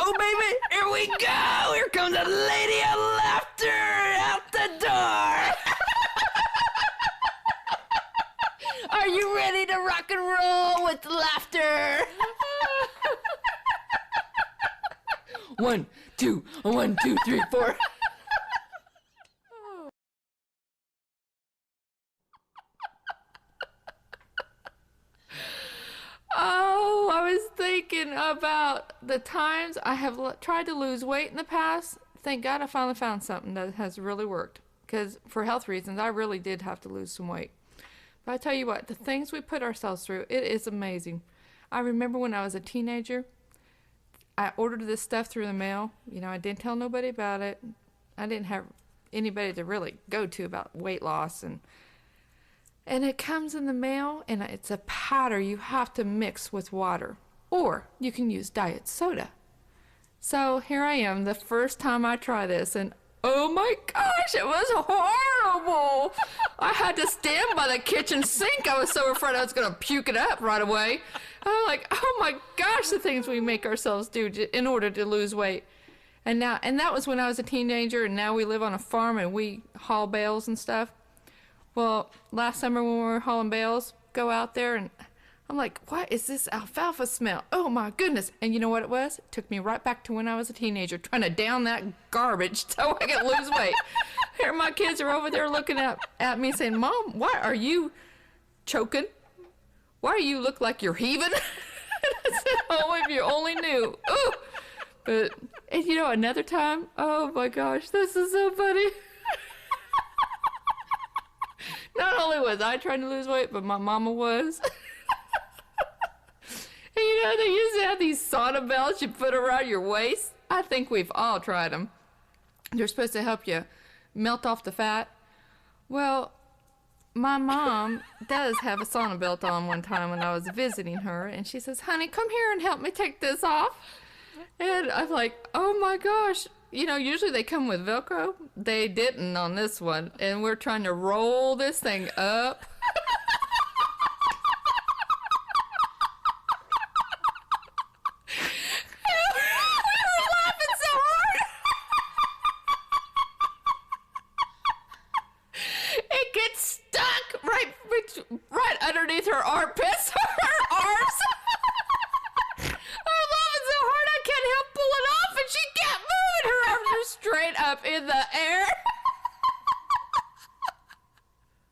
go, baby. Here we go. Here comes the lady of laughter out the door. Are you ready to rock and roll with laughter? 1, 2, 1, 2, 3, 4. Oh, I was thinking about the times I have tried to lose weight in the past. Thank God I finally found something that has really worked. Because for health reasons, I really did have to lose some weight. But I tell you what, the things we put ourselves through, it is amazing. I remember when I was a teenager, I ordered this stuff through the mail. You know, I didn't tell nobody about it. I didn't have anybody to really go to about weight loss. And it comes in the mail, and it's a powder you have to mix with water. Or you can use diet soda. So here I am, the first time I try this, and oh my gosh, it was horrible. I had to stand by the kitchen sink. I was so afraid I was going to puke it up right away. I'm like, oh my gosh, the things we make ourselves do in order to lose weight. And that was when I was a teenager, and now we live on a farm and we haul bales and stuff. Well, last summer when we were hauling bales, go out there and I'm like, what is this alfalfa smell? Oh my goodness. And you know what it was? It took me right back to when I was a teenager, trying to down that garbage so I could lose weight. Here my kids are over there looking at me saying, Mom, why are you choking? Why do you look like you're heaving? And I said, oh, if you only knew. Ooh. But, and you know, another time, oh my gosh, this is so funny. Not only was I trying to lose weight, but my mama was. And you know, they used to have these sauna belts you put around your waist. I think we've all tried them. They're supposed to help you melt off the fat. Well, my mom does have a sauna belt on one time when I was visiting her, and she says, honey, come here and help me take this off. And I'm like, oh my gosh. You know, usually they come with Velcro. They didn't on this one. And we're trying to roll this thing up. We were laughing so hard. It gets stuck right underneath her armpits, her arms. I'm laughing so hard I can't help pull it off, and she can't move. Her arms are straight up in the air.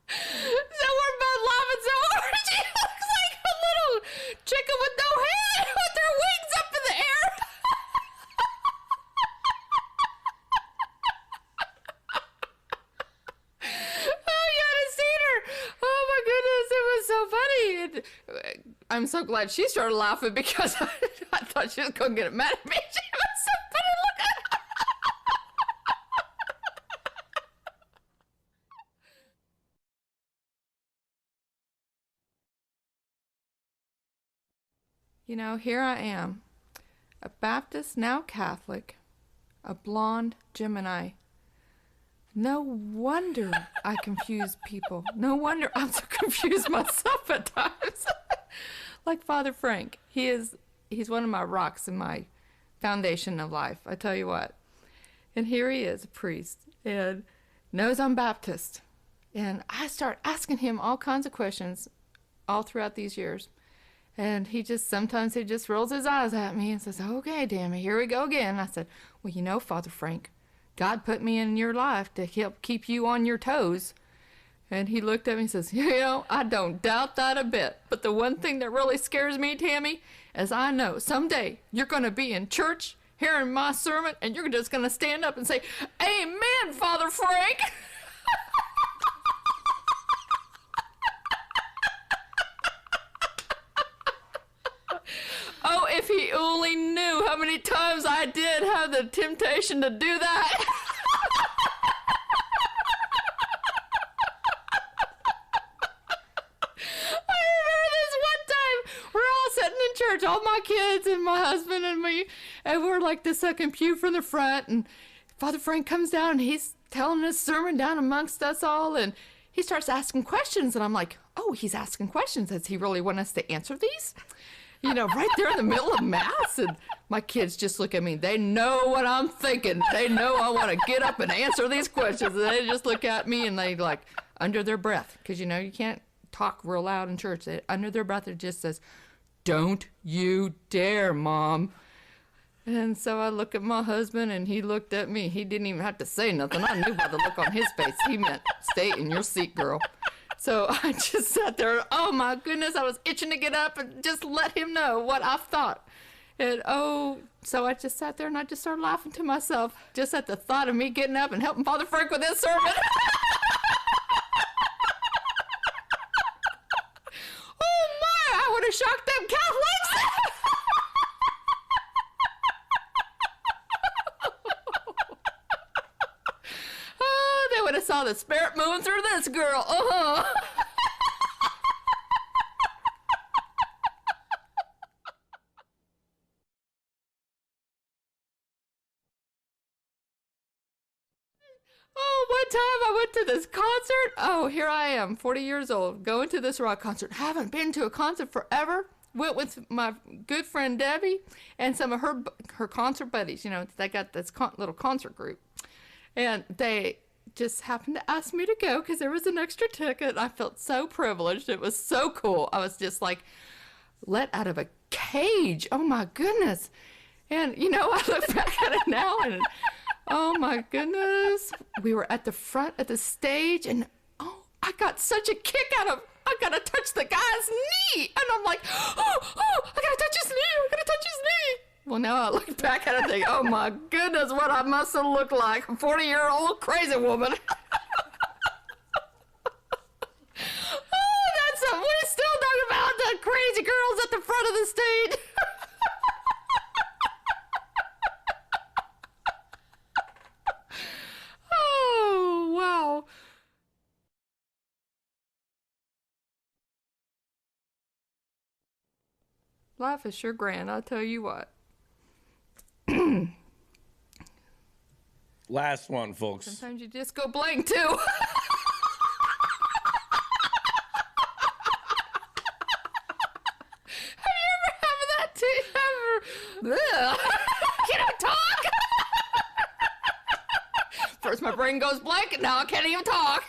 So we're both laughing so hard. She looks like a little chicken with no head with her wings up in the air. Oh, you ought to seen her. Oh my goodness, it was so funny. I'm so glad she started laughing because I thought she was going to get mad at me. She was so funny looking. You know, here I am, a Baptist, now Catholic, a blonde Gemini. No wonder I confuse people. No wonder I'm so confused myself at times. Like Father Frank, he's one of my rocks in my foundation of life, I tell you what. And here he is, a priest, and knows I'm Baptist. And I start asking him all kinds of questions all throughout these years. And sometimes he just rolls his eyes at me and says, okay, Tammy, here we go again. I said, well, you know, Father Frank, God put me in your life to help keep you on your toes. And he looked at me and says, you know, I don't doubt that a bit. But the one thing that really scares me, Tammy, is I know someday you're going to be in church hearing my sermon and you're just going to stand up and say, amen, Father Frank. Oh, if he only knew how many times I did have the temptation to do that. I remember this one time, we're all sitting in church, all my kids and my husband and me, and we're like the second pew from the front, and Father Frank comes down and he's telling his sermon down amongst us all, and he starts asking questions, and I'm like, oh, he's asking questions. Does he really want us to answer these? right there in the middle of mass. And my kids just look at me. They know what I'm thinking. They know I want to get up and answer these questions. And they just look at me and they like under their breath. Because, you can't talk real loud in church. Under their breath, it just says, "Don't you dare, Mom." And so I look at my husband and he looked at me. He didn't even have to say nothing. I knew by the look on his face. He meant, "Stay in your seat, girl." So I just sat there. Oh my goodness, I was itching to get up and just let him know what I thought. And so I just sat there and I just started laughing to myself just at the thought of me getting up and helping Father Frank with his sermon. Oh my, I would have shocked them Catholics. Oh, they would have saw the spirit moving through this girl. Oh, one time I went to this concert. Oh, here I am, 40 years old, going to this rock concert. Haven't been to a concert forever. Went with my good friend Debbie and some of her concert buddies. They got this little concert group. And they just happened to ask me to go because there was an extra ticket. I felt so privileged. It was so cool. I was just like let out of a cage. Oh my goodness. And I look back at it now and oh my goodness. We were at the front of the stage and I got such a kick out of, I gotta touch the guy's knee. And I'm like, I gotta touch his knee. I gotta touch his knee. Well, now I look back at it and think, oh my goodness, what I must have looked like. A 40-year-old crazy woman. We're still talking about the crazy girls at the front of the stage. Oh, wow. Life is sure grand, I'll tell you what. Last one, folks. Sometimes you just go blank, too. Can I talk? First my brain goes blank and now I can't even talk.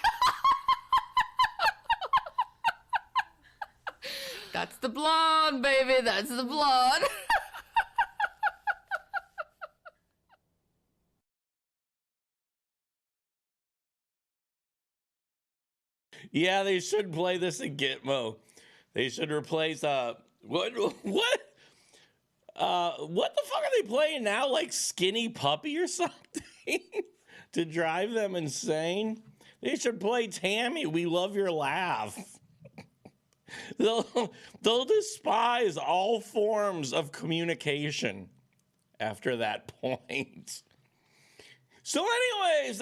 That's the blonde, baby. That's the blonde. Yeah, they should play this in Gitmo. They should replace what the fuck are they playing now? Like Skinny Puppy or something to drive them insane? They should play Tammy, We Love Your Laugh. They'll despise all forms of communication after that point. So anyways,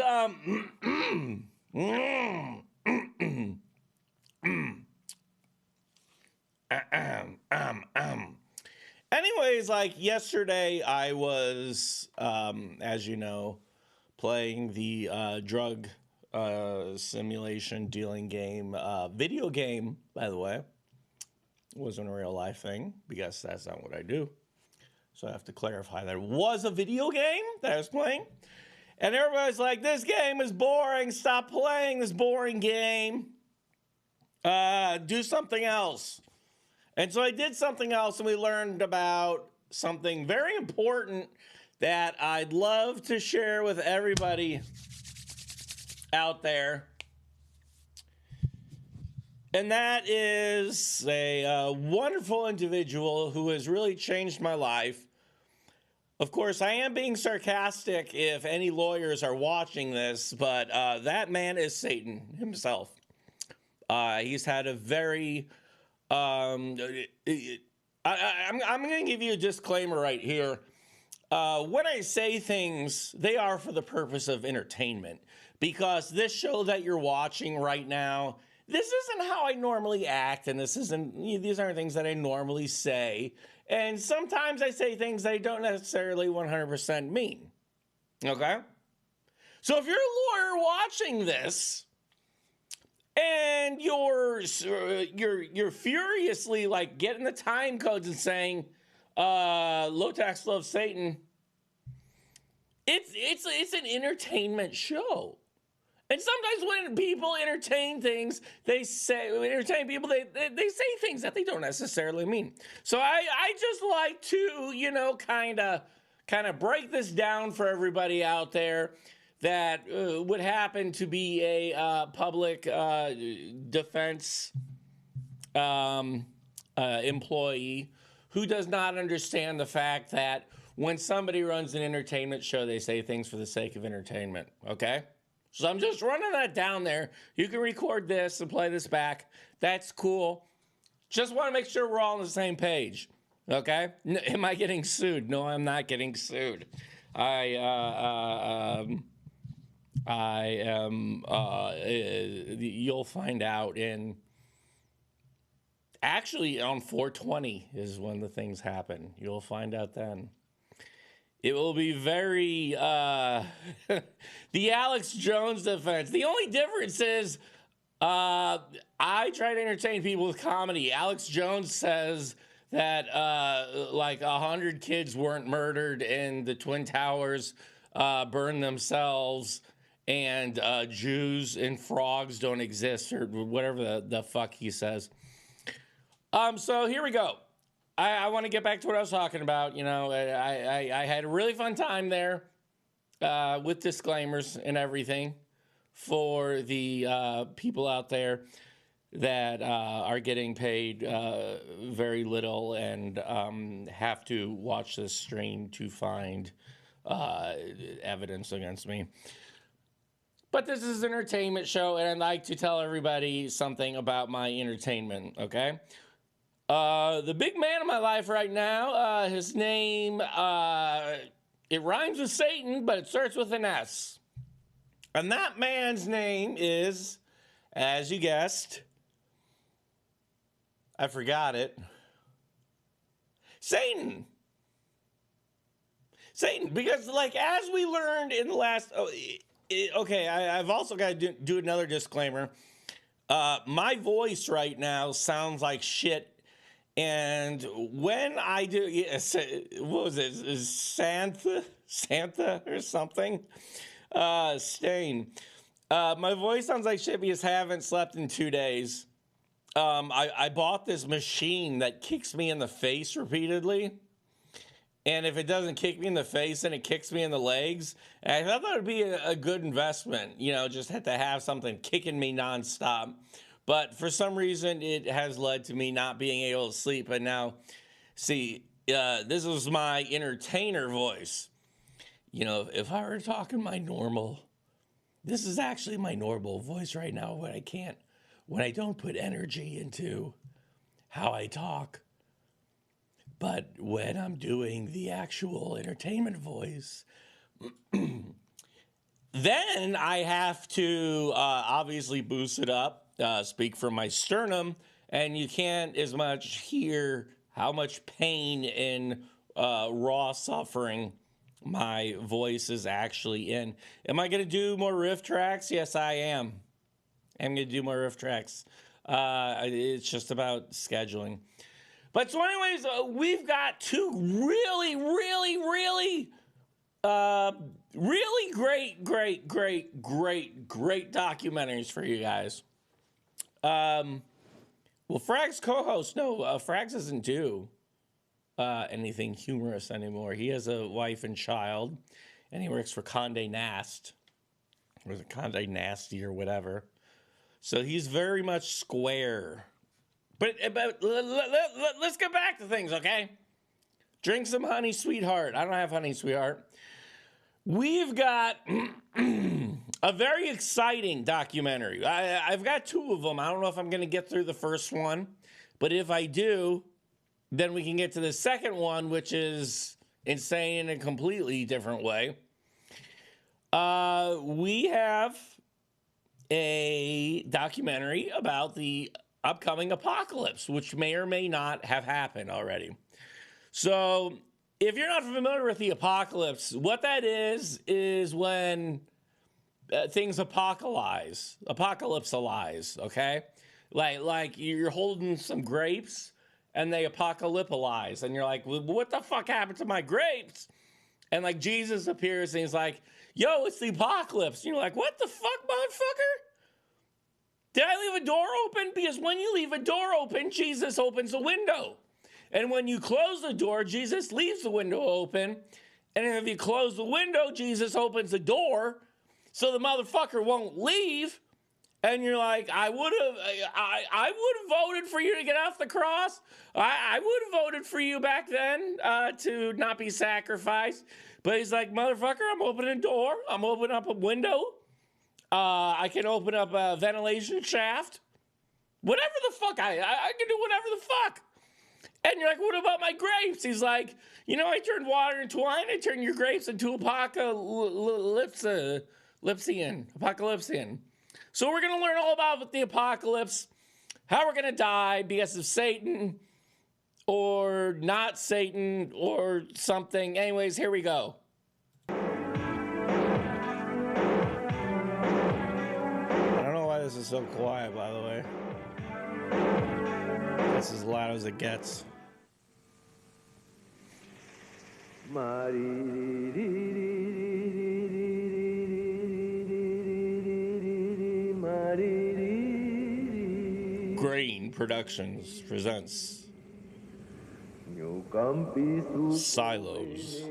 anyways, like yesterday I was, as you know, playing the drug simulation dealing game, video game, by the way. It wasn't a real life thing because that's not what I do. So I have to clarify that it was a video game that I was playing. And everybody's like, this game is boring. Stop playing this boring game. Do something else. And so I did something else, and we learned about something very important that I'd love to share with everybody out there. And that is a wonderful individual who has really changed my life. Of course, I am being sarcastic if any lawyers are watching this, but that man is Satan himself. He's had a very... I'm going to give you a disclaimer right here. When I say things, they are for the purpose of entertainment. Because this show that you're watching right now, this isn't how I normally act, and these aren't things that I normally say. And sometimes I say things that I don't necessarily 100% mean. Okay? So if you're a lawyer watching this, and you're furiously like getting the time codes and saying, "Low tax loves Satan." It's an entertainment show. And sometimes when people entertain things, they say things that they don't necessarily mean. So I just like to, kind of break this down for everybody out there that would happen to be a public defense employee who does not understand the fact that when somebody runs an entertainment show, they say things for the sake of entertainment, okay? So I'm just running that down there. You can record this and play this back. That's cool. Just want to make sure we're all on the same page, okay? Am I getting sued? No, I'm not getting sued. I am, you'll find out actually on 420 is when the things happen. You'll find out then. It will be very, the Alex Jones defense. The only difference is I try to entertain people with comedy. Alex Jones says that like 100 kids weren't murdered and the Twin Towers burned themselves and Jews and frogs don't exist or whatever the fuck he says. So here we go. I want to get back to what I was talking about. I had a really fun time there with disclaimers and everything for the people out there that are getting paid very little and have to watch this stream to find evidence against me. But this is an entertainment show, and I'd like to tell everybody something about my entertainment, okay? The big man in my life right now, his name, it rhymes with Satan, but it starts with an S. And that man's name is, as you guessed, I forgot it, Satan. Satan, because like as we learned in the last, I've also got to do another disclaimer. My voice right now sounds like shit. And when I do, what was it? Is Santa or something? Stain. My voice sounds like shit because I haven't slept in 2 days. I bought this machine that kicks me in the face repeatedly. And if it doesn't kick me in the face, then it kicks me in the legs. And I thought that would be a good investment, just had to have something kicking me nonstop. But for some reason, it has led to me not being able to sleep. And now, see, this is my entertainer voice. If I were talking this is actually my normal voice right now when I don't put energy into how I talk. But when I'm doing the actual entertainment voice, then I have to obviously boost it up. Speak from my sternum, and you can't as much hear how much pain and raw suffering my voice is actually in. Am I going to do more riff tracks? Yes, I am. I'm going to do more riff tracks. It's just about scheduling. But so anyways, we've got two really, really, really, really great documentaries for you guys. Well, Frag's co-host, Frags doesn't do anything humorous anymore. He has a wife and child, and he works for Condé Nast, or is it Condé Nasty or whatever. So he's very much square. But let's get back to things, okay? Drink some honey, sweetheart. I don't have honey, sweetheart. We've got a very exciting documentary. I've got two of them. I don't know if I'm going to get through the first one, but if I do, then we can get to the second one, which is insane in a completely different way. We have a documentary about the upcoming apocalypse, which may or may not have happened already. So if you're not familiar with the apocalypse, what that is when things apocalypse-alize, okay? Like you're holding some grapes and they apocalypse-alize, and you're like, well, what the fuck happened to my grapes? And like Jesus appears and he's like, yo, it's the apocalypse. And you're like, what the fuck, motherfucker? Did I leave a door open? Because when you leave a door open, Jesus opens a window. And when you close the door, Jesus leaves the window open. And if you close the window, Jesus opens the door so the motherfucker won't leave. And you're like, I would have voted for you to get off the cross. I would have voted for you back then to not be sacrificed. But he's like, motherfucker, I'm opening a door. I'm opening up a window. I can open up a ventilation shaft. Whatever the fuck, I can do whatever the fuck. And you're like, what about my grapes? He's like, you know, I turned water into wine. I turned your grapes into apocalypsian. So we're going to learn all about the apocalypse, how we're going to die because of Satan or not Satan or something. Anyways, here we go. I don't know why this is so quiet, by the way. That's as loud as it gets. Grain Productions presents Silos.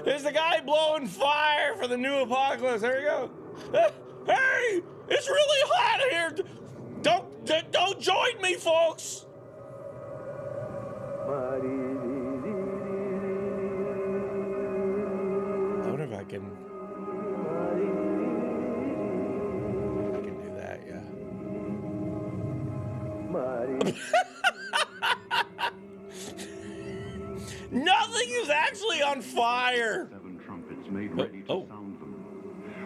There's the guy blowing fire for the new apocalypse. There we go. Hey, it's really hot here. Don't join me, folks. I wonder if I can do that, yeah. Nothing is actually on fire. 7 trumpets made ready to sound them.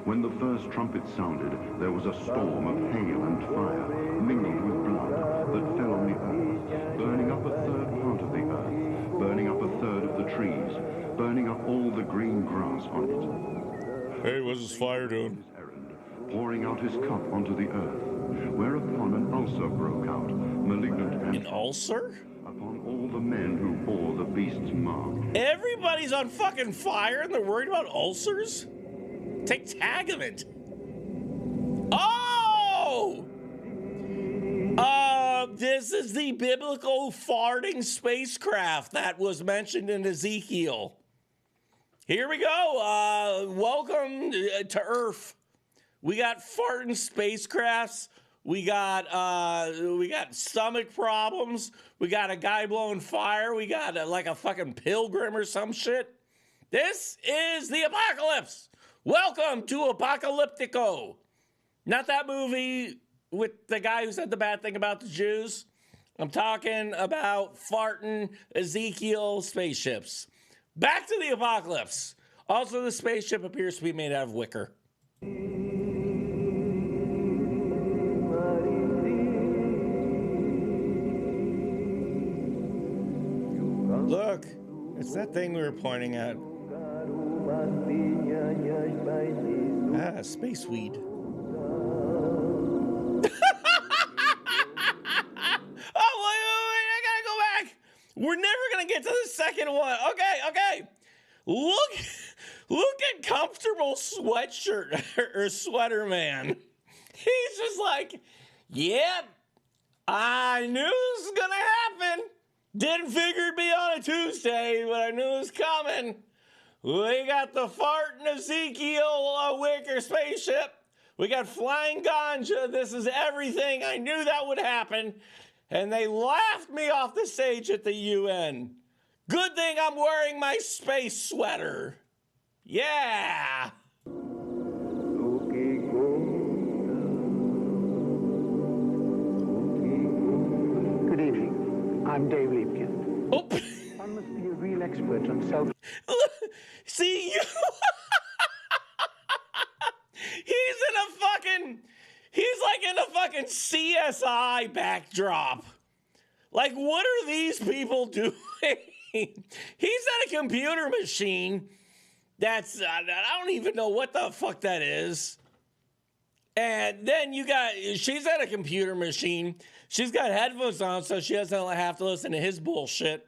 When the first trumpet sounded, there was a storm of hail and fire, mingled with blood, that fell on the earth, burning up a third part of the earth, burning up a third of the trees, burning up all the green grass on it. Hey, what's this fire doing? His errand, pouring out his cup onto the earth, whereupon an ulcer broke out, malignant and An ulcer? upon all the men who bore the beast's mark. Everybody's on fucking fire and they're worried about ulcers? Take tag of it. Oh! This is the biblical farting spacecraft that was mentioned in Ezekiel. Here we go. Welcome to Earth. We got farting spacecrafts. We got stomach problems. We got a guy blowing fire. We got like a fucking pilgrim or some shit. This is the apocalypse. Welcome to Apocalyptico. Not that movie with the guy who said the bad thing about the Jews. I'm talking about farting Ezekiel spaceships. Back to the apocalypse. Also, the spaceship appears to be made out of wicker. Look, it's that thing we were pointing at. Ah, space weed. Oh, wait, I gotta go back. We're never gonna get to the second one. Okay. Look at comfortable sweatshirt or sweater man. He's just like, yep, I knew this was gonna happen. Didn't figure it'd be on a Tuesday, but I knew it was coming. We got the farting Ezekiel wicker spaceship. We got flying ganja. This is everything. I knew that would happen. And they laughed me off the stage at the UN. Good thing I'm wearing my space sweater. Yeah. Good evening. I'm Dave Liebkind. Oh. One must be a real expert on self... See, you... He's like in a fucking CSI backdrop. Like, what are these people doing? he's at a computer machine that's, I don't even know what the fuck that is. And then she's at a computer machine. She's got headphones on so she doesn't have to listen to his bullshit.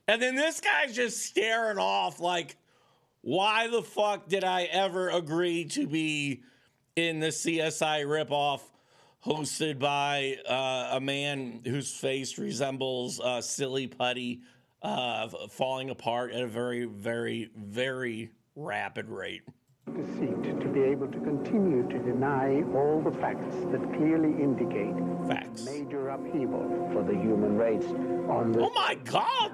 And then this guy's just staring off like, why the fuck did I ever agree to be in the CSI ripoff hosted by a man whose face resembles silly putty falling apart at a very, very, very rapid rate. Deceit to be able to continue to deny all the facts that clearly indicate major upheaval for the human race on this. Oh my God!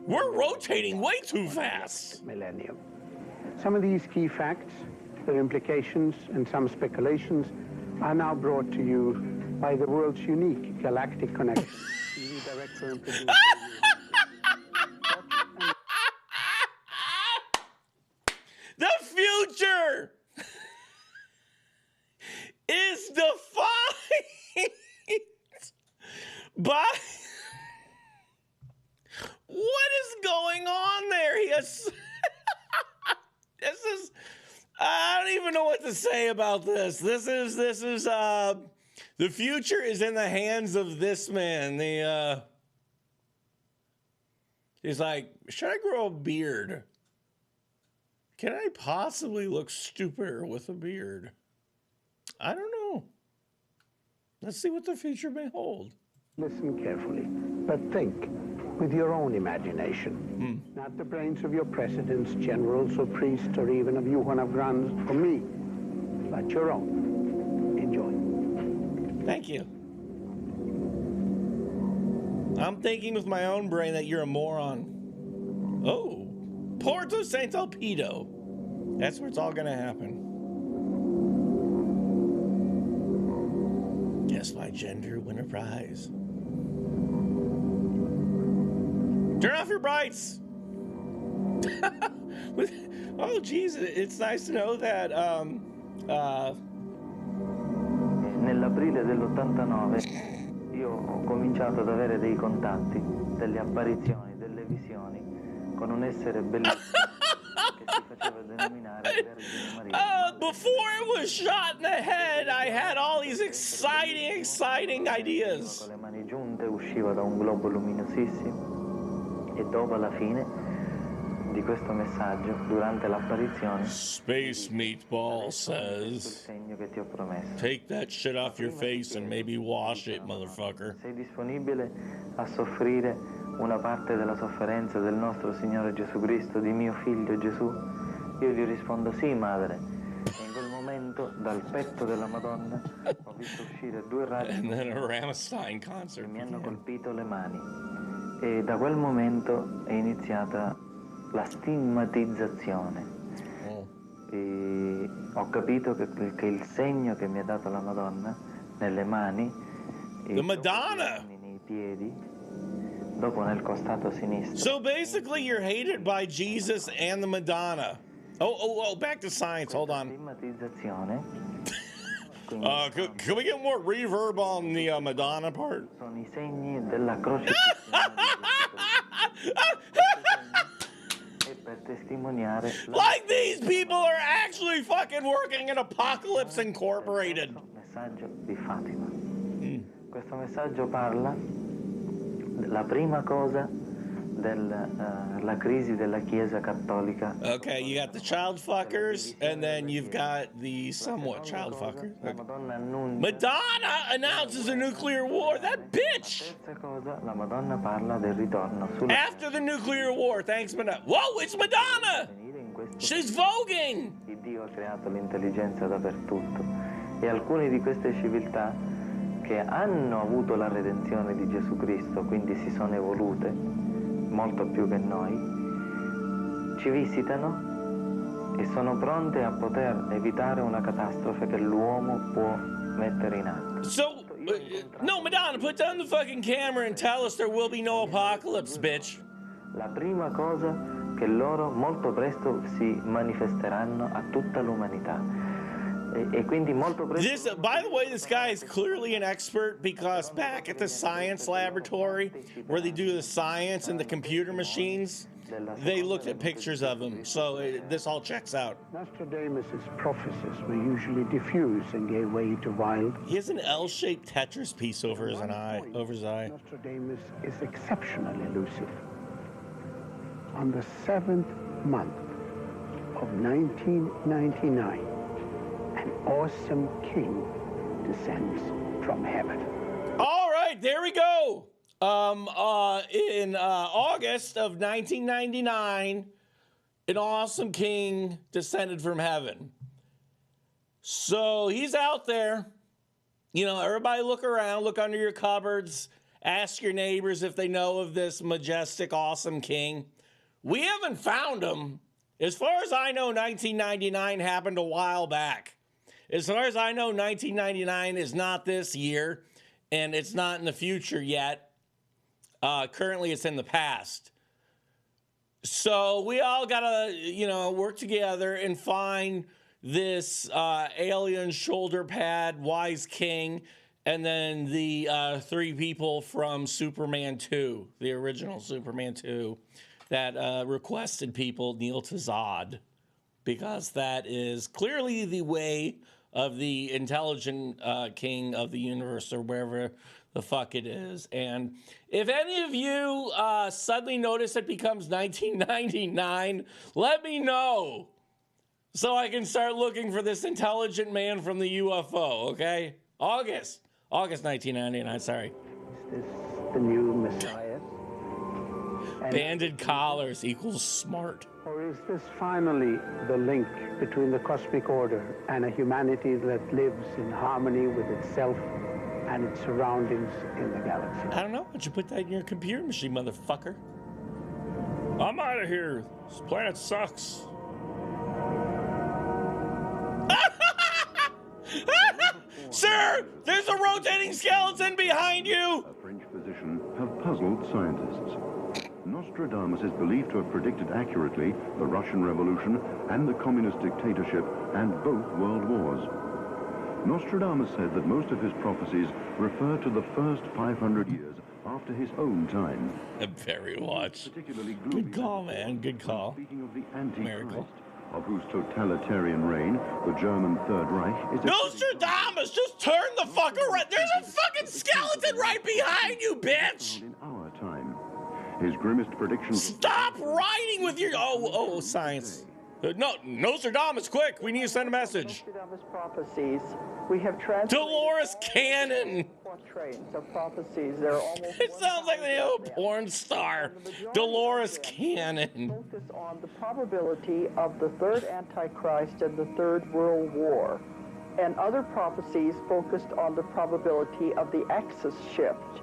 We're rotating way too fast. Millennium. Some of these key facts, their implications, and some speculations are now brought to you by the world's unique galactic connection. TV director and producer. The future is defined by what is going on there? This is I don't even know what to say about this. This is the future is in the hands of this man. He's like, should I grow a beard? Can I possibly look stupider with a beard? I don't know. Let's see what the future may hold. Listen carefully, but think with your own imagination. Not the brains of your presidents, generals, or priests, or even of Johann of Grans or me, but your own. Enjoy. Thank you. I'm thinking with my own brain that you're a moron. Oh, Porto Saint Elpido. That's where it's all gonna happen. Guess my gender win a prize. Turn off your brights. Oh, geez, it's nice to know that. Nell'aprile dell'89 io ho cominciato ad avere dei contatti, delle apparizioni, delle visioni con un essere bellissimo che si faceva denominare Vergine Maria. Before it was shot in the head, I had all these exciting ideas. Con le mani giunte usciva da un globo luminosissimo e dopo la fine di questo messaggio, durante l'apparizione, Space Meatball says, take that shit off your face and maybe wash it, motherfucker. Sei disponibile a soffrire una parte della sofferenza del nostro Signore Gesù Cristo, di mio figlio Gesù? Io gli rispondo sì, madre. E in quel momento dal petto della Madonna ho visto uscire due raggi And then a Rammstein concert che mi hanno colpito le mani. E da quel momento è iniziata la stigmatizzazione. E ho capito che il segno che mi ha dato la Madonna nelle mani e The Madonna! nei piedi, dopo nel costato sinistro. So basically you're hated by Jesus and the Madonna. Oh, back to science, hold on. Stigmatizzazione. Can we get more reverb on the Madonna part? Sono i segni della crocifissione e per testimoniare Like these people are actually fucking working in Apocalypse Incorporated. messaggio di Fatima. Questo messaggio parla della prima cosa della crisi della Chiesa Cattolica. Okay, you got the child fuckers, and then you've got the somewhat child fuckers. La Madonna annuncia. Madonna announces a nuclear war. That bitch! Terza cosa, la Madonna parla del ritorno sulla After the nuclear war, thanks Madonna. Whoa, it's Madonna! in questo She's voguing! il Dio ha creato l'intelligenza dappertutto e alcune di queste civiltà che hanno avuto la redenzione di Gesù Cristo, quindi si sono evolute molto più che noi, ci visitano e sono pronte a poter evitare una catastrofe che l'uomo può mettere in atto. So, no, Madonna, put down the fucking camera and tell us there will be no apocalypse, bitch. La prima cosa che loro molto presto si manifesteranno a tutta l'umanità. E quindi molto This, presto... by the way, this guy is clearly an expert because back at the science laboratory where they do the science and the computer machines, they looked at pictures of him. So this all checks out. Nostradamus' prophecies were usually diffuse and gave way to wild. He has an L-shaped Tetris piece over his eye. Nostradamus is exceptionally lucid. On the 7th month of 1999, an awesome king descends from heaven. All right, there we go. In August of 1999, an awesome king descended from heaven. So he's out there. You know, everybody look around, look under your cupboards, ask your neighbors if they know of this majestic, awesome king. We haven't found him. As far as I know, 1999 happened a while back. As far as I know, 1999 is not this year, and it's not in the future yet. Currently, it's in the past. So we all gotta, you know, work together and find this alien shoulder pad wise king, and then the 3 people from Superman 2, the original Superman 2, that requested people kneel to Zod, because that is clearly the way of the intelligent king of the universe, or wherever the fuck it is. And if any of you suddenly notice it becomes 1999, let me know so I can start looking for this intelligent man from the UFO, okay? August 1999, sorry. Is this the new Messiah? Banded collars equals smart. Or is this finally the link between the cosmic order and a humanity that lives in harmony with itself and its surroundings in the galaxy? I don't know. Why don't you put that in your computer machine, motherfucker? I'm out of here. This planet sucks. Sir, there's a rotating skeleton behind you. A French physician have puzzled scientists. Nostradamus is believed to have predicted accurately the Russian Revolution and the communist dictatorship and both world wars. Nostradamus said that most of his prophecies refer to the first 500 years after his own time. Very watch. Particularly gloomy. Good call, man. Good call. Speaking of the Antichrist, Miracle. of whose totalitarian reign the German Third Reich is... Nostradamus, just turn the fuck around. There's a fucking skeleton right behind you, bitch. in our time. His grimmest predictions... Stop writing with your... Oh, science. No, Nostradamus, quick. We need to send a message. Nostradamus prophecies. We have translated Dolores Cannon. portraits of prophecies. They're almost It sounds like they have a porn star. Dolores Cannon. focus on the probability of the third Antichrist and the Third World War. And other prophecies focused on the probability of the axis shift,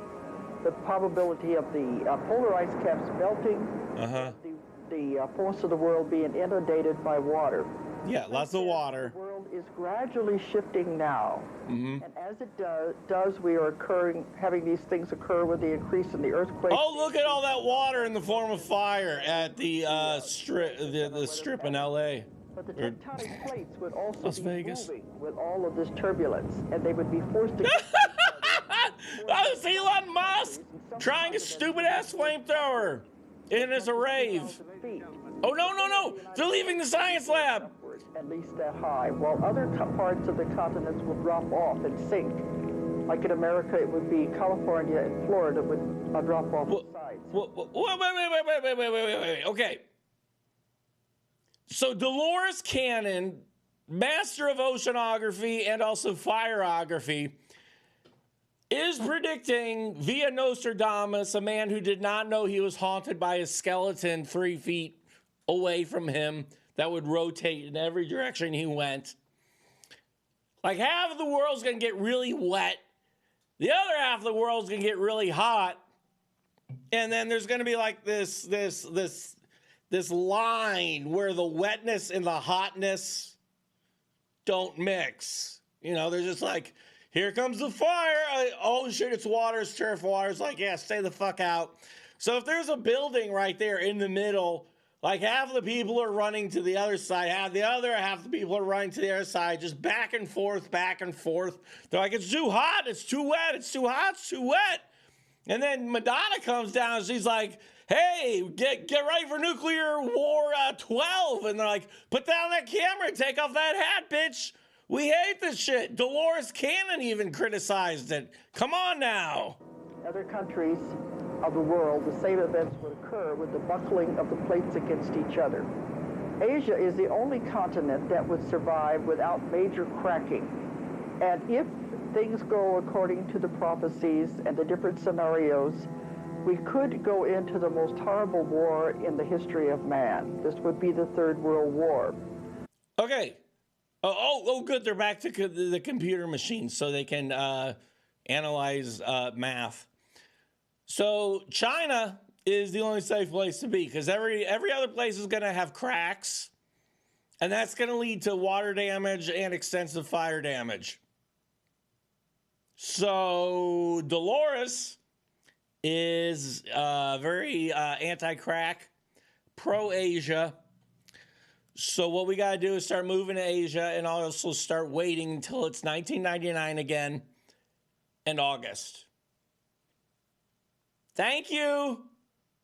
the probability of the polar ice caps melting, the force of the world being inundated by water. Yeah, lots of water. The world is gradually shifting now, and as it does, we are having these things occur with the increase in the earthquake. Oh, look at all that water in the form of fire at the strip, the strip in L.A. But the tectonic plates would also Las be Vegas. moving with all of this turbulence, and they would be forced to. Oh, it's Elon Musk trying a stupid ass flamethrower in as a rave. feet, Oh, no. They're leaving the science lab. upwards, at least that high, while other parts of the continents will drop off and sink. Like in America, it would be California and Florida would drop off the sides. Wait. Okay. So Dolores Cannon, master of oceanography and also fireography, is predicting via Nostradamus, a man who did not know he was haunted by a skeleton 3 feet away from him that would rotate in every direction he went. Like half of the world's gonna get really wet. The other half of the world's gonna get really hot. And then there's gonna be like this line where the wetness and the hotness don't mix. You know, they're just like, here comes the fire. Oh shit, it's water, it's turf water. It's like, yeah, stay the fuck out. So if there's a building right there in the middle Like half the people are running to the other side, half the people are running to the other side, just back and forth, back and forth. They're like, it's too hot, it's too wet, it's too hot, it's too wet. And then Madonna comes down and she's like, hey, get ready for nuclear war 12. And they're like, put down that camera and take off that hat, bitch. We hate this shit. Dolores Cannon even criticized it. Come on now. Other countries of the world, the same events would occur with the buckling of the plates against each other. Asia is the only continent that would survive without major cracking. And if things go according to the prophecies and the different scenarios, we could go into the most horrible war in the history of man. This would be the Third World War. Okay. Oh, good. They're back to the computer machines so they can analyze math. So China is the only safe place to be because every other place is going to have cracks, and that's going to lead to water damage and extensive fire damage. So Dolores is very anti-crack, pro-Asia. So what we got to do is start moving to Asia and also start waiting until it's 1999 again in August. Thank you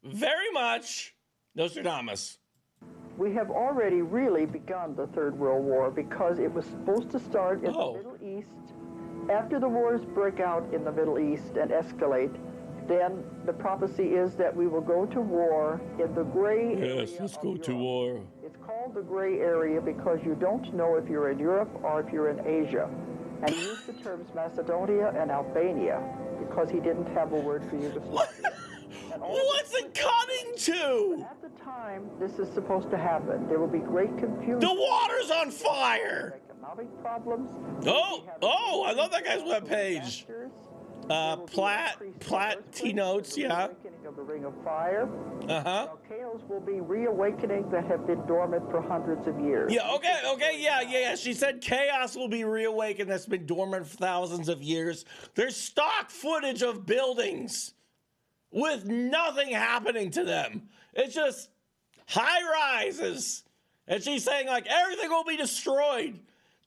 very much, Nostradamus. We have already really begun the Third World War because it was supposed to start in the Middle East. After the wars break out in the Middle East and escalate, then the prophecy is that we will go to war in the gray area. Yes, let's go to war. It's called the gray area because you don't know if you're in Europe or if you're in Asia. And he used the terms Macedonia and Albania because he didn't have a word for Yugoslavia. What's it coming to? At the time this is supposed to happen, there will be great confusion. The water's on fire! Economic problems. I love that guy's webpage. Platinotes, yeah. Awakening of the Ring of Fire. Uh-huh. Volcanoes will be reawakening that have been dormant for hundreds of years. Yeah, okay, yeah. She said chaos will be reawakened that's been dormant for thousands of years. There's stock footage of buildings with nothing happening to them. It's just high rises. And she's saying, like, everything will be destroyed.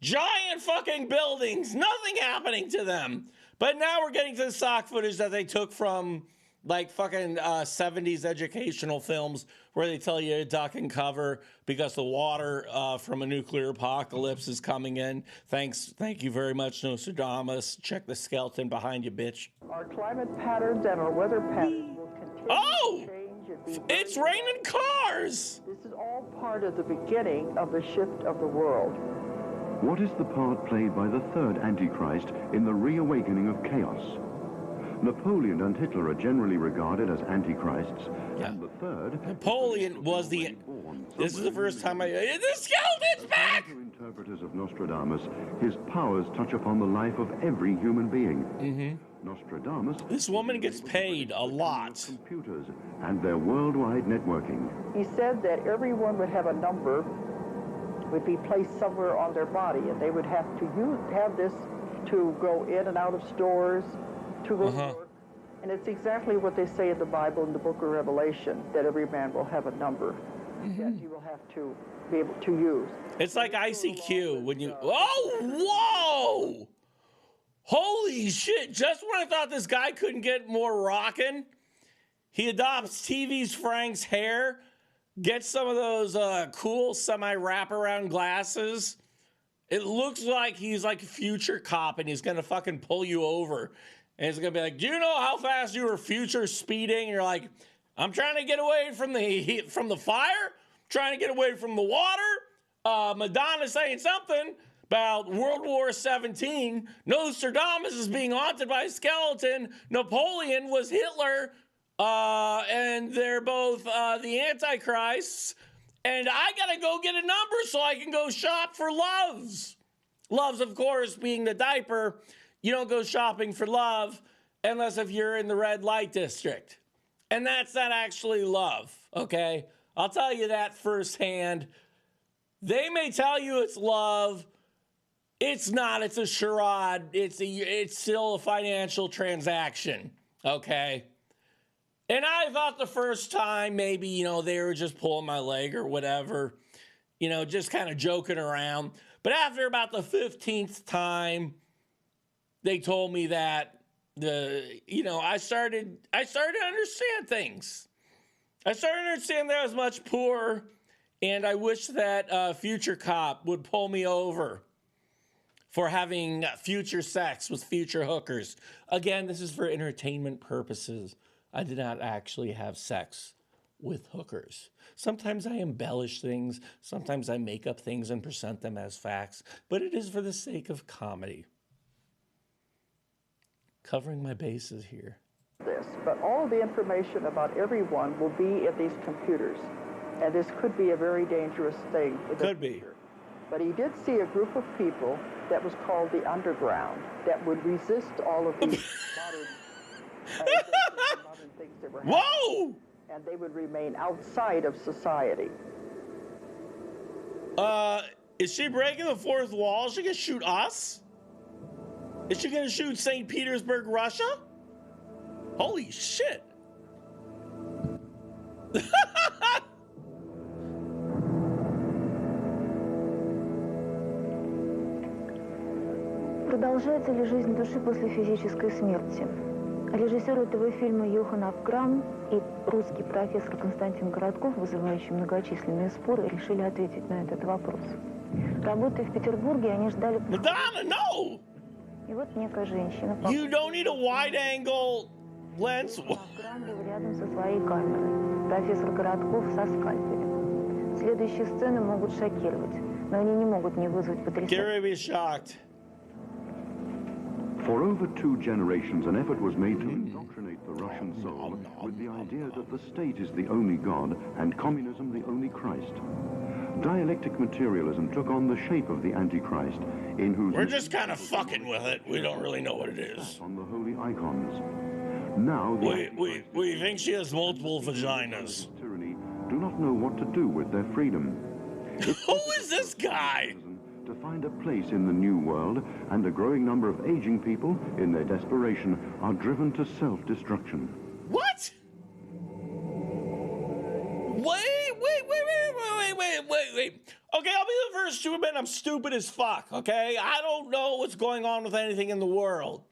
Giant fucking buildings, nothing happening to them. But now we're getting to the stock footage that they took from, like, fucking 70s educational films where they tell you to duck and cover because the water from a nuclear apocalypse is coming in. Thank you very much, Nostradamus. Check the skeleton behind you, bitch. Our climate patterns and our weather patterns will continue to change. It's raining cars! This is all part of the beginning of the shift of the world. What is the part played by the third Antichrist in the reawakening of chaos? Napoleon and Hitler are generally regarded as antichrists, and the third... Napoleon was the... This is the first time I... The skeleton's back! To interpreters of Nostradamus, his powers touch upon the life of every human being. Mm-hmm. Nostradamus... This woman gets paid a lot. Computers and their worldwide networking. He said that everyone would have a number, would be placed somewhere on their body, and they would have to have this to go in and out of stores, to go to work. And it's exactly what they say in the Bible in the book of Revelation, that every man will have a number that he will have to be able to use. It's like ICQ when you... Oh, whoa! Holy shit, just when I thought this guy couldn't get more rockin', he adopts TV's Frank's hair, gets some of those cool semi-wraparound glasses. It looks like he's like a future cop and he's gonna fucking pull you over. And he's gonna be like, do you know how fast you were future speeding? And you're like, I'm trying to get away from the fire, trying to get away from the water. Madonna's saying something about World War 17. Nostradamus is being haunted by a skeleton. Napoleon was Hitler. And they're both the Antichrists. And I gotta go get a number so I can go shop for Loves. Loves, of course, being the diaper. You don't go shopping for love unless if you're in the red light district. And that's not actually love, okay? I'll tell you that firsthand. They may tell you it's love. It's not. It's a charade. It's still a financial transaction, okay? And I thought the first time maybe, you know, they were just pulling my leg or whatever, you know, just kind of joking around. But after about the 15th time, they told me that I started to understand things. I started to understand that I was much poorer, and I wish that future cop would pull me over for having future sex with future hookers. Again, this is for entertainment purposes. I did not actually have sex with hookers. Sometimes I embellish things. Sometimes I make up things and present them as facts. But it is for the sake of comedy. Covering my bases here. But all of the information about everyone will be in these computers. And this could be a very dangerous thing. Could be. But he did see a group of people that was called the underground that would resist all of these modern things that were happening. Whoa! And they would remain outside of society. Is she breaking the fourth wall? Is she gonna shoot us? Is she gonna shoot St. Petersburg, Russia? Holy shit. Продолжается ли жизнь души после физической смерти? Режиссер этого фильма Йохан Афграм и русский профессор Константин Городков, вызывающий многочисленные споры, решили ответить на этот вопрос. Работая в Петербурге, они ждали... Madonna, no! И вот некая женщина... You don't need a wide-angle lens. Афграм был рядом со своей камерой. Профессор Городков со скальпелем. Следующие сцены могут шокировать, но они не могут не вызвать потрясения. Gary be shocked. For over 2 generations, an effort was made to indoctrinate the Russian soul with the idea that the state is the only God and communism the only Christ. Dialectic materialism took on the shape of the Antichrist, in whose... We're just kind of fucking with it. We don't really know what it is. ...on the holy icons. Now... We think she has multiple vaginas. ...tyranny do not know what to do with their freedom. Who is this guy? To find a place in the new world, and a growing number of aging people, in their desperation, are driven to self-destruction. What? Wait. Okay, I'll be the first to admit I'm stupid as fuck, okay? I don't know what's going on with anything in the world.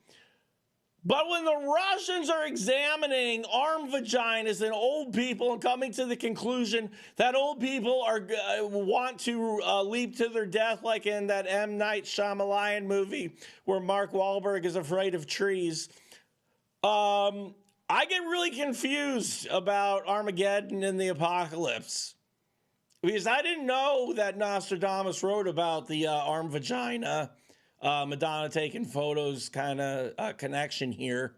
But when the Russians are examining armed vaginas in old people and coming to the conclusion that old people are want to leap to their death, like in that M. Night Shyamalan movie where Mark Wahlberg is afraid of trees, I get really confused about Armageddon and the apocalypse. Because I didn't know that Nostradamus wrote about the armed vagina. Madonna taking photos kind of connection here.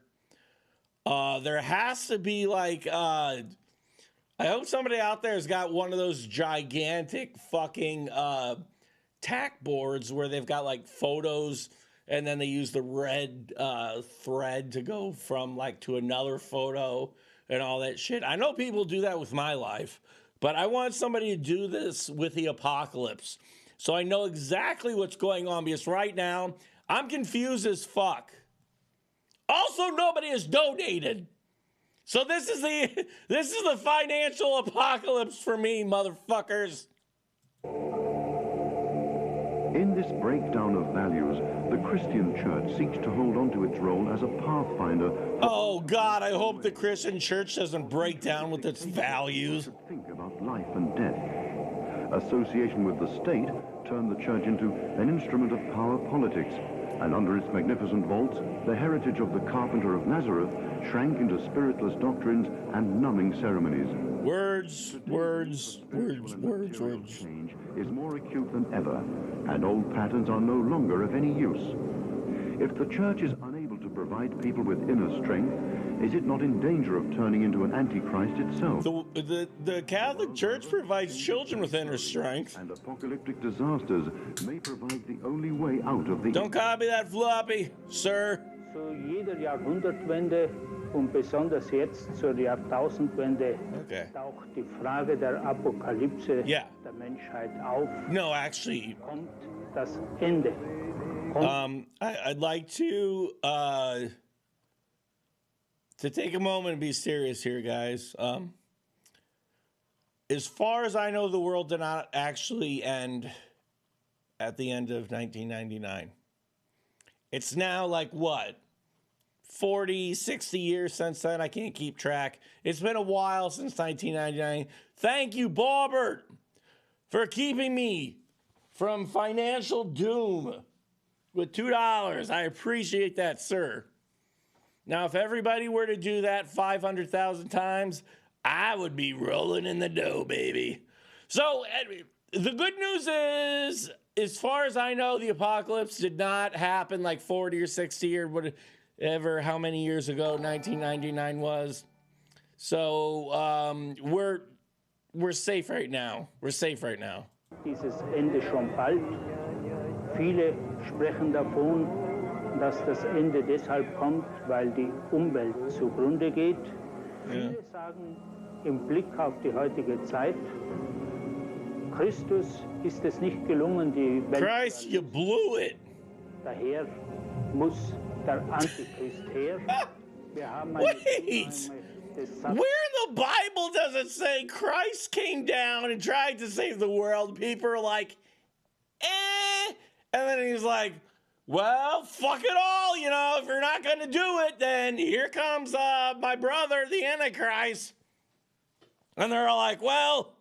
There has to be like, I hope somebody out there has got one of those gigantic fucking tack boards where they've got like photos and then they use the red thread to go from like to another photo and all that shit. I know people do that with my life, but I want somebody to do this with the apocalypse. So I know exactly what's going on, because right now I'm confused as fuck. Also, nobody has donated. So this is the financial apocalypse for me, motherfuckers. In this breakdown of values, the Christian church seeks to hold on to its role as a pathfinder. Oh God, I hope the Christian church doesn't break down with its values. Think about life and death. Association with the state turned the church into an instrument of power politics, and under its magnificent vaults, the heritage of the carpenter of Nazareth shrank into spiritless doctrines and numbing ceremonies. Words. Change is more acute than ever, and old patterns are no longer of any use. If the church is unable to provide people with inner strength, is it not in danger of turning into an antichrist itself? The Catholic Church provides children with inner strength. And apocalyptic disasters may provide the only way out of the... Don't copy that floppy, sir. Zu jeder Jahrhundertwende und besonders jetzt zur Jahrtausendwende taucht die Frage der Apokalypse der Menschheit auf. No, actually... Kommt das Ende. I'd like to to take a moment and be serious here, guys. As far as I know, the world did not actually end at the end of 1999. It's now like what? 40, 60 years since then. I can't keep track. It's been a while since 1999. Thank you, Bobbert, for keeping me from financial doom with $2. I appreciate that, sir. Now, if everybody were to do that 500,000 times, I would be rolling in the dough, baby. So, the good news is, as far as I know, the apocalypse did not happen like 40 or 60 or whatever, how many years ago 1999 was. So, we're safe right now. We're safe right now. Dieses Ende schon bald. Viele sprechen davon, dass das Ende deshalb kommt, weil die Umwelt zugrunde geht. Viele sagen im Blick auf die heutige Zeit, Christus ist es nicht gelungen, die Welt Christ, you blew it. Daher muss der Antichrist her. Wir haben Wait! Where in the Bible does it say Christ came down and tried to save the world? People are like, eh. And then he's like, well, fuck it all. You know, if you're not going to do it, then here comes my brother, the Antichrist. And they're all like, well,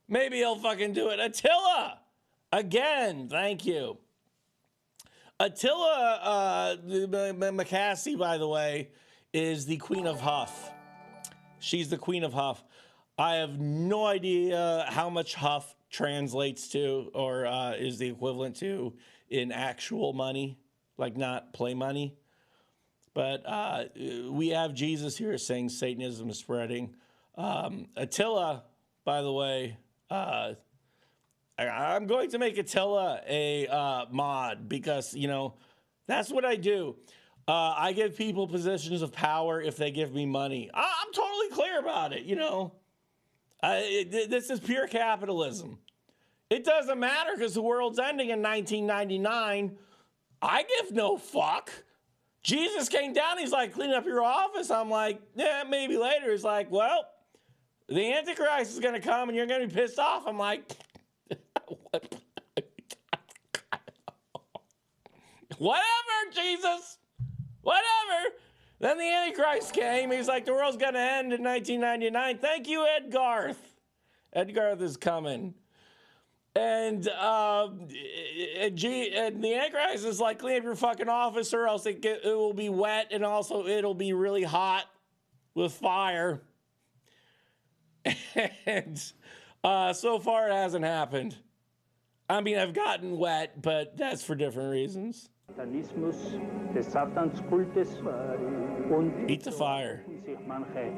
maybe he'll fucking do it. Attila, again, thank you. Attila McCassie, by the way, is the Queen of Huff. She's the Queen of Huff. I have no idea how much Huff translates to or is the equivalent to in actual money, like not play money. But we have Jesus here saying Satanism is spreading. Attila, by the way, I'm going to make Attila a mod because, you know, that's what I do. I give people positions of power if they give me money. I'm totally clear about it, you know. This is pure capitalism. It doesn't matter because the world's ending in 1999. I give no fuck. Jesus came down. He's like, clean up your office. I'm like, yeah, maybe later. He's like, well, the Antichrist is going to come and you're going to be pissed off. I'm like, whatever, Jesus. Whatever. Then the Antichrist came. He's like, the world's going to end in 1999. Thank you, Ed Garth. Ed Garth is coming. And the Antichrist is like, clean up your fucking office or else it will be wet and also it'll be really hot with fire. And so far it hasn't happened. I mean, I've gotten wet, but that's for different reasons. Satanismus, des Satanskultes und eat the fire. Sich manche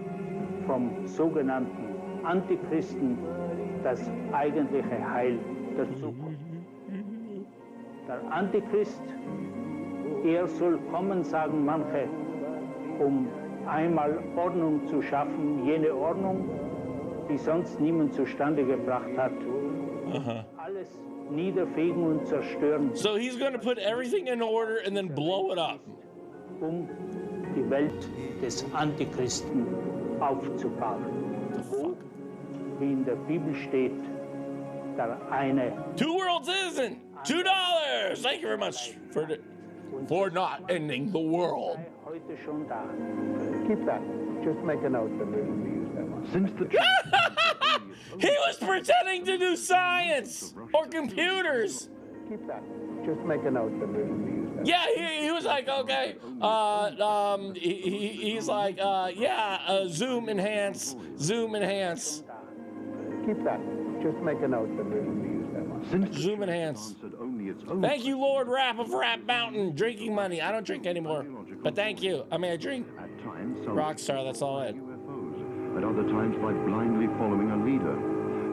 vom sogenannten Antichristen das eigentliche Heil der Zukunft. Der Antichrist, er soll kommen, sagen manche, einmal Ordnung zu schaffen, jene Ordnung, die sonst niemand zustande gebracht hat. Alles niederfegen und zerstören. So he's going to put everything in order and then blow it up. Die Welt des Antichristen aufzubauen. So, wie in der Bibel steht, der eine. Two world citizen, $2. Thank you very much for not ending the world. Heute schon da. Keep that. Just make a note that we will use that one. Since the he was pretending to do science or computers. Keep that. Just make a note that we will use that. Yeah, he was like, okay. He's like, yeah, zoom enhance. Keep that. Just make a note that we will use that one. Zoom enhance. Thank you, Lord Rap of Rap Mountain. Drinking money. I don't drink anymore, but thank you. I mean, I drink Rockstar. That's all I had. At other times by blindly following a leader.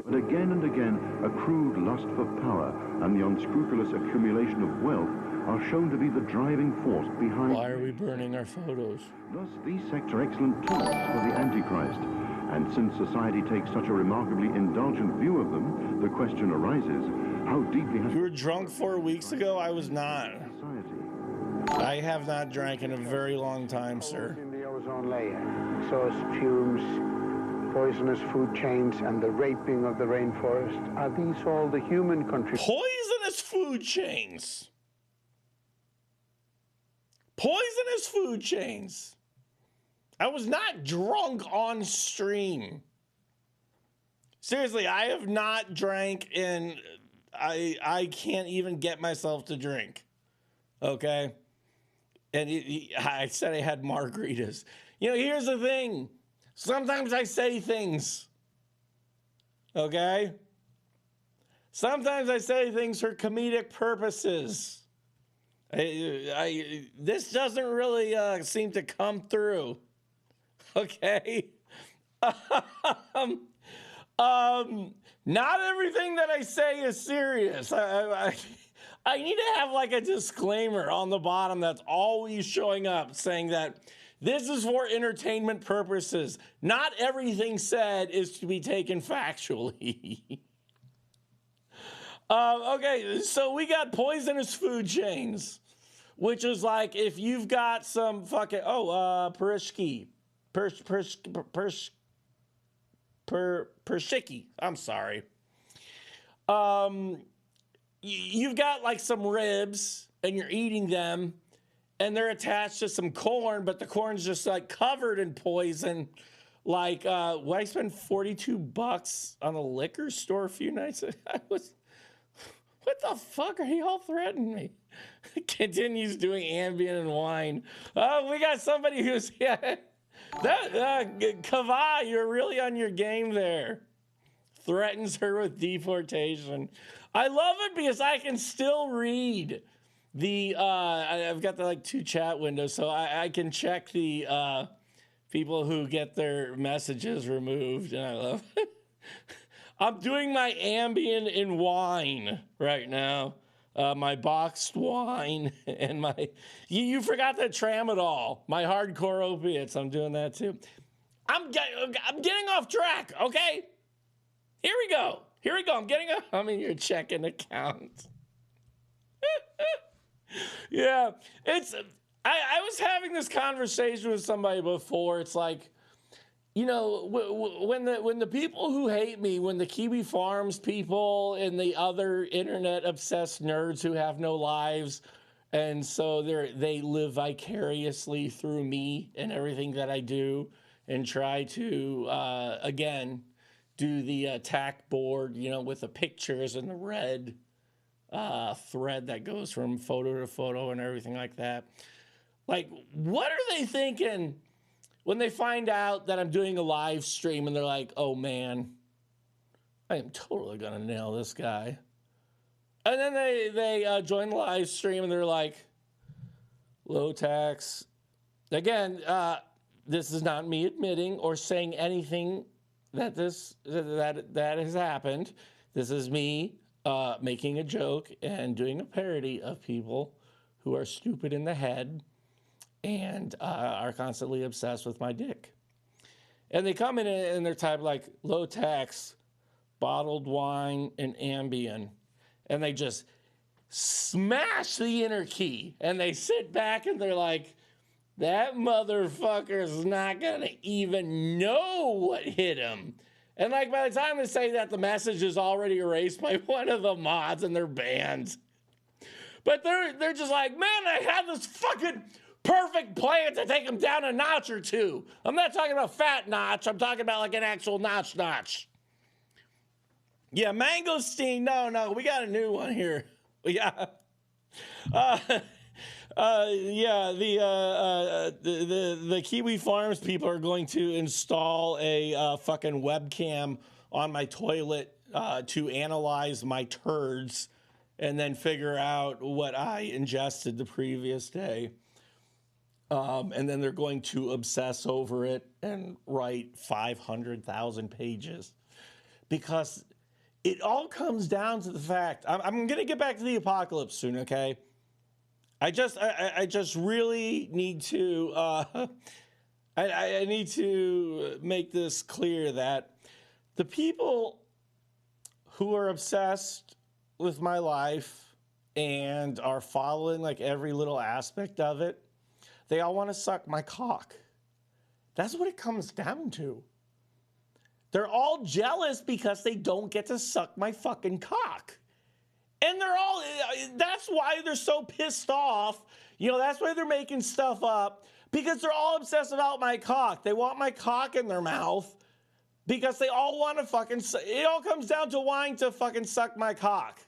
But again and again, a crude lust for power and the unscrupulous accumulation of wealth are shown to be the driving force behind. Why are we burning our photos? Thus, these sects are excellent tools for the Antichrist. And since society takes such a remarkably indulgent view of them, the question arises, how deeply has... You were drunk 4 weeks ago? I was not. I have not drank in a very long time, sir. In the ozone layer, exhaust fumes, poisonous food chains, and the raping of the rainforest. Are these all the human contributions? Poisonous food chains. Poisonous food chains. I was not drunk on stream. Seriously, I have not drank and I can't even get myself to drink. Okay? And I said I had margaritas. You know, here's the thing. Sometimes I say things. Okay? Sometimes I say things for comedic purposes. This doesn't really seem to come through. Okay? Not everything that I say is serious. I need to have like a disclaimer on the bottom that's always showing up saying that this is for entertainment purposes. Not everything said is to be taken factually. Okay, so we got poisonous food chains, which is like if you've got some fucking, perishki. Pershiki. I'm sorry. You've got like some ribs and you're eating them and they're attached to some corn, but the corn's just like covered in poison. Like, I spent $42 on a liquor store a few nights ago. What the fuck are y'all threatening me? Continues doing Ambien and wine. Oh, we got somebody who's, Kava, you're really on your game there. Threatens her with deportation. I love it because I can still read the, I've got the like 2 chat windows, so I can check the people who get their messages removed, and I love it. I'm doing my Ambien in wine right now. My boxed wine and my, you forgot the tramadol, my hardcore opiates. I'm doing that too. I'm getting off track. Okay. Here we go. I'm getting your checking account. Yeah. I was having this conversation with somebody before. It's like, you know, when the people who hate me, when the Kiwi Farms people and the other internet obsessed nerds who have no lives, and so they live vicariously through me and everything that I do, and try to again do the attack board, you know, with the pictures and the red thread that goes from photo to photo and everything like that. Like, what are they thinking when they find out that I'm doing a live stream and they're like, oh man, I am totally gonna nail this guy. And then they join the live stream and they're like, low tax. Again, this is not me admitting or saying anything that has happened. This is me making a joke and doing a parody of people who are stupid in the head and are constantly obsessed with my dick. And they come in and they're typing like low tax, bottled wine, and Ambien. And they just smash the enter key. And they sit back and they're like, that motherfucker's not gonna even know what hit him. And like by the time they say that, the message is already erased by one of the mods and they're banned. But they're just like, man, I had this fucking perfect plan to take him down a notch or two. I'm not talking about fat notch. I'm talking about like an actual notch. Yeah, mangosteen. No, we got a new one here. Yeah. The Kiwi Farms people are going to install a fucking webcam on my toilet to analyze my turds and then figure out what I ingested the previous day. And then they're going to obsess over it and write 500,000 pages because it all comes down to the fact. I'm going to get back to the apocalypse soon, okay? I just really need to I need to make this clear that the people who are obsessed with my life and are following like every little aspect of it, they all want to suck my cock. That's what it comes down to. They're all jealous because they don't get to suck my fucking cock. And that's why they're so pissed off. You know, that's why they're making stuff up, because they're all obsessed about my cock. They want my cock in their mouth because they all want to fucking, it all comes down to wanting to fucking suck my cock.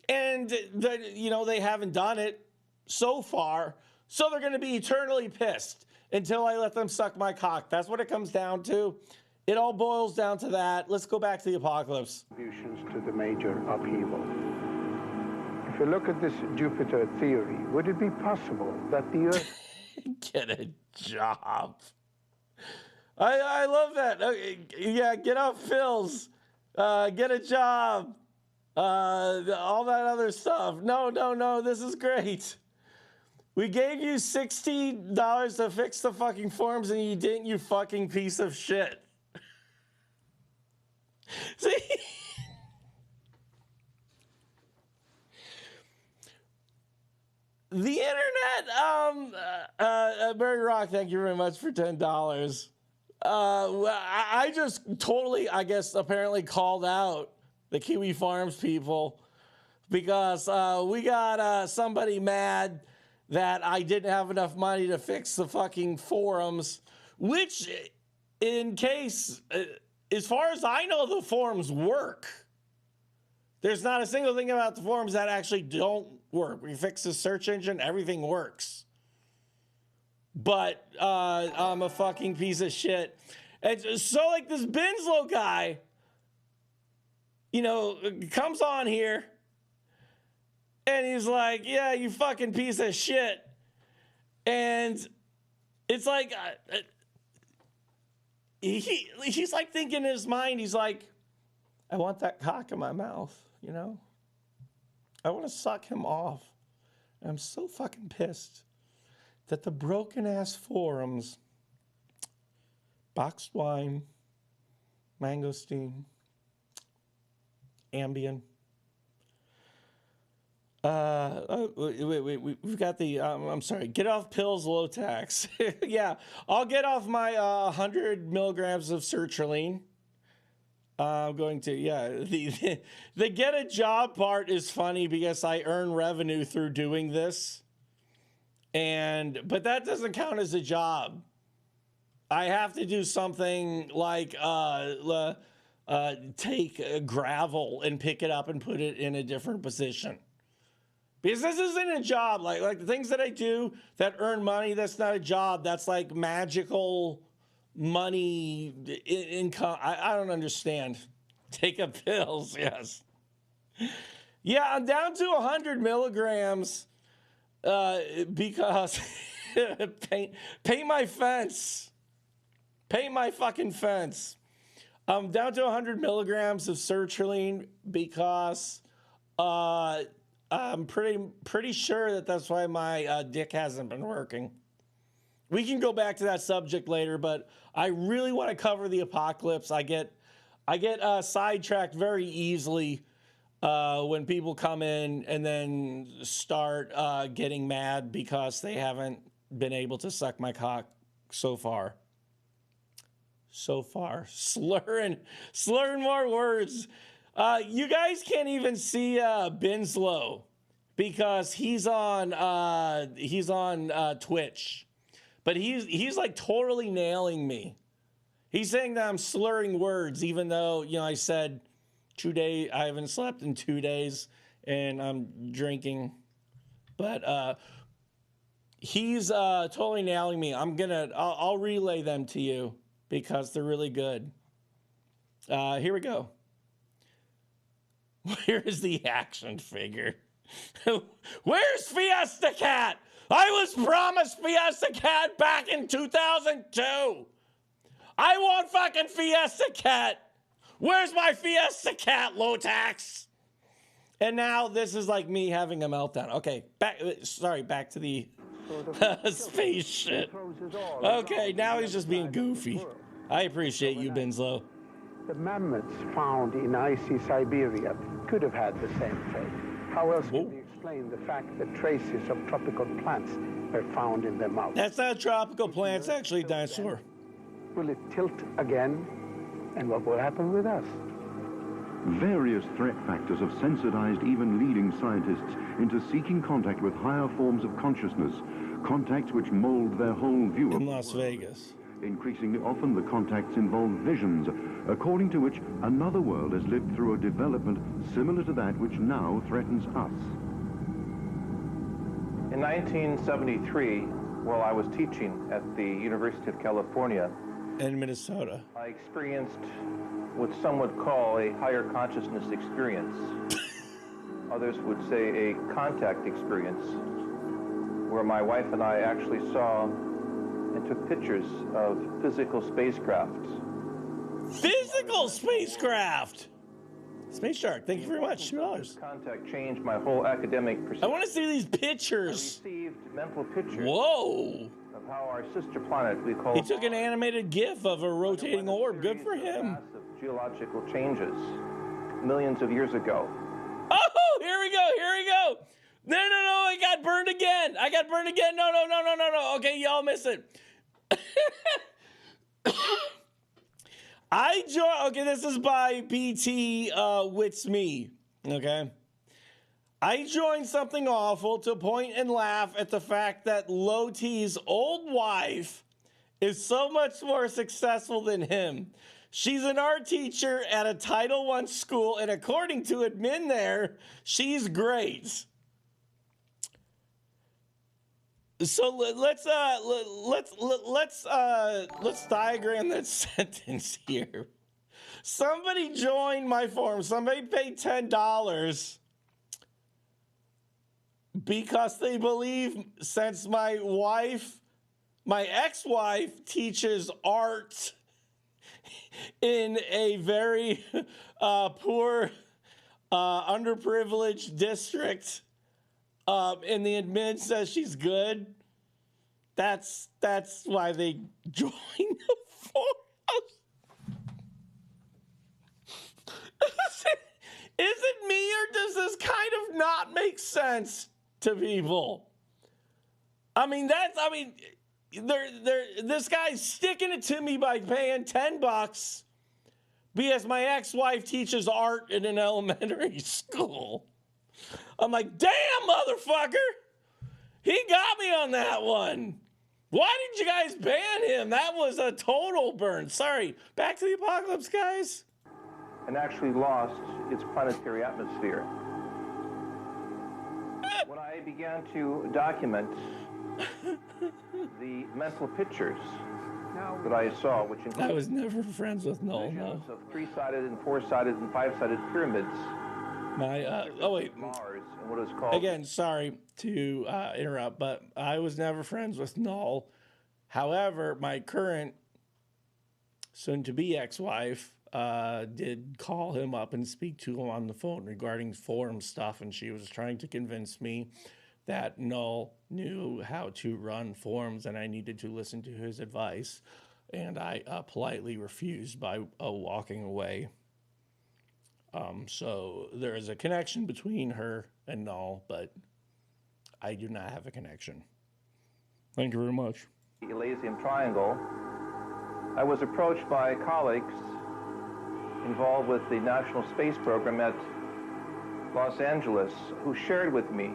And, they haven't done it so far, so they're going to be eternally pissed until I let them suck my cock. That's what it comes down to. It all boils down to that. Let's go back to the apocalypse. Contributions to the major upheaval. If you look at this Jupiter theory, would it be possible that the Earth... Get a job. I love that. Okay, yeah, get off pills. Get a job. All that other stuff. No, this is great. We gave you $60 to fix the fucking forms and you didn't, you fucking piece of shit. See? The internet, Barry Rock, thank you very much for $10. I just totally, I guess, apparently called out the Kiwi Farms people because we got somebody mad that I didn't have enough money to fix the fucking forums, which, in case, as far as I know, the forums work. There's not a single thing about the forums that actually don't work. We fix the search engine, everything works. But I'm a fucking piece of shit. And so, like, this Binslow guy, comes on here and he's like, yeah, you fucking piece of shit. And it's like, he's like thinking in his mind, he's like, I want that cock in my mouth, I want to suck him off. And I'm so fucking pissed that the broken ass forums, Boxed Wine, Mangosteen, Ambien, we've got the, I'm sorry, get off pills, low tax. Yeah, I'll get off my 100 milligrams of sertraline. I'm going to, the get a job part is funny because I earn revenue through doing this. But that doesn't count as a job. I have to do something like take gravel and pick it up and put it in a different position. Because this isn't a job. Like the things that I do that earn money, that's not a job. That's like magical money income. I don't understand. Take a pills, yes. Yeah, I'm down to 100 milligrams because paint my fence. Paint my fucking fence. I'm down to 100 milligrams of sertraline because I'm pretty sure that's why my dick hasn't been working. We can go back to that subject later, but I really want to cover the apocalypse. I get sidetracked very easily when people come in and then start getting mad because they haven't been able to suck my cock so far. Slurring more words. You guys can't even see Binslow because he's on Twitch. But he's like totally nailing me. He's saying that I'm slurring words, even though, I said 2 days, I haven't slept in 2 days and I'm drinking. But he's totally nailing me. I'll relay them to you because they're really good. Here we go. Where is the action figure? Where's Fiesta Cat? I was promised Fiesta Cat back in 2002. I want fucking Fiesta Cat. Where's my Fiesta Cat, low tax? And now this is like me having a meltdown. Okay, back to the space shit. Okay, now he's just being goofy. I appreciate you, Binslow. The mammoths found in icy Siberia could have had the same fate. How else can we explain the fact that traces of tropical plants were found in their mouth. That's not a tropical plant. It's actually a dinosaur. Will it tilt again? And what will happen with us? Various threat factors have sensitized even leading scientists into seeking contact with higher forms of consciousness, contacts which mold their whole view of In Las Vegas. Increasingly often, the contacts involve visions, according to which another world has lived through a development similar to that which now threatens us. In 1973, while I was teaching at the University of California, in Minnesota, I experienced what some would call a higher consciousness experience. Others would say a contact experience, where my wife and I actually saw and took pictures of physical spacecraft. Physical spacecraft! Space Shark, thank you very much. $2. Contact changed my whole academic perspective. I want to see these pictures. I received mental pictures. Whoa! Of how our sister planet, we call. He took an animated GIF of a rotating orb. Good for him. Massive geological changes millions of years ago. Oh, here we go. Here we go. No, I got burned again. No. Okay, y'all miss it. Okay, this is by BT Wits Me. Okay. I joined something awful to point and laugh at the fact that Loti's old wife is so much more successful than him. She's an art teacher at a Title I school, and according to admin there, she's great. So let's diagram that sentence here. Somebody joined my forum. Somebody paid $10 because they believe since my ex-wife teaches art in a very poor, underprivileged district, and the admin says she's good. That's why they joined the forum. Is it me, or does this kind of not make sense to people? This guy's sticking it to me by paying $10 because my ex-wife teaches art in an elementary school. I'm like, damn, motherfucker. He got me on that one. Why did you guys ban him? That was a total burn. Sorry. Back to the apocalypse, guys. And actually lost its planetary atmosphere. When I began to document the mental pictures that I saw, which included I was never friends with Noel, no. Of three-sided and four-sided and five-sided pyramids. Mars and what is called. Again, sorry to interrupt, but I was never friends with Noel. However, my current soon-to-be ex-wife did call him up and speak to him on the phone regarding forum stuff, and she was trying to convince me that Noel knew how to run forums and I needed to listen to his advice, and I politely refused by walking away. So there is a connection between her and Noel, but I do not have a connection. Thank you very much. The Elysium Triangle. I was approached by colleagues involved with the National Space Program at Los Angeles who shared with me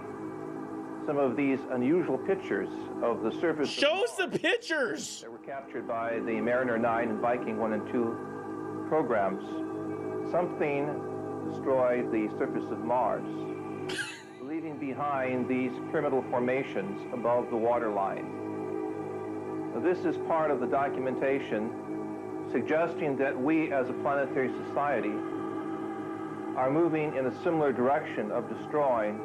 some of these unusual pictures of the surface. Show us the pictures! That were captured by the Mariner 9 and Viking 1 and 2 programs. Something destroyed the surface of Mars, leaving behind these pyramidal formations above the waterline. This is part of the documentation suggesting that we as a planetary society are moving in a similar direction of destroying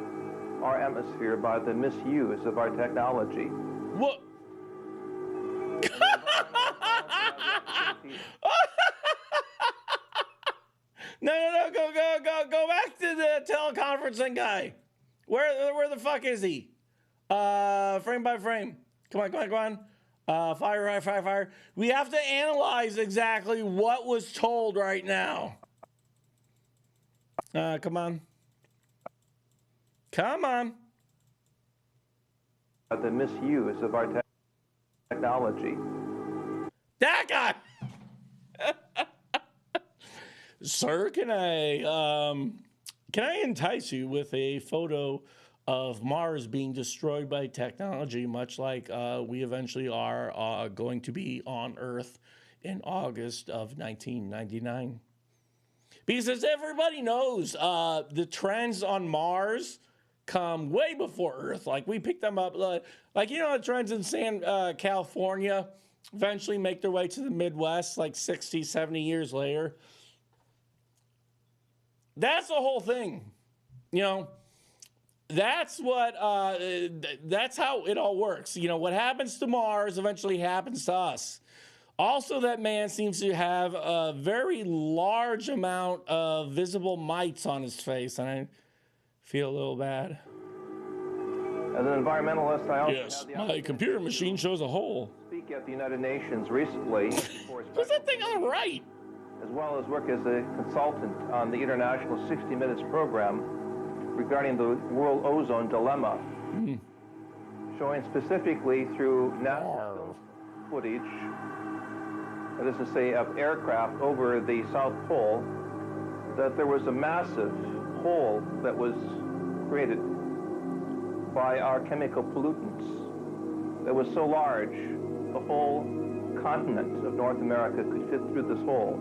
our atmosphere by the misuse of our technology. What? No, go back to the teleconferencing guy. Where the fuck is he? Frame by frame. Come on. Fire. We have to analyze exactly what was told right now. Come on. the misuse of our technology. That guy. Sir, can I entice you with a photo of Mars being destroyed by technology, much like we eventually are going to be on Earth in August of 1999? Because as everybody knows, the trends on Mars come way before Earth. Like, we pick them up, like you know, the trends in California eventually make their way to the Midwest like 60, 70 years later. That's the whole thing, you know. That's what. That's how it all works. You know, what happens to Mars eventually happens to us. Also, that man seems to have a very large amount of visible mites on his face, and I feel a little bad. As an environmentalist, I also yes, my computer machine shows a hole. Speak at the United Nations recently. What's that thing on the right? As well as work as a consultant on the International 60 Minutes program regarding the world ozone dilemma, showing specifically through NASA footage, that is to say, of aircraft over the South Pole, that there was a massive hole that was created by our chemical pollutants that was so large the whole continent of North America could fit through this hole.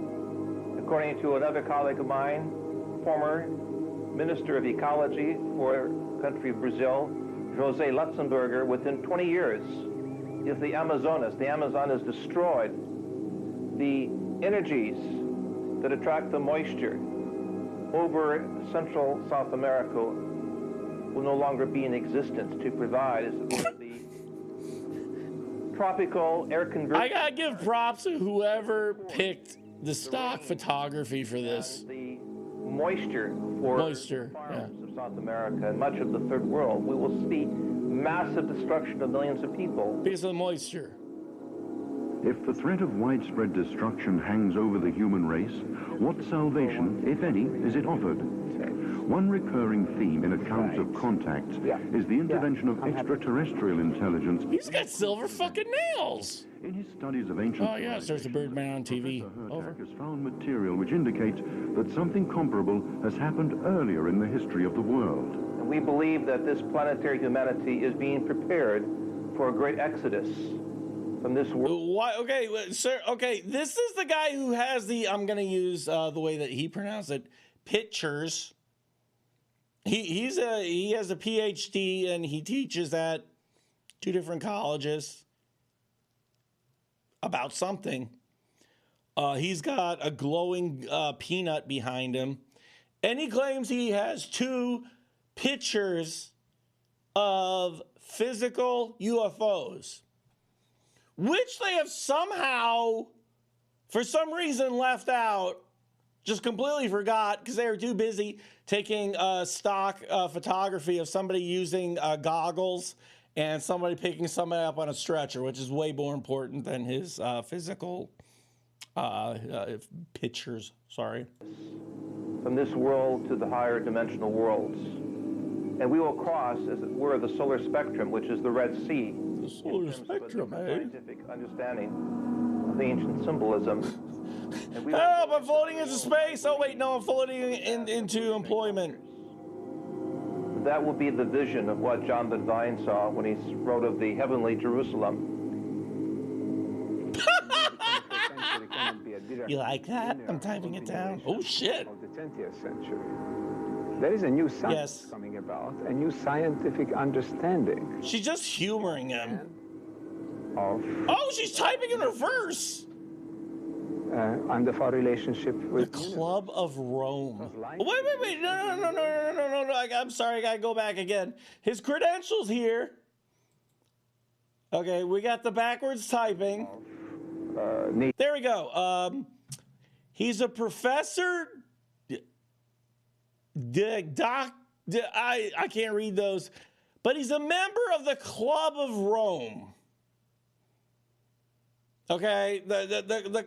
According to another colleague of mine, former Minister of Ecology for the country of Brazil, Jose Lutzenberger, within 20 years, if the Amazon is destroyed, the energies that attract the moisture over Central South America will no longer be in existence to provide, as it were, the tropical air conversion. I gotta give props to whoever picked the stock photography for this. The moisture for farms of South America and much of the third world. We will see massive destruction of millions of people. Because of the moisture. If the threat of widespread destruction hangs over the human race, what salvation, if any, is it offered? One recurring theme in accounts of contact is the intervention of extraterrestrial intelligence. He's got silver fucking nails. In his studies of ancient there's a Birdman on TV. Over. Has found material which indicates that something comparable has happened earlier in the history of the world. And we believe that this planetary humanity is being prepared for a great exodus from this world. Why? Okay, sir. Okay, this is the guy who has the. I'm going to use the way that he pronounced it. Pictures. He has a PhD and he teaches at 2 different colleges about something. He's got a glowing peanut behind him, and he claims he has 2 pictures of physical UFOs, which they have somehow, for some reason, left out. Just completely forgot because they were too busy taking stock photography of somebody using goggles and somebody picking somebody up on a stretcher, which is way more important than his physical pictures. Sorry. From this world to the higher dimensional worlds. And we will cross, as it were, the solar spectrum, which is the Red Sea. The solar spectrum, eh? Scientific understanding of the ancient symbolism. Help, I'm floating into space. Oh, wait, no, I'm floating into employment. That will be the vision of what John the Divine saw when he wrote of the heavenly Jerusalem. You like that? I'm typing it down. Oh, shit. Of the 20th century. There is a new science coming about, a new scientific understanding. She's just humoring him. Oh, she's typing in reverse. And of our relationship with the Club of Rome. Wait. No. I'm sorry, I gotta go back again. His credentials here. Okay, we got the backwards typing. There we go. He's a professor. I can't read those, but he's a member of the Club of Rome. Okay,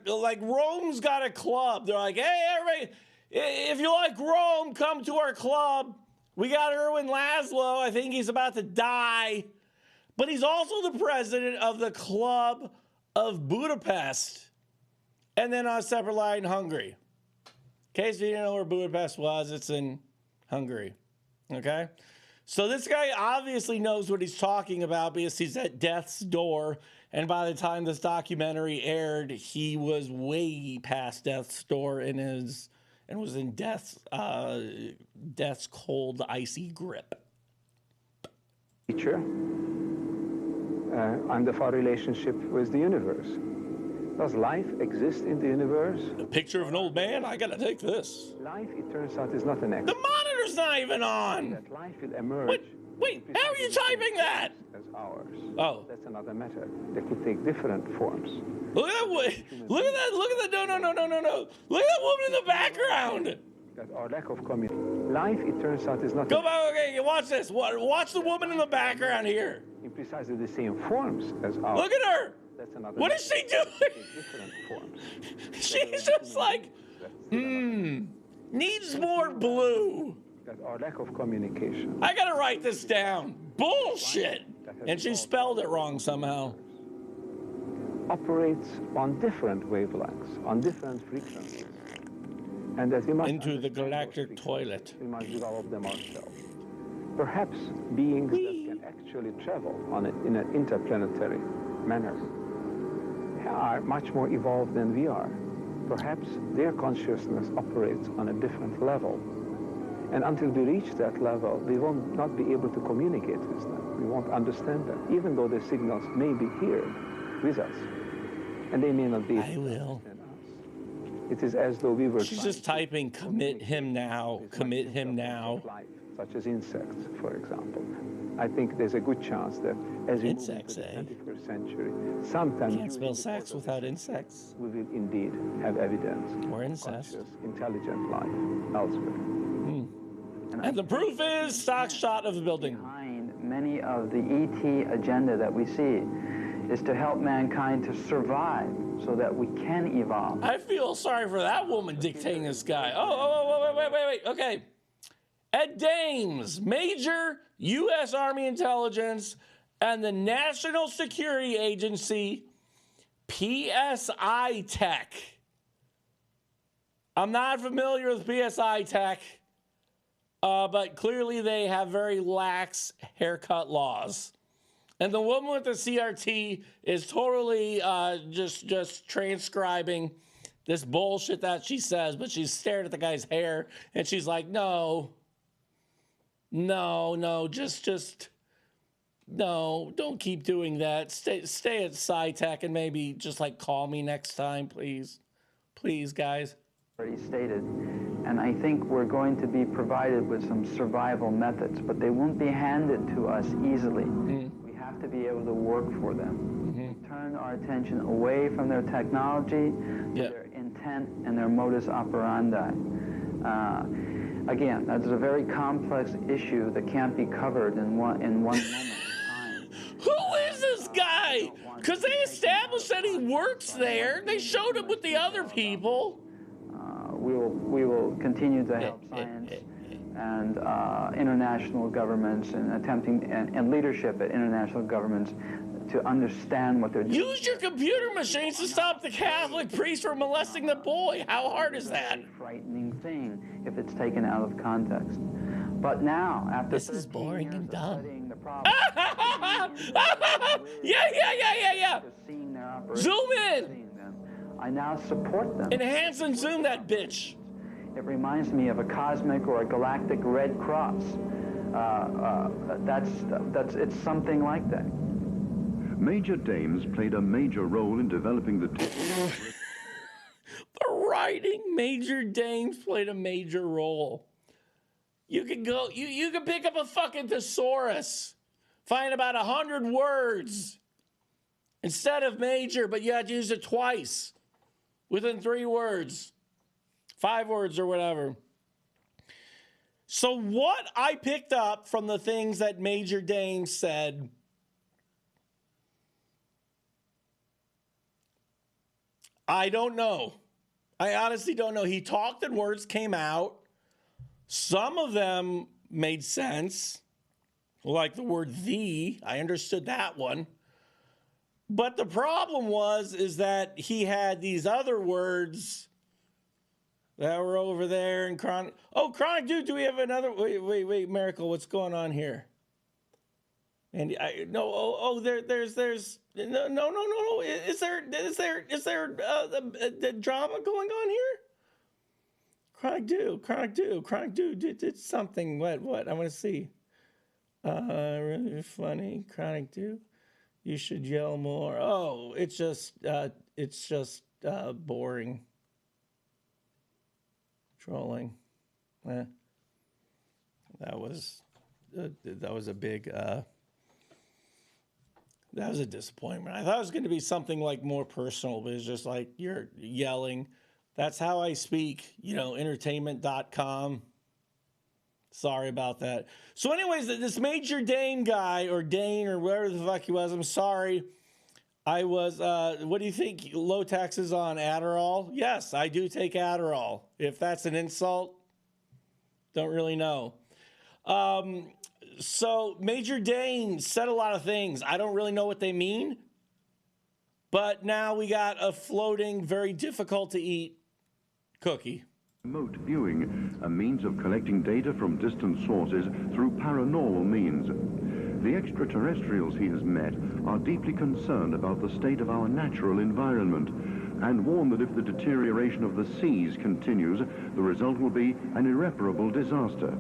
like Rome's got a club. They're like, hey, everybody, if you like Rome, come to our club. We got Erwin Laszlo. I think he's about to die, but he's also the president of the Club of Budapest. And then on a separate line, Hungary. In case you didn't know where Budapest was, it's in Hungary. Okay? So this guy obviously knows what he's talking about because he's at death's door. And by the time this documentary aired, he was way past death's door and was in death's cold, icy grip. Feature and of our relationship with the universe. Does life exist in the universe? A picture of an old man? I gotta take this. Life, it turns out, is not an accident. The monitor's not even on! That life will emerge. Wait, how are you typing that? As ours. Oh. That's another matter. They could take different forms. Look at that, no. Look at that woman in the background! That our lack of communication. Life, it turns out, is not... Go back, okay, watch this. Watch the woman in the background here. In precisely the same forms as ours. Look at her! That's another what is she doing? Different forms. She's just like, needs more blue. That our lack of communication. I gotta write this down. Bullshit! And she spelled it wrong somehow. Operates on different wavelengths, on different frequencies. And that we must into the galactic toilet. We must develop them ourselves. Perhaps beings that can actually travel in an interplanetary manner are much more evolved than we are. Perhaps their consciousness operates on a different level. And until we reach that level, we will not be able to communicate with them. We won't understand them, even though the signals may be here with us. And they may not be. I will. It is as though we were... She's just typing, commit him now, commit him now. Life, such as insects, for example. I think there's a good chance that as we move into the 21st century, sometime... Can't spell sex without insects. We will indeed have evidence. Or incest. Of intelligent life elsewhere. And the proof is stock shot of the building. Behind many of the ET agenda that we see is to help mankind to survive so that we can evolve. I feel sorry for that woman dictating this guy. Wait. Okay. Ed Dames, Major U.S. Army Intelligence and the National Security Agency, PSI Tech. I'm not familiar with PSI Tech, but clearly they have very lax haircut laws. And the woman with the CRT is totally just transcribing this bullshit that she says, but she's staring at the guy's hair, and she's like, no, don't keep doing that. Stay at SciTech and maybe just like call me next time, please. Please, guys. Already stated, and I think we're going to be provided with some survival methods, but they won't be handed to us easily. We have to be able to work for them. We turn our attention away from their technology, their intent, and their modus operandi. Again, that's a very complex issue that can't be covered in one moment in time. Who is this guy? Because they established that he works there. They showed him with the other people. We will continue to help science and international governments and and leadership at international governments to understand what they're doing. Use your computer machines to stop the Catholic priest from molesting the boy. How hard is that? It's a frightening thing if it's taken out of context. But now, after this is boring and dumb. The problem, yeah. Zoom in. I now support them. Enhance and zoom that bitch. It reminds me of a cosmic or a galactic Red Cross. It's something like that. Major Dames played a major role in developing the The writing, Major Dames played a major role. You can go, you can pick up a fucking thesaurus, find about 100 words instead of major, but you had to use it twice within 3 words, 5 words or whatever. So what I picked up from the things that Major Dames said, I don't know. I honestly don't know. He talked and words came out. Some of them made sense. like the word "the." I understood that one. But the problem is that he had these other words that were over there in Chronic. Oh, Chronic Dude, do we have another? Wait, Miracle, what's going on here? And there's no. Is there the drama going on here? Chronic Dude did something. What? I want to see. Really funny, Chronic Dude. You should yell more. Oh, it's just boring. Trolling. That was a big. That was a disappointment. I thought it was going to be something like more personal, but it's just like you're yelling. That's how I speak, entertainment.com. Sorry about that. So anyways, this Major Dane guy, or Dane, or whatever the fuck he was, I'm sorry. I was, what do you think? Low taxes on Adderall? Yes, I do take Adderall. If that's an insult, don't really know. So Major Dane said a lot of things. I don't really know what they mean. But now we got a floating, very difficult to eat cookie. Remote viewing, a means of collecting data from distant sources through paranormal means. The extraterrestrials he has met are deeply concerned about the state of our natural environment and warn that if the deterioration of the seas continues, the result will be an irreparable disaster.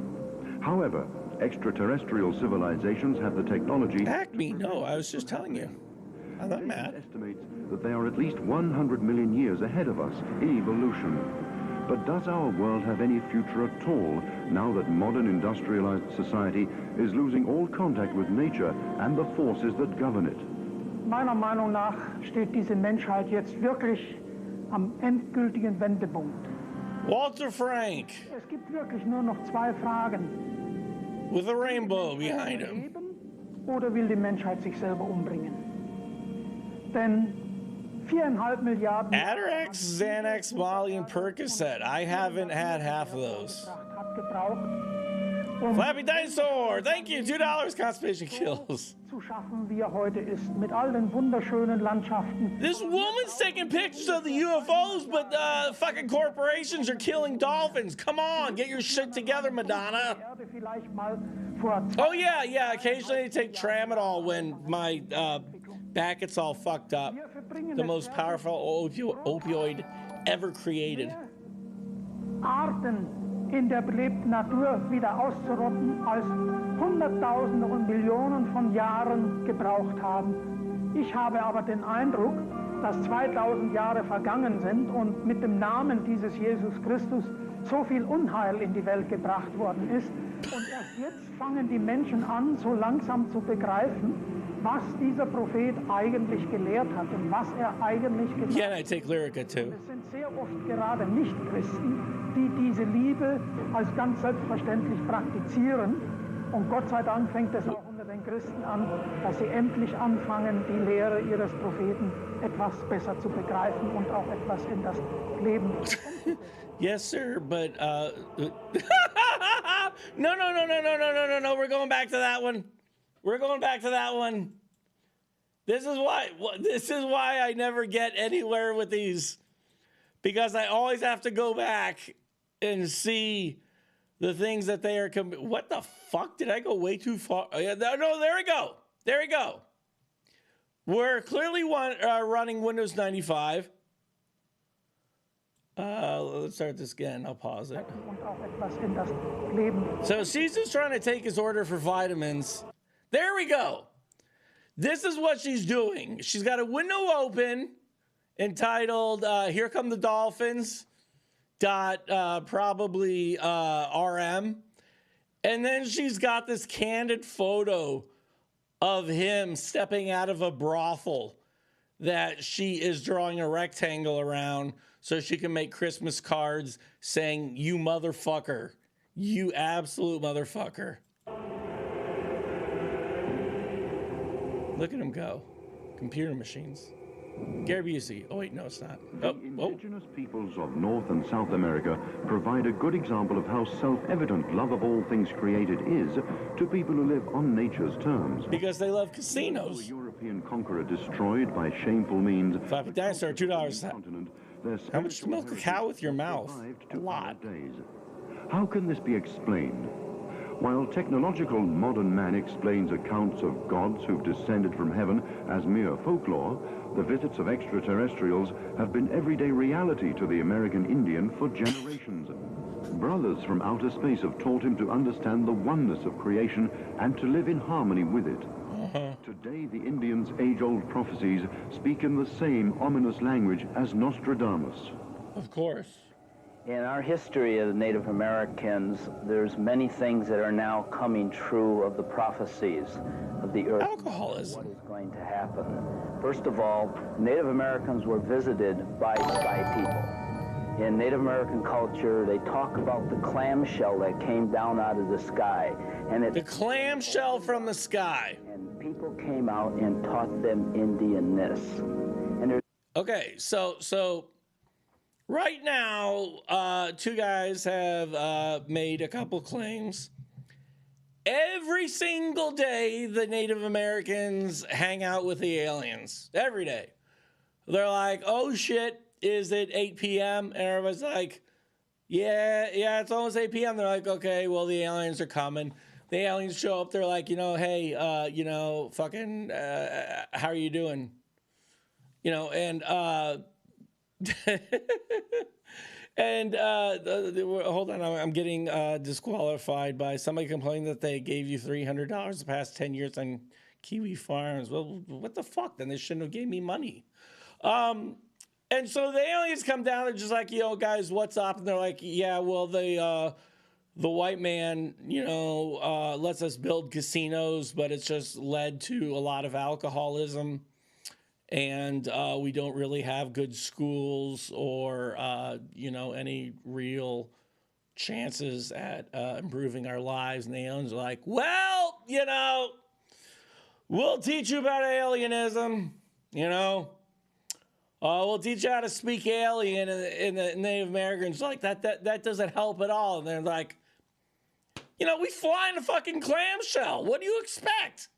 However, extraterrestrial civilizations have the technology... Acme, no, I was just telling you. I'm not mad. Estimates that they are at least 100 million years ahead of us in evolution. But does our world have any future at all, now that modern industrialized society is losing all contact with nature and the forces that govern it? Meiner Meinung nach steht diese Menschheit jetzt wirklich am endgültigen Wendepunkt. Walter Frank. Es gibt wirklich nur noch zwei Fragen. With a rainbow behind him. Oder will die Menschheit sich selber umbringen? Denn 4,5 Milliarden... Atarax, Xanax, Molly, and Percocet. I haven't had half of those. Flappy Dinosaur, thank you. $2 constipation kills. Zu schaffen, wie heute ist, mit all den wunderschönen Landschaften. This woman's taking pictures of the UFOs, but fucking corporations are killing dolphins. Come on, get your shit together, Madonna. Oh yeah. Occasionally I take Tramadol when my back gets all fucked up. The most powerful opioid ever created. Arten in der belebten Natur wieder auszurotten, als Hunderttausende und Millionen von Jahren gebraucht haben. Ich habe aber den Eindruck, dass 2000 Jahre vergangen sind und mit dem Namen dieses Jesus Christus so viel Unheil in die Welt gebracht worden ist. Und erst jetzt fangen die Menschen an, so langsam zu begreifen, was dieser Prophet eigentlich gelehrt hat und was er eigentlich gesagt hat. Yeah, I take Lyrica too. Es sind sehr oft gerade Nicht-Christen, die diese Liebe als ganz selbstverständlich praktizieren. Und Gott sei Dank fängt es auch unter den Christen an, dass sie endlich anfangen, die Lehre ihres Propheten etwas besser zu begreifen und auch etwas in das Leben zu umsetzen. Yes, sir, but no, we're going back to that one. We're going back to that one. This is why I never get anywhere with these, because I always have to go back and see the things that they are. What the fuck? Did I go way too far? Oh, yeah, no, there we go. There we go. We're clearly running Windows 95. Let's start this again. I'll pause it. So she's just trying to take his order for vitamins. There we go. This is what she's doing. She's got a window open entitled Here Come the Dolphins probably RM. And then she's got this candid photo of him stepping out of a brothel that she is drawing a rectangle around so she can make Christmas cards saying, "You motherfucker. You absolute motherfucker." Look at him go. Computer machines. Gary Busey. Oh, wait, no, it's not. The indigenous peoples of North and South America provide a good example of how self-evident love of all things created is to people who live on nature's terms. Because they love casinos. The European conqueror destroyed by shameful means. If I have a dinosaur, $2. How much to milk a cow with your mouth? A lot. How can this be explained? While technological modern man explains accounts of gods who've descended from heaven as mere folklore, the visits of extraterrestrials have been everyday reality to the American Indian for generations. Brothers from outer space have taught him to understand the oneness of creation and to live in harmony with it. Today, the Indians' age-old prophecies speak in the same ominous language as Nostradamus. Of course. In our history of the Native Americans, there's many things that are now coming true of the prophecies of the earth. Alcoholism. What is going to happen? First of all, Native Americans were visited by sky people. In Native American culture, they talk about the clamshell that came down out of the sky. The clamshell from the sky. And people came out and taught them Indianness. And okay, so right now, two guys have made a couple claims. Every single day, the Native Americans hang out with the aliens. Every day. They're like, oh shit, is it 8 p.m.? And everybody's like, yeah, it's almost 8 p.m. They're like, okay, well, the aliens are coming. The aliens show up. They're like, hey, how are you doing? And hold on, I'm getting disqualified by somebody complaining that they gave you $300 the past 10 years on Kiwi Farms. Well, what the fuck? Then they shouldn't have gave me money. And so the aliens come down. They're just like, guys, what's up? And they're like, yeah, well, the white man, lets us build casinos, but it's just led to a lot of alcoholism. And we don't really have good schools or, any real chances at improving our lives. And the aliens are like, well, we'll teach you about alienism, we'll teach you how to speak alien. And the Native Americans like, that doesn't help at all. And they're like, we fly in a fucking clamshell. What do you expect?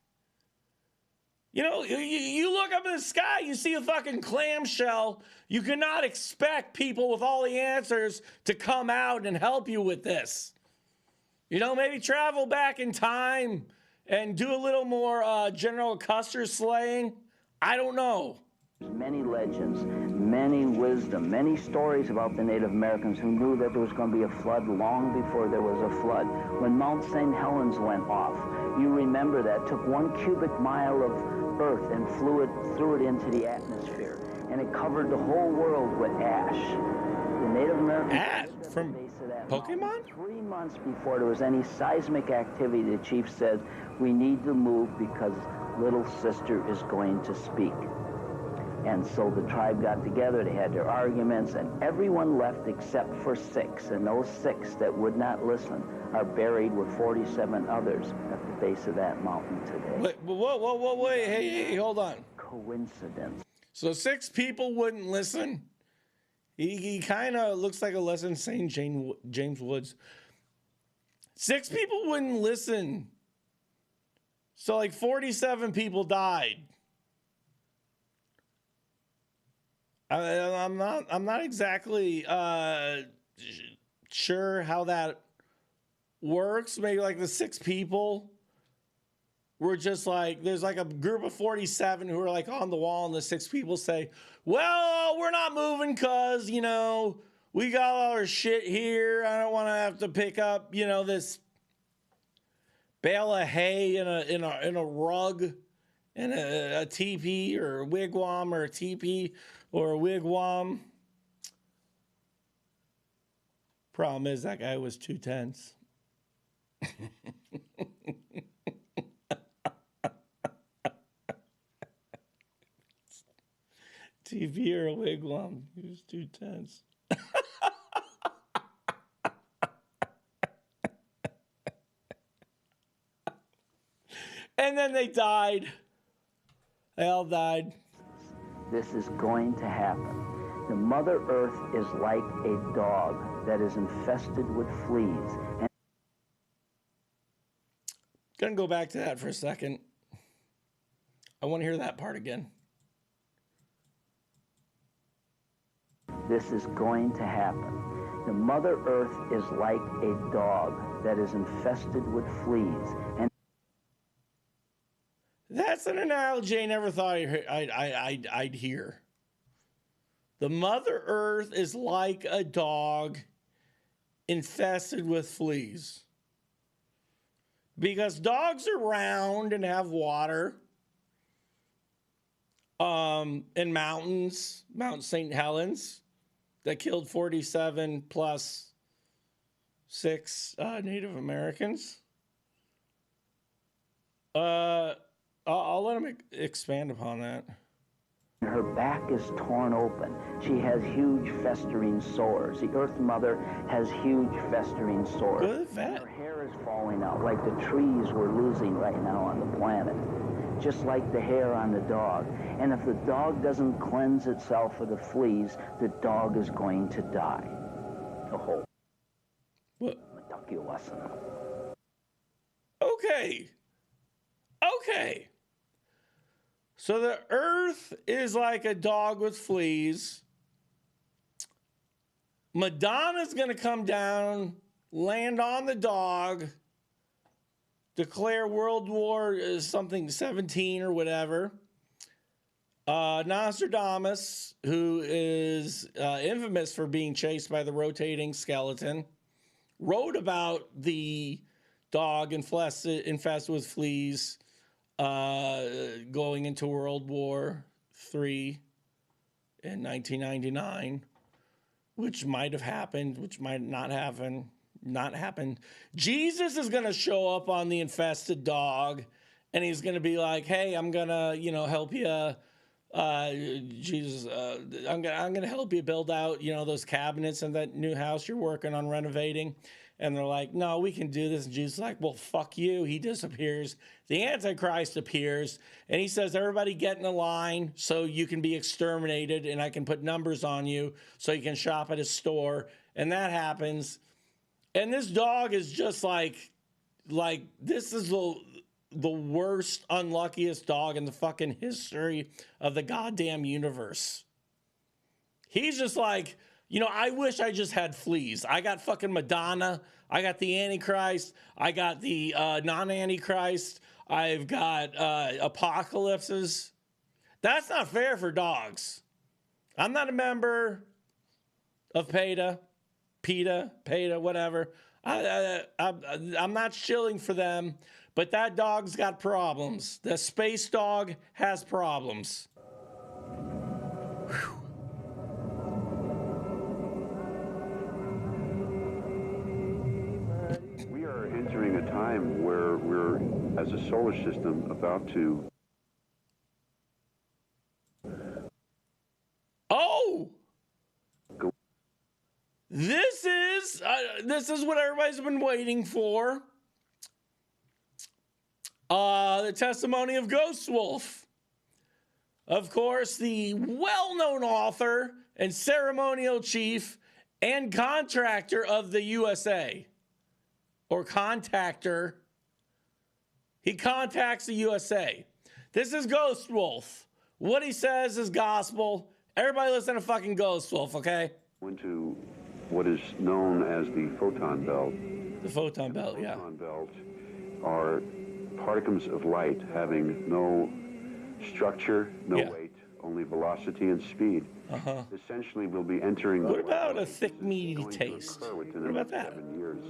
You look up in the sky, you see a fucking clamshell. You cannot expect people with all the answers to come out and help you with this. Maybe travel back in time and do a little more General Custer slaying. I don't know. Many legends, many wisdom, many stories about the Native Americans who knew that there was going to be a flood long before there was a flood. When Mount St. Helens went off, you remember that, took 1 cubic mile of earth and threw it into the atmosphere, and it covered the whole world with ash. The Native Americans from Pokemon? 3 months before there was any seismic activity, the chief said, we need to move because little sister is going to speak. And so the tribe got together, they had their arguments, and everyone left except for 6. And those 6 that would not listen are buried with 47 others at the base of that mountain today. Wait, hey, hold on. Coincidence. So 6 people wouldn't listen? He kind of looks like a less insane James Woods. 6 people wouldn't listen. So like 47 people died. I'm not exactly sure how that works. Maybe like the 6 people were just like, there's like a group of 47 who are like on the wall, and the 6 people say, well, we're not moving because, we got all our shit here. I don't want to have to pick up, this bale of hay in a rug and a teepee or a wigwam or a teepee or a wigwam. Problem is that guy was 2 tenths. TV or a wigwam. He was 2 tenths. And then they died. They all died. This is going to happen. The Mother Earth is like a dog that is infested with fleas. And gonna go back to that for a second. I want to hear that part again. this is going to happen. The Mother Earth is like a dog that is infested with fleas. And that's an analogy I never thought I'd hear. The Mother Earth is like a dog infested with fleas. Because dogs are round and have water. In mountains, Mount St. Helens, that killed 47 plus 6 Native Americans. I'll let him expand upon that. Her back is torn open. She has huge festering sores. The Earth Mother has huge festering sores. Good vet. Her hair is falling out like the trees we're losing right now on the planet. Just like the hair on the dog. And if the dog doesn't cleanse itself of the fleas, the dog is going to die. The whole. What? Tuck your lesson. Okay. Okay. So the earth is like a dog with fleas. Madonna's going to come down, land on the dog, declare World War something 17 or whatever. Nostradamus, who is infamous for being chased by the rotating skeleton, wrote about the dog infested with fleas going into World War III in 1999, which might have happened, which might not happen. Not happened. Jesus is going to show up on the infested dog, and he's going to be like, "Hey, I'm gonna, help you, Jesus. I'm gonna help you build out, those cabinets in that new house you're working on renovating." And they're like, "No, we can do this." And Jesus is like, "Well, fuck you." He disappears. The Antichrist appears, and he says, "Everybody get in a line so you can be exterminated, and I can put numbers on you so you can shop at a store." And that happens. And this dog is just like this is the worst, unluckiest dog in the fucking history of the goddamn universe. He's just like, I wish I just had fleas. I got fucking Madonna. I got the Antichrist. I got the non-Antichrist. I've got apocalypses. That's not fair for dogs. I'm not a member of PETA, whatever. I'm not shilling for them, but that dog's got problems. The space dog has problems. Whew. We are entering a time where we're, as a solar system, about to... Oh! This is what everybody's been waiting for. The testimony of Ghost Wolf. Of course, the well-known author and ceremonial chief and contractor of the USA. Or contactor. He contacts the USA. This is Ghost Wolf. What he says is gospel. Everybody listen to fucking Ghost Wolf, okay? Into what is known as the photon belt. The photon belt, yeah. The photon belt are particles of light having no structure, no weight, only velocity and speed. Uh-huh. Essentially, we'll be entering... What about a thick, meaty taste? What about that? 7 years.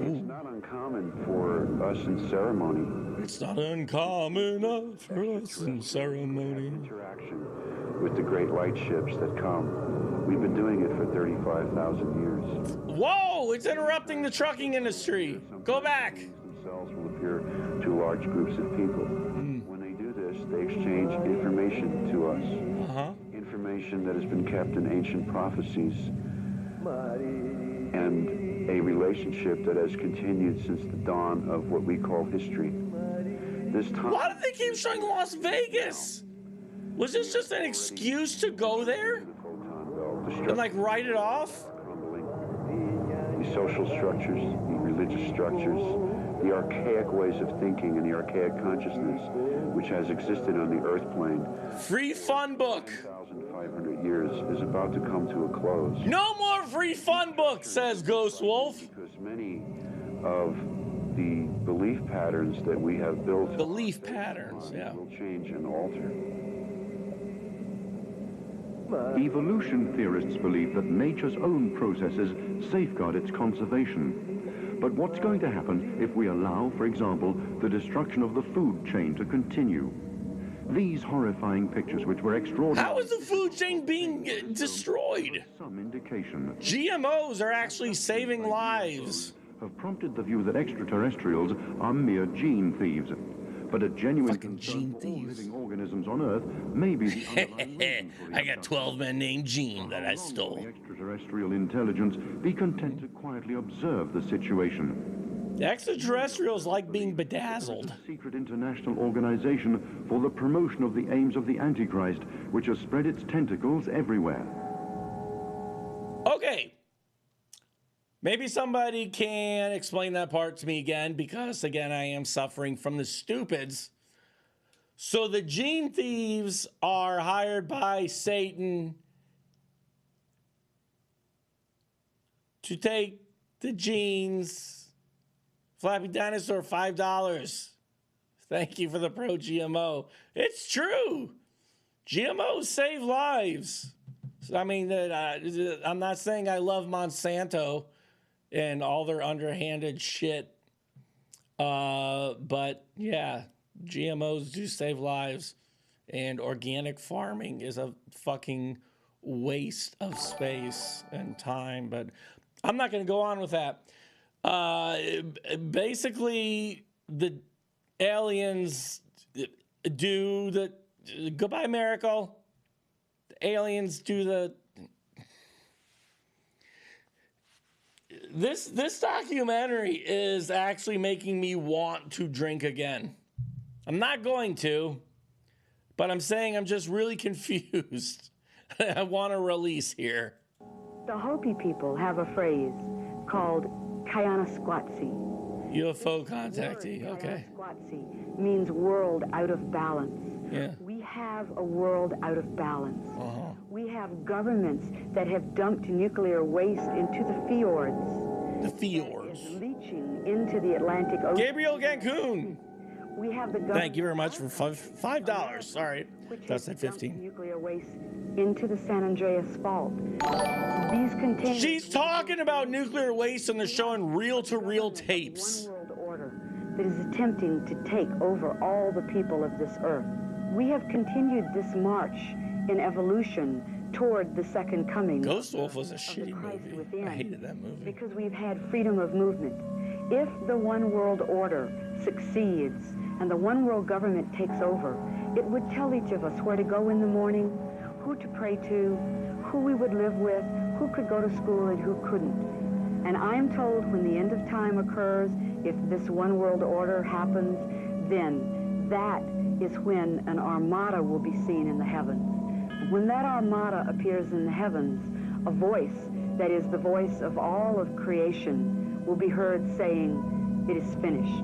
It's not uncommon for us in ceremony. It's not uncommon for us in ceremony. Interaction with the great light ships that come. We've been doing it for 35,000 years. Whoa! It's interrupting the trucking industry. Go back. Themselves will appear to large groups of people. When they do this, they exchange information to us. Uh-huh. Information that has been kept in ancient prophecies. And a relationship that has continued since the dawn of what we call history. This time. Why do they keep showing Las Vegas? Was this just an excuse to go there? And like write it off? The social structures, the religious structures, the archaic ways of thinking and the archaic consciousness which has existed on the earth plane. Free fun book. 1,500 years is about to come to a close. No more free fun book, says Ghost Wolf. Because many of the belief patterns that we have built will change and alter. Evolution theorists believe that nature's own processes safeguard its conservation. But what's going to happen if we allow, for example, the destruction of the food chain to continue? These horrifying pictures, which were extraordinary... How is the food chain being destroyed? Some indication. GMOs are actually saving lives. Have prompted the view that extraterrestrials are mere gene thieves. But a genuine concern for all living organisms on Earth may be the underlying reason for the I got 12 men named Gene that I stole. The extraterrestrial intelligence be content to quietly observe the situation. The extraterrestrials like being bedazzled. A secret international organization for the promotion of the aims of the Antichrist, which has spread its tentacles everywhere. Okay. Maybe somebody can explain that part to me again, because, again, I am suffering from the stupids. So the gene thieves are hired by Satan to take the genes. Flappy Dinosaur, $5. Thank you for the pro GMO. It's true. GMOs save lives. I mean, I'm not saying I love Monsanto and all their underhanded shit. But yeah, GMOs do save lives, and organic farming is a fucking waste of space and time. But I'm not going to go on with that. Basically, the aliens do the goodbye miracle. The aliens do the This documentary is actually making me want to drink again. I'm not going to, but I'm saying I'm just really confused. I want to release here. The Hopi people have a phrase called Kayanasquatsi. UFO contactee, okay. Kayanasquatsi means world out of balance. Yeah. We have a world out of balance. We have governments that have dumped nuclear waste into the fjords. The fjords. Leaching into the Atlantic Ocean. Gabriel Cancun. We have the Thank you very much for $5. Sorry, that's at 15. Nuclear waste into the San Andreas Fault. These containers. She's talking about nuclear waste and they're showing reel-to-reel tapes. One world order that is attempting to take over all the people of this earth. We have continued this march in evolution toward the second coming. Ghost Wolf was a shitty movie. Within, I hated that movie. Because we've had freedom of movement. If the one world order succeeds and the one world government takes over, it would tell each of us where to go in the morning, who to pray to, who we would live with, who could go to school and who couldn't. And I am told when the end of time occurs, if this one world order happens, then that is when an armada will be seen in the heavens. When that armada appears in the heavens, a voice that is the voice of all of creation will be heard saying, "It is finished."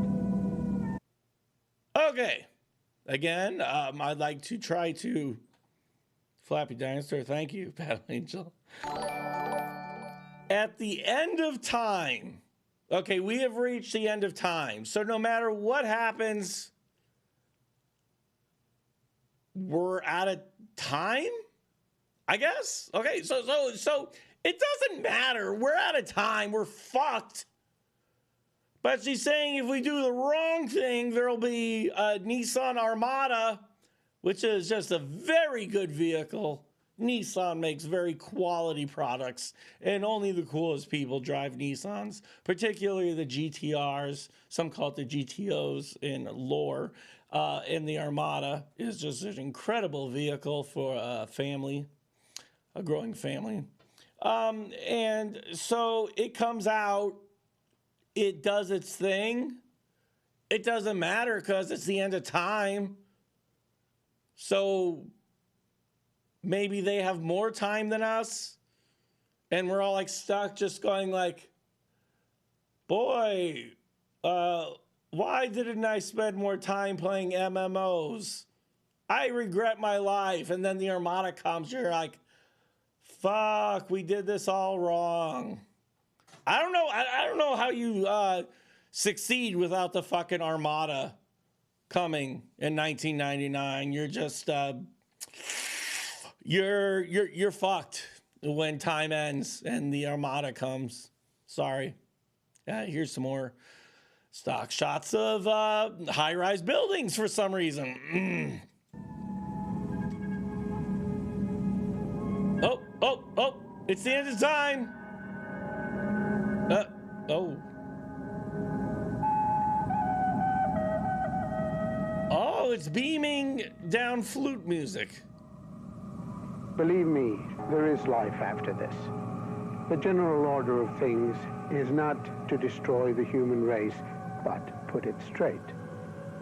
Okay. Again, I'd like to try to... Flappy Dinosaur, thank you, Battle Angel. At the end of time, okay, we have reached the end of time. So no matter what happens, we're out of time, I guess. Okay, so it doesn't matter. We're out of time. We're fucked. But she's saying if we do the wrong thing, there'll be a Nissan Armada, which is just a very good vehicle. Nissan makes very quality products, and only the coolest people drive Nissans, particularly the GTRs. Some call it the GTOs in lore. And the Armada is just an incredible vehicle for a family, a growing family. And so it comes out, it does its thing. It doesn't matter because it's the end of time. So maybe they have more time than us, and we're all like stuck just going like, boy, why didn't I spend more time playing MMOs? I regret my life. And then the Armada comes, you're like, fuck, we did this all wrong. I don't know. I don't know how you succeed without the fucking Armada coming in 1999. You're just you're fucked when time ends and the Armada comes. Sorry. Here's some more stock shots of high-rise buildings for some reason. Oh, it's the end of time. Oh, it's beaming down flute music. Believe me, there is life after this. The general order of things is not to destroy the human race, but put it straight.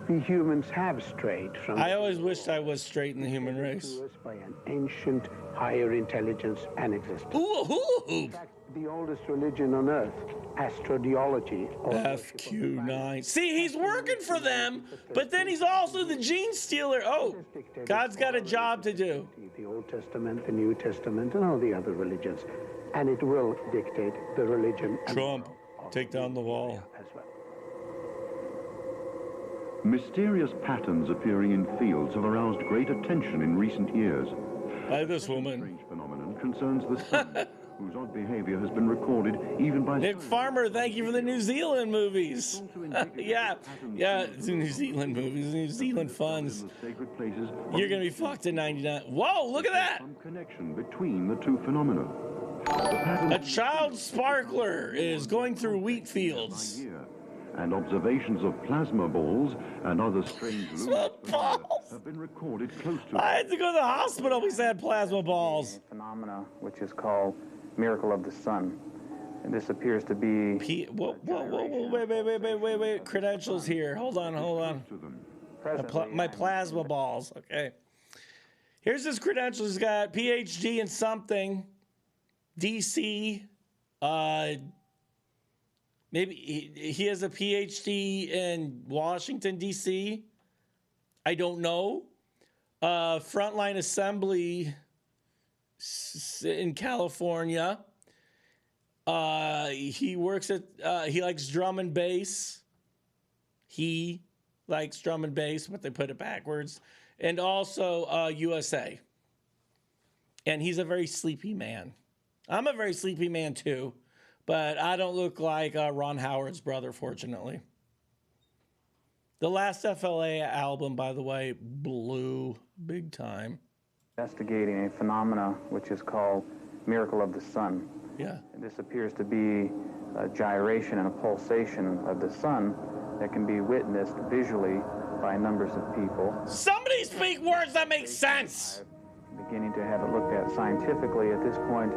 We humans have strayed from... I always wished I was straight in the human race. ...by an ancient, higher intelligence and existence. In fact, the oldest religion on earth, astrodeology... FQ9. See, he's working for them, but then he's also the gene stealer. Oh, God's got a job to do. The Old Testament, the New Testament, and all the other religions. And it will dictate the religion... Trump, take down the wall. As well. Mysterious patterns appearing in fields have aroused great attention in recent years. By this woman. Strange phenomenon concerns the sun, whose odd behavior has been recorded even by... Nick Farmer, thank you for the New Zealand movies. yeah, it's New Zealand movies, New Zealand funds. You're going to be fucked in 99. Whoa, look at that. Some connection between the two phenomena. A child sparkler is going through wheat fields. And observations of plasma balls and other strange balls have been recorded close to... I had to go to the hospital because I had plasma balls. A phenomena which is called miracle of the sun. And this appears to be... Whoa, wait. Credentials here. Hold on. My plasma balls. Okay. Here's his credentials. He's got PhD in something. DC. Maybe he has a PhD in Washington, D.C. I don't know. Frontline Assembly in California. He works at, he likes drum and bass. He likes drum and bass, but they put it backwards. And also USA. And he's a very sleepy man. I'm a very sleepy man too. But I don't look like Ron Howard's brother, fortunately. The last FLA album, by the way, blew big time. Investigating a phenomena which is called miracle of the sun. Yeah. And this appears to be a gyration and a pulsation of the sun that can be witnessed visually by numbers of people. Somebody speak words that make sense! I'm beginning to have it looked at scientifically at this point.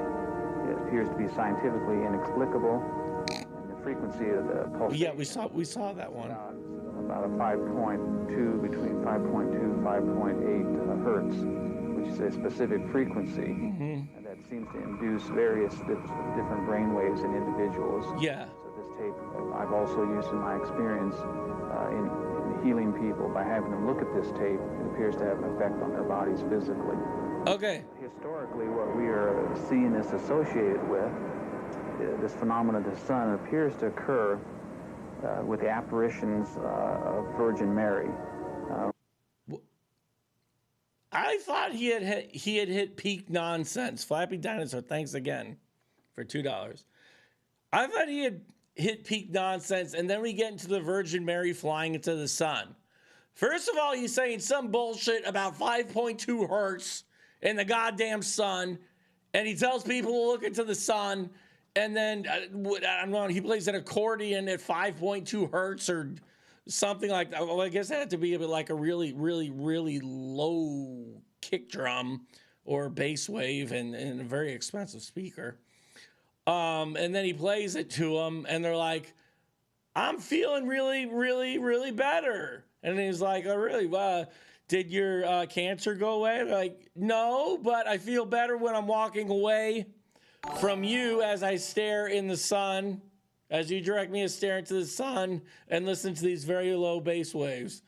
It appears to be scientifically inexplicable. And the frequency of the pulsation... Yeah, we saw that one. About a 5.2, between 5.2 5.8 hertz, which is a specific frequency. And that seems to induce various different brain waves in individuals. Yeah. So this tape I've also used in my experience in healing people by having them look at this tape. It appears to have an effect on their bodies physically. Okay. Historically, what we are seeing this associated with, this phenomenon of the sun, appears to occur with the apparitions of Virgin Mary. I thought he had hit peak nonsense. Flappy Dinosaur, thanks again for $2. I thought he had hit peak nonsense, and then we get into the Virgin Mary flying into the sun. First of all, he's saying some bullshit about 5.2 hertz in the goddamn sun, and he tells people to look into the sun, and then I don't know, he plays an accordion at 5.2 hertz or something like that. Well, I guess it had to be a bit like a really, really, really low kick drum or bass wave and a very expensive speaker. And then he plays it to them, and they're like, I'm feeling really, really, really better. And he's like, oh, really? did your cancer go away? They're like, no, but I feel better when I'm walking away from you as I stare in the sun, as you direct me to stare into the sun and listen to these very low bass waves.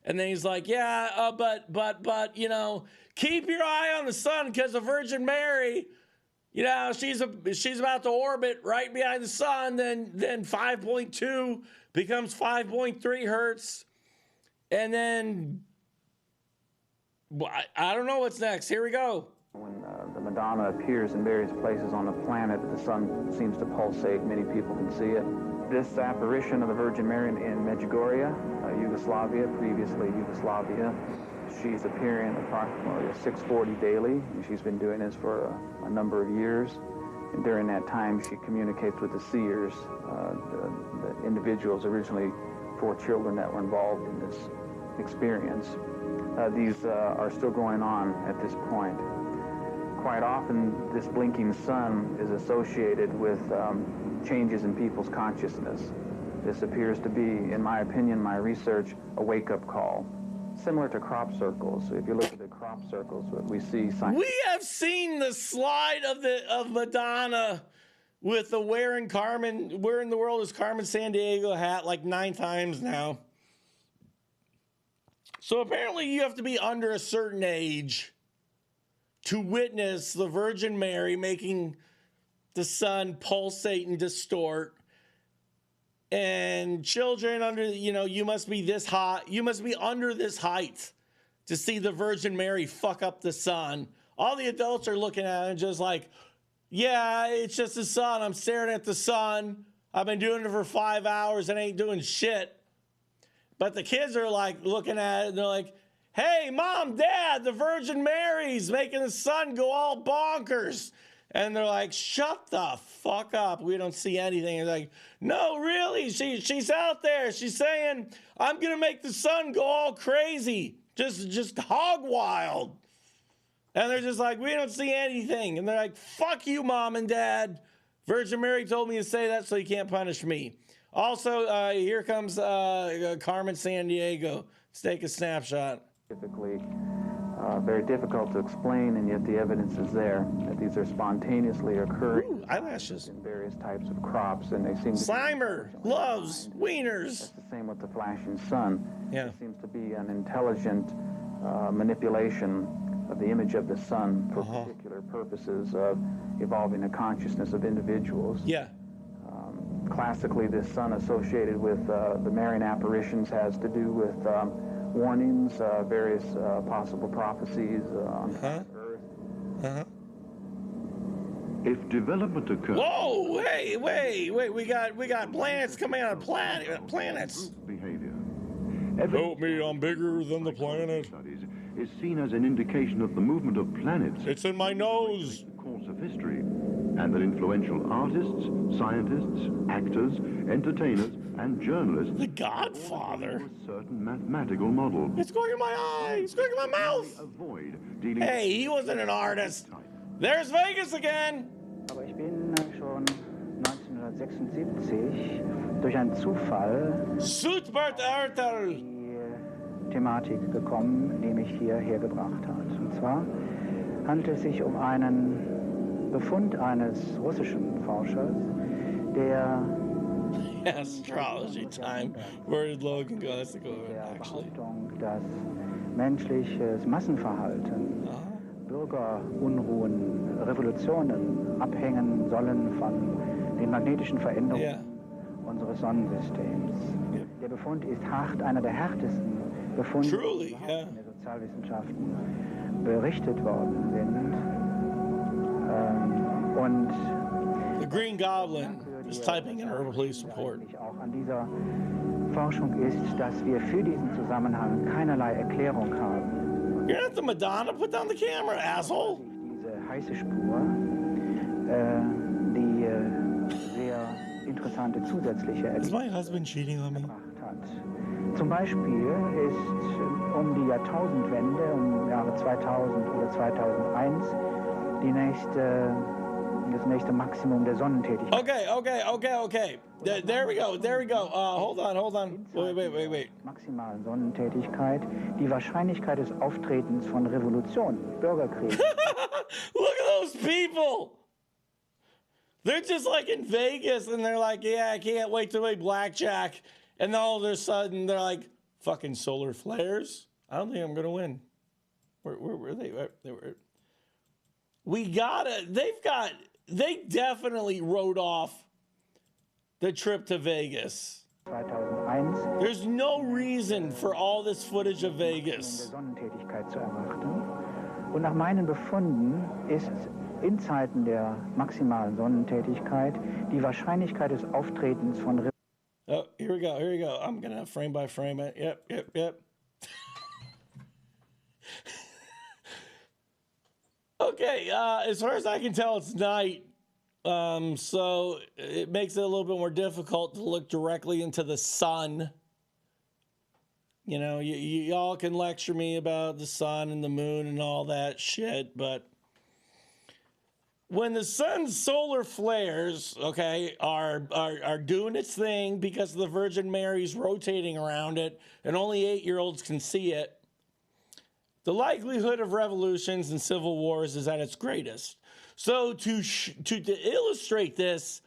And then he's like, yeah, but, you know, keep your eye on the sun because the Virgin Mary, you know, she's about to orbit right behind the sun. Then 5.2 becomes 5.3 hertz. And then, I don't know what's next. Here we go. When the Madonna appears in various places on the planet, the sun seems to pulsate. Many people can see it. This apparition of the Virgin Mary in Medjugorje, Yugoslavia, previously Yugoslavia, she's appearing approximately at 6:40 daily, and she's been doing this for a number of years. And during that time, she communicates with the seers, the individuals, originally 4 children that were involved in this experience. These are still going on at this point. Quite often, this blinking sun is associated with changes in people's consciousness. This appears to be, in my opinion, my research, a wake-up call, similar to crop circles. If you look at the crop circles, we see signs. We have seen the slide of Madonna with the where in the world is Carmen Sandiego hat like 9 times now. So apparently you have to be under a certain age to witness the Virgin Mary making the sun pulsate and distort. And children under, you know, you must be this high, you must be under this height to see the Virgin Mary fuck up the sun. All the adults are looking at it and just like, yeah, it's just the sun. I'm staring at the sun. I've been doing it for 5 hours and ain't doing shit. But the kids are like looking at it and they're like, hey, Mom, Dad, the Virgin Mary's making the sun go all bonkers. And they're like, shut the fuck up. We don't see anything. And they're like, no, really? She's out there. She's saying, I'm going to make the sun go all crazy. Just hog wild. And they're just like, we don't see anything. And they're like, fuck you, Mom and Dad. Virgin Mary told me to say that so you can't punish me. Also, here comes Carmen Sandiego. Let's take a snapshot. Typically very difficult to explain, and yet the evidence is there that these are spontaneously occurring. Ooh, eyelashes. In various types of crops, and they seem to Slimer, gloves, wieners. That's the same with the flashing sun. Yeah. There seems to be an intelligent manipulation of the image of the sun for particular purposes of evolving the consciousness of individuals. Yeah. Classically, this sun associated with the Marian apparitions has to do with warnings, various possible prophecies on Earth. If development occurs... Whoa, hey, wait, we got planets coming out of planets. Behavior. Help me, I'm bigger than the planet. Studies is seen as an indication of the movement of planets. It's in my nose. The course of history. And that influential artists, scientists, actors, entertainers, and journalists... The Godfather? ...a certain mathematical model. It's going in my eye. It's going in my mouth. Avoid dealing hey, he wasn't an artist. There's Vegas again. Aber ich bin schon 1976 durch einen Zufall die Thematik gekommen, die mich hierher gebracht hat. Und zwar handelt es sich um einen Befund eines russischen Forschers, der astrology time. Where did Logan go? That's the go actually. Das menschliches Massenverhalten, Bürgerunruhen, Revolutionen abhängen sollen von den magnetischen Veränderungen unseres Sonnensystems. Der Befund ist hart, einer der härtesten Befunde, die in den Sozialwissenschaften berichtet worden sind. Und the Green Goblin is typing in her police report. Auch an dieser Forschung ist, dass wir für diesen Zusammenhang keinerlei Erklärung haben. You're not the Madonna. Put down the camera, asshole. Diese heiße Spur, die sehr interessante zusätzliche Ergebnisse gebracht hat. Zum Beispiel ist um die Jahrtausendwende, um Jahre 2000 oder 2001, das nächste Maximum der Sonnentätigkeit. Okay. There we go. There we go. Hold on. Wait. Maximalen Sonnentätigkeit, die Wahrscheinlichkeit des Auftretens von Revolution, Bürgerkrieg. Look at those people. They're just like in Vegas, and they're like, yeah, I can't wait to play blackjack. And then all of a sudden, they're like, fucking solar flares? I don't think I'm going to win. Where were they? They definitely wrote off the trip to Vegas. 2001. There's no reason for all this footage of Vegas. Sonnentätigkeit zu erwarten. Und nach meinen Befunden ist in Zeiten der maximalen Sonnentätigkeit die Wahrscheinlichkeit des Auftretens von Oh, here we go. I'm going to frame by frame it. Yep. Okay, as far as I can tell, it's night. So it makes it a little bit more difficult to look directly into the sun. You know, y'all can lecture me about the sun and the moon and all that shit, but when the sun's solar flares, okay, are doing its thing because the Virgin Mary's rotating around it and only 8-year-olds can see it, the likelihood of revolutions and civil wars is at its greatest. So to illustrate this,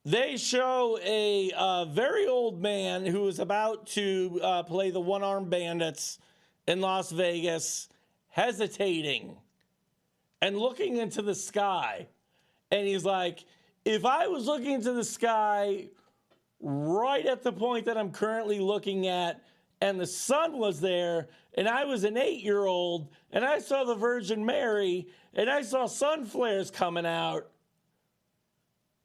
they show a very old man who is about to play the one-armed bandits in Las Vegas, hesitating and looking into the sky. And he's like, if I was looking into the sky right at the point that I'm currently looking at, and the sun was there, and I was an 8-year-old, and I saw the Virgin Mary, and I saw sun flares coming out,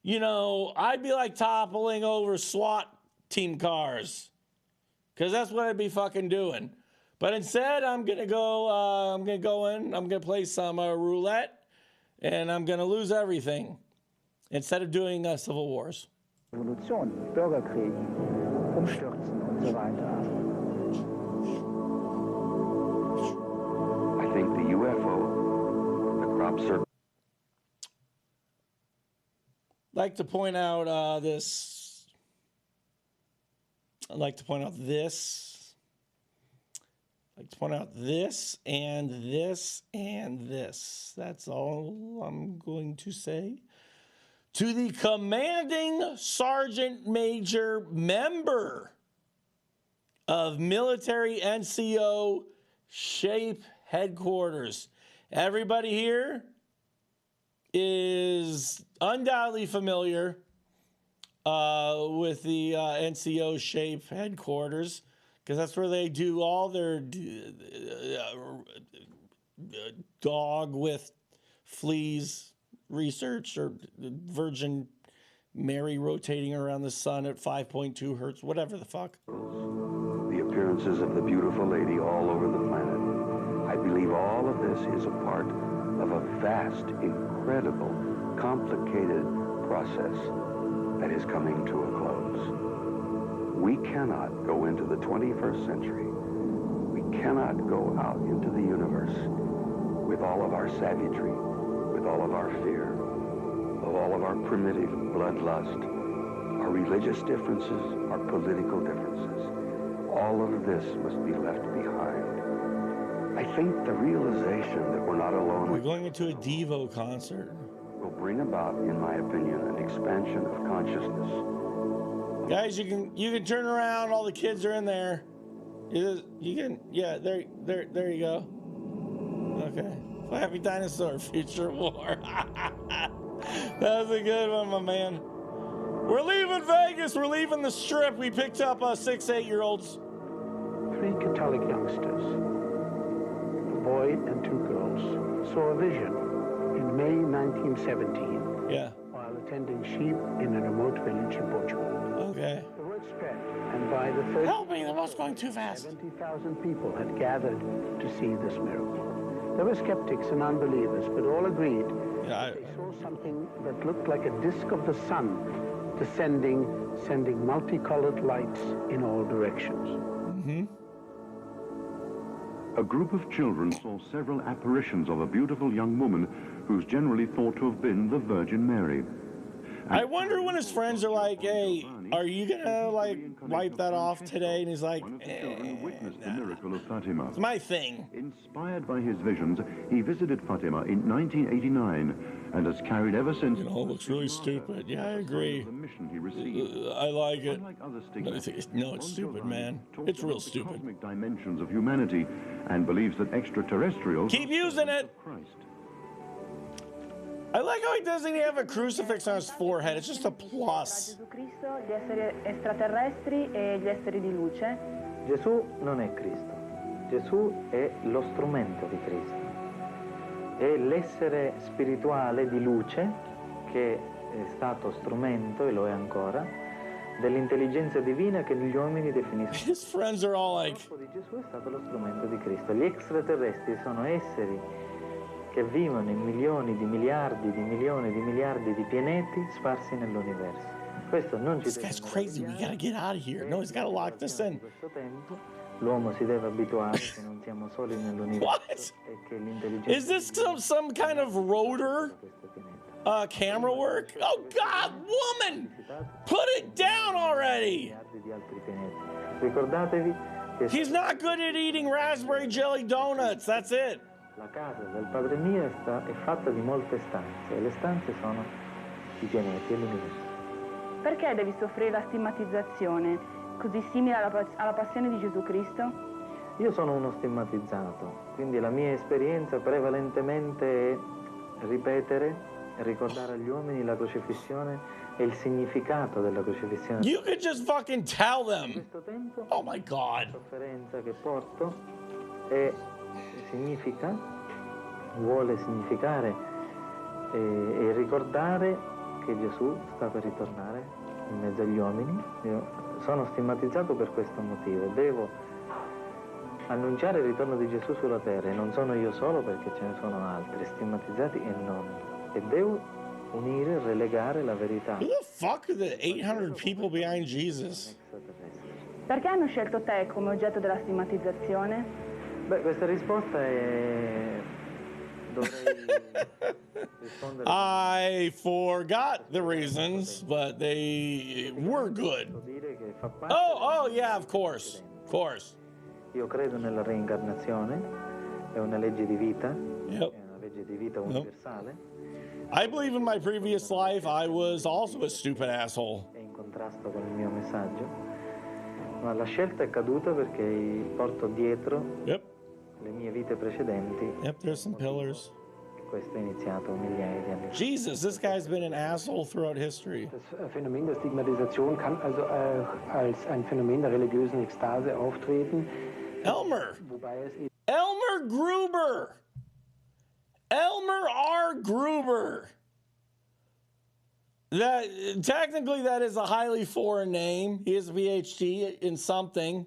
you know, I'd be like toppling over SWAT team cars, because that's what I'd be fucking doing. But instead, I'm gonna go in, I'm gonna play some roulette, and I'm gonna lose everything instead of doing civil wars. Revolution, Bürgerkrieg, Umstürzen und so weiter. I think the UFO, the crop circle. I'd like to point out this. I'd like to point out this. I'd like to point out this and this and this. That's all I'm going to say. To the commanding sergeant major member of military NCO SHAPE headquarters. Everybody here is undoubtedly familiar with the NCO SHAPE headquarters, because that's where they do all their dog with fleas research, or Virgin Mary rotating around the sun at 5.2 hertz, whatever the fuck. The appearances of the beautiful lady all over the planet. I believe all of this is a part of a vast, incredible, complicated process that is coming to a close. We cannot go into the 21st century. We cannot go out into the universe with all of our savagery, with all of our fear, of all of our primitive bloodlust, our religious differences, our political differences. All of this must be left behind. I think the realization that we're not alone. We're going into a Devo concert. Will bring about, in my opinion, an expansion of consciousness. Guys, you can turn around. All the kids are in there. You can, yeah. There you go. Okay. Happy Dinosaur Future War. That was a good one, my man. We're leaving Vegas. We're leaving the Strip. We picked up 6 8-year-olds. 3 Catholic youngsters, a boy and 2 girls, saw a vision in May 1917 while attending sheep in a remote village in Portugal. Okay. The word spread, and by the third... Help me, the boat's going too fast. 70,000 people had gathered to see this miracle. There were skeptics and unbelievers, but all agreed they saw something that looked like a disk of the sun descending, sending multicolored lights in all directions. Mm-hmm. A group of children saw several apparitions of a beautiful young woman who's generally thought to have been the Virgin Mary. I wonder when his friends are like, hey, are you gonna like wipe that off today? And he's like, The miracle of Fatima. it's my thing. Inspired by his visions, he visited Fatima in 1989 and has carried ever since. It all looks really stupid. Yeah, I agree. The mission he received. I like it. Unlike other stigmatists, No, it's stupid, man. It's real the stupid. cosmic dimensions of humanity and believes that extraterrestrials Keep using it. Christ. I like how he doesn't even have a crucifix on his forehead. It's just a plus. Gesù Cristo, gli esseri extraterrestri e gli esseri di luce. Gesù non è Cristo, Gesù è lo strumento di Cristo. È l'essere spirituale di luce che è stato strumento, e lo è ancora, dell'intelligenza divina che gli uomini definiscono. His friends are all like, Il corpo di Gesù è stato lo strumento di Cristo. Gli extraterrestri sono esseri che vivono in milioni di miliardi di milioni di miliardi di pianeti sparsi nell'universo. Questo non ci this guy's crazy. We gotta get out of here. No, he's gotta lock this in. questo tempo l'uomo si deve abituare che non siamo soli nell'universo e che l'intelligenza Is this some kind of rotor camera work? Oh God, woman, put it down already. di altri pianeti. Ricordatevi che He's not good at eating raspberry jelly donuts. That's it. la casa del Padre mio è fatta di molte stanze e le stanze sono i pianeti e l'universo. Perché devi soffrire la stigmatizzazione così simile alla passione di Gesù Cristo? Io sono uno stigmatizzato, quindi la mia esperienza prevalentemente è ripetere e ricordare agli uomini la crocifissione e il significato della crocifissione. You could just fucking tell them. questo tempo, Oh my God. la sofferenza che porto vuole significare e ricordare che Gesù sta per ritornare in mezzo agli uomini. Io sono stigmatizzato per questo motivo. Devo annunciare il ritorno di Gesù sulla terra, e non sono io solo, perché ce ne sono altri stigmatizzati e non. E devo unire, relegare la verità. Who the fuck are the 800 people behind Jesus? Perché hanno scelto te come oggetto della stigmatizzazione? Beh, questa risposta è... dovrei rispondere... I forgot the reasons, but they were good. dire che fa parte Oh, yeah, of course. Of course. Io credo nella reincarnazione, è una legge di vita, Yep. è una legge di vita universale, I believe in my previous life I was also a stupid asshole. è in contrasto con il mio messaggio, ma la scelta è caduta perché porto dietro Yep. le mie vite precedenti. Yep, there's some pillars. Questo è iniziato migliaia di anni fa. Jesus, this guy's been an asshole throughout history. Das Phänomen der Stigmatisation kann also als ein Phänomen der religiösen Ekstase auftreten. Elmer. Wobei es eben Elmer Gruber. Elmer R. Gruber. That technically that is a highly foreign name. He has a PhD in something.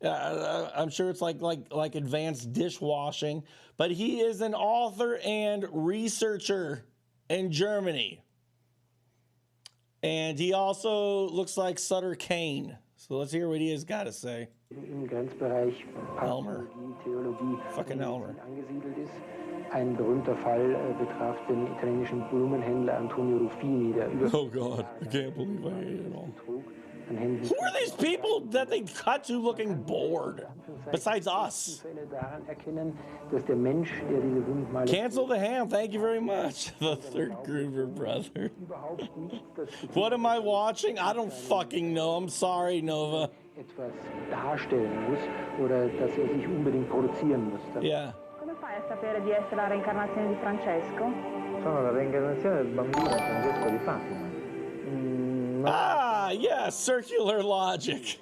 I'm sure it's like advanced dishwashing, but he is an author and researcher in Germany. And he also looks like Sutter Kane. So let's hear what he has got to say. im Grenzbereich Elmer. Pathologie, Theologie Fucking Elmer. angesiedelt ist. Ein berühmter Fall betraf den italienischen Blumenhändler Antonio Ruffini, der über Oh God, I can't believe I hate it all. Betrug an Händen Who are these people that they cut to looking bored? Besides us. Fälle daran erkennen, dass der Mensch, der diese Wundmale Cancel the ham, thank you very much. The third Gruber brother. überhaupt nicht das What am I watching? I don't fucking know. I'm sorry, Nova. etwas darstellen muss oder dass er sich unbedingt produzieren muss. Yeah. Come fai a sapere di essere la reincarnazione di Francesco? Sono la reincarnazione del bambino Francesco di Fatima. Ah, yeah, circular logic.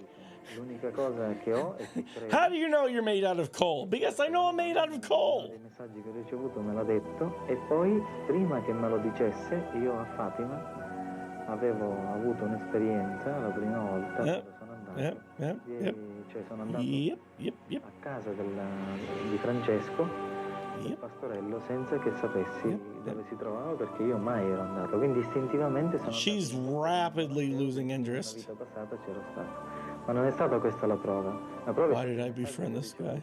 L'unica cosa che ho è che credo. How do you know you're made out of coal? Because I know I'm made out of coal. I messaggi che ho ricevuto me l'ha detto, e poi prima che me lo dicesse io a Fatima avevo avuto un'esperienza la prima volta quando sono andato. Cioè sono andato a casa di Francesco, del pastorello, senza che sapessi dove si trovava, perché io mai ero andato, quindi istintivamente sono She's rapidly losing la interest. vita passata c'ero stato. Ma non è stata questa la prova. La prova Why did I befriend this guy?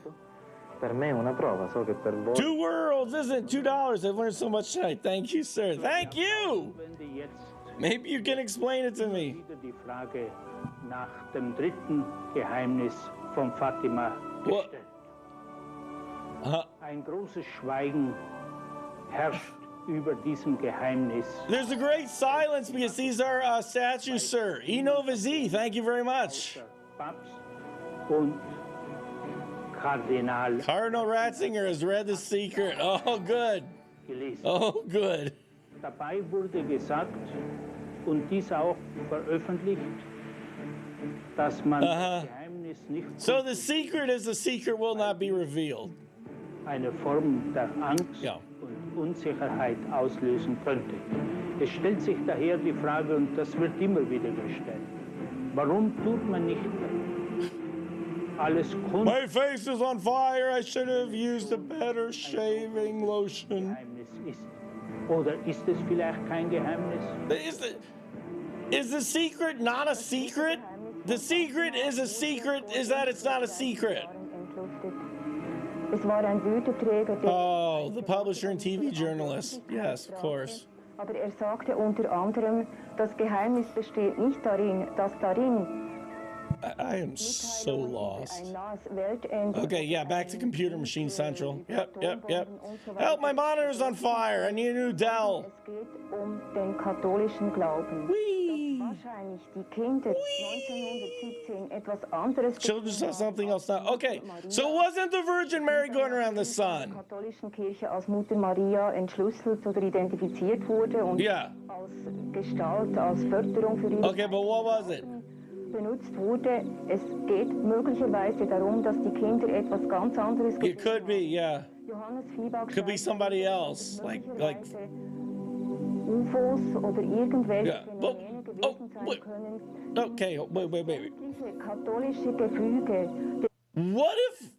per me è una prova, so che per voi 2 worlds isn't $2. I've learned so much tonight. Thank you, sir. Thank you. Wenn die jetzt Maybe you can explain it to me. Die Frage nach dem dritten Geheimnis von Fatima gestellt. Ein großes Schweigen herrscht über diesem Geheimnis. There's a great silence because these are statues, sir. Eno Vizi, thank you very much. Papst und Kardinal. Cardinal Ratzinger has read The Secret. Oh, good. Oh, good. Dabei wurde gesagt, und dies auch veröffentlicht, dass man das Geheimnis nicht... So the secret is the secret will not be revealed. Eine Form der Angst und Unsicherheit auslösen könnte. Es stellt sich daher die Frage, und das wird immer wieder gestellt, warum tut man nicht alles kund? My face is on fire. I should have used a better shaving lotion. Geheimnis ist. Oder ist es vielleicht kein Geheimnis? Is the secret not a secret? The secret is a secret is that it's not a secret. Oh, the publisher and TV journalist. Yes, of course. Aber sagte unter anderem, das Geheimnis besteht nicht darin, dass darin I am so lost. Okay, yeah, back to Computer Machine Central. Yep. Help, my monitor's on fire. I need a new Dell. Es geht den katholischen Glauben. Wahrscheinlich die Kinder 1917 etwas anderes. Children saw something else now. Okay, so wasn't the Virgin Mary going around the sun? Katholischen Kirche als Mutter Maria entschlüsselt oder identifiziert wurde und als Gestalt, als Förderung für ihre Okay, but what was it? benutzt wurde. Es geht möglicherweise darum, dass die Kinder etwas ganz anderes It could be, yeah. Johannes Viehbach could be somebody else, like UFOs oder irgendwelche Phänomene gewesen sein können. Okay, wait. Katholische Gefüge. What if,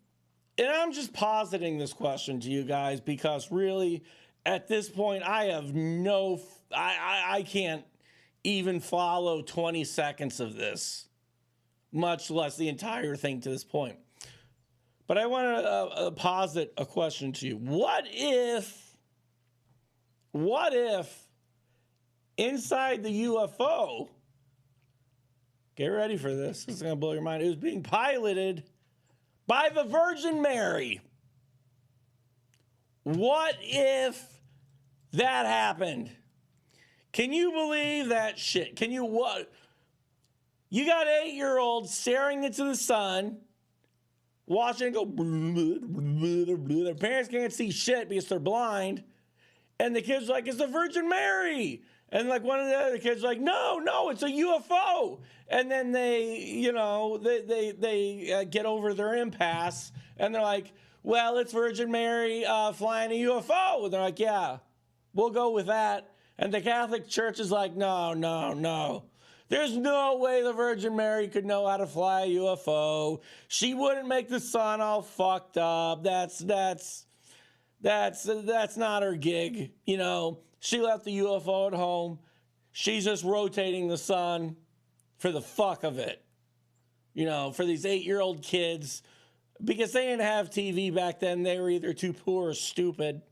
and I'm just positing this question to you guys because really, at this point, I have I can't even follow 20 seconds of this, much less the entire thing to this point. But I want to posit a question to you. What if inside the UFO, get ready for this, it's going to blow your mind, it was being piloted by the Virgin Mary? What if that happened? Can you believe that shit? Can you what? You got 8-year-olds staring into the sun, watching it go. Their parents can't see shit because they're blind, and the kid's like, "It's the Virgin Mary," and like one of the other kids like, "No, it's a UFO." And then they get over their impasse, and they're like, "Well, it's Virgin Mary flying a UFO." And they're like, "Yeah, we'll go with that." And the Catholic Church is like, no. There's no way the Virgin Mary could know how to fly a UFO. She wouldn't make the sun all fucked up. That's not her gig. You know, she left the UFO at home. She's just rotating the sun for the fuck of it. You know, for these 8-year-old kids. Because they didn't have TV back then. They were either too poor or stupid.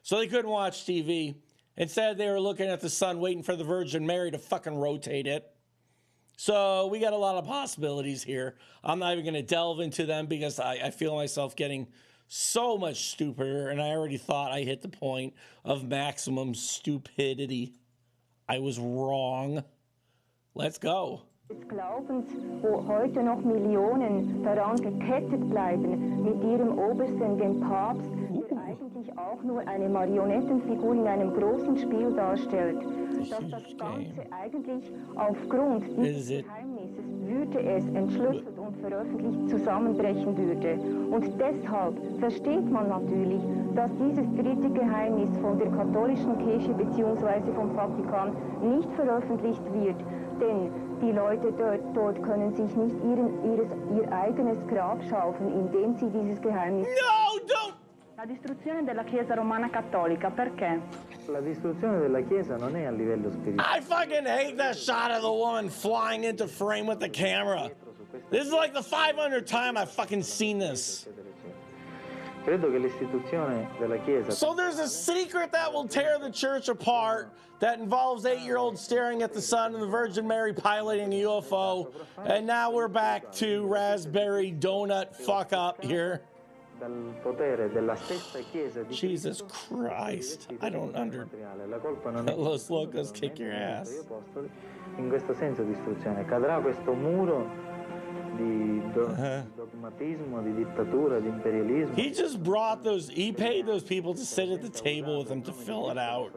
So they couldn't watch TV. Instead, they were looking at the sun, waiting for the Virgin Mary to fucking rotate it. So we got a lot of possibilities here. I'm not even going to delve into them because I feel myself getting so much stupider, and I already thought I hit the point of maximum stupidity. I was wrong. Let's go. Des Glaubens, wo heute noch Millionen daran gekettet bleiben, mit ihrem Obersten, dem Papst, der eigentlich auch nur eine Marionettenfigur in einem großen Spiel darstellt, dass das Ganze eigentlich aufgrund dieses Geheimnisses, würde es entschlüsselt und veröffentlicht, zusammenbrechen würde. Und deshalb versteht man natürlich, dass dieses dritte Geheimnis von der katholischen Kirche bzw. vom Vatikan nicht veröffentlicht wird, denn die Leute dort können sich nicht ihr eigenes Grab schaufeln, indem sie dieses Geheimnis... No, don't! La distruzione della Chiesa Romana Cattolica, perché? La distruzione della Chiesa non è a livello spirituale. I fucking hate that shot of the woman flying into frame with the camera. This is like the 500th time I've fucking seen this. Credo che l'istituzione della Chiesa... So there's a secret that will tear the church apart that involves 8-year-olds staring at the sun and the Virgin Mary piloting a UFO. And now we're back to raspberry donut fuck up here. Jesus Christ. I don't Los locos kick your ass. In questo senso di istruzione. Cadrà questo muro di dogmatismo, di dittatura, di imperialismo. He just he paid those people to sit at the table with him to fill it out.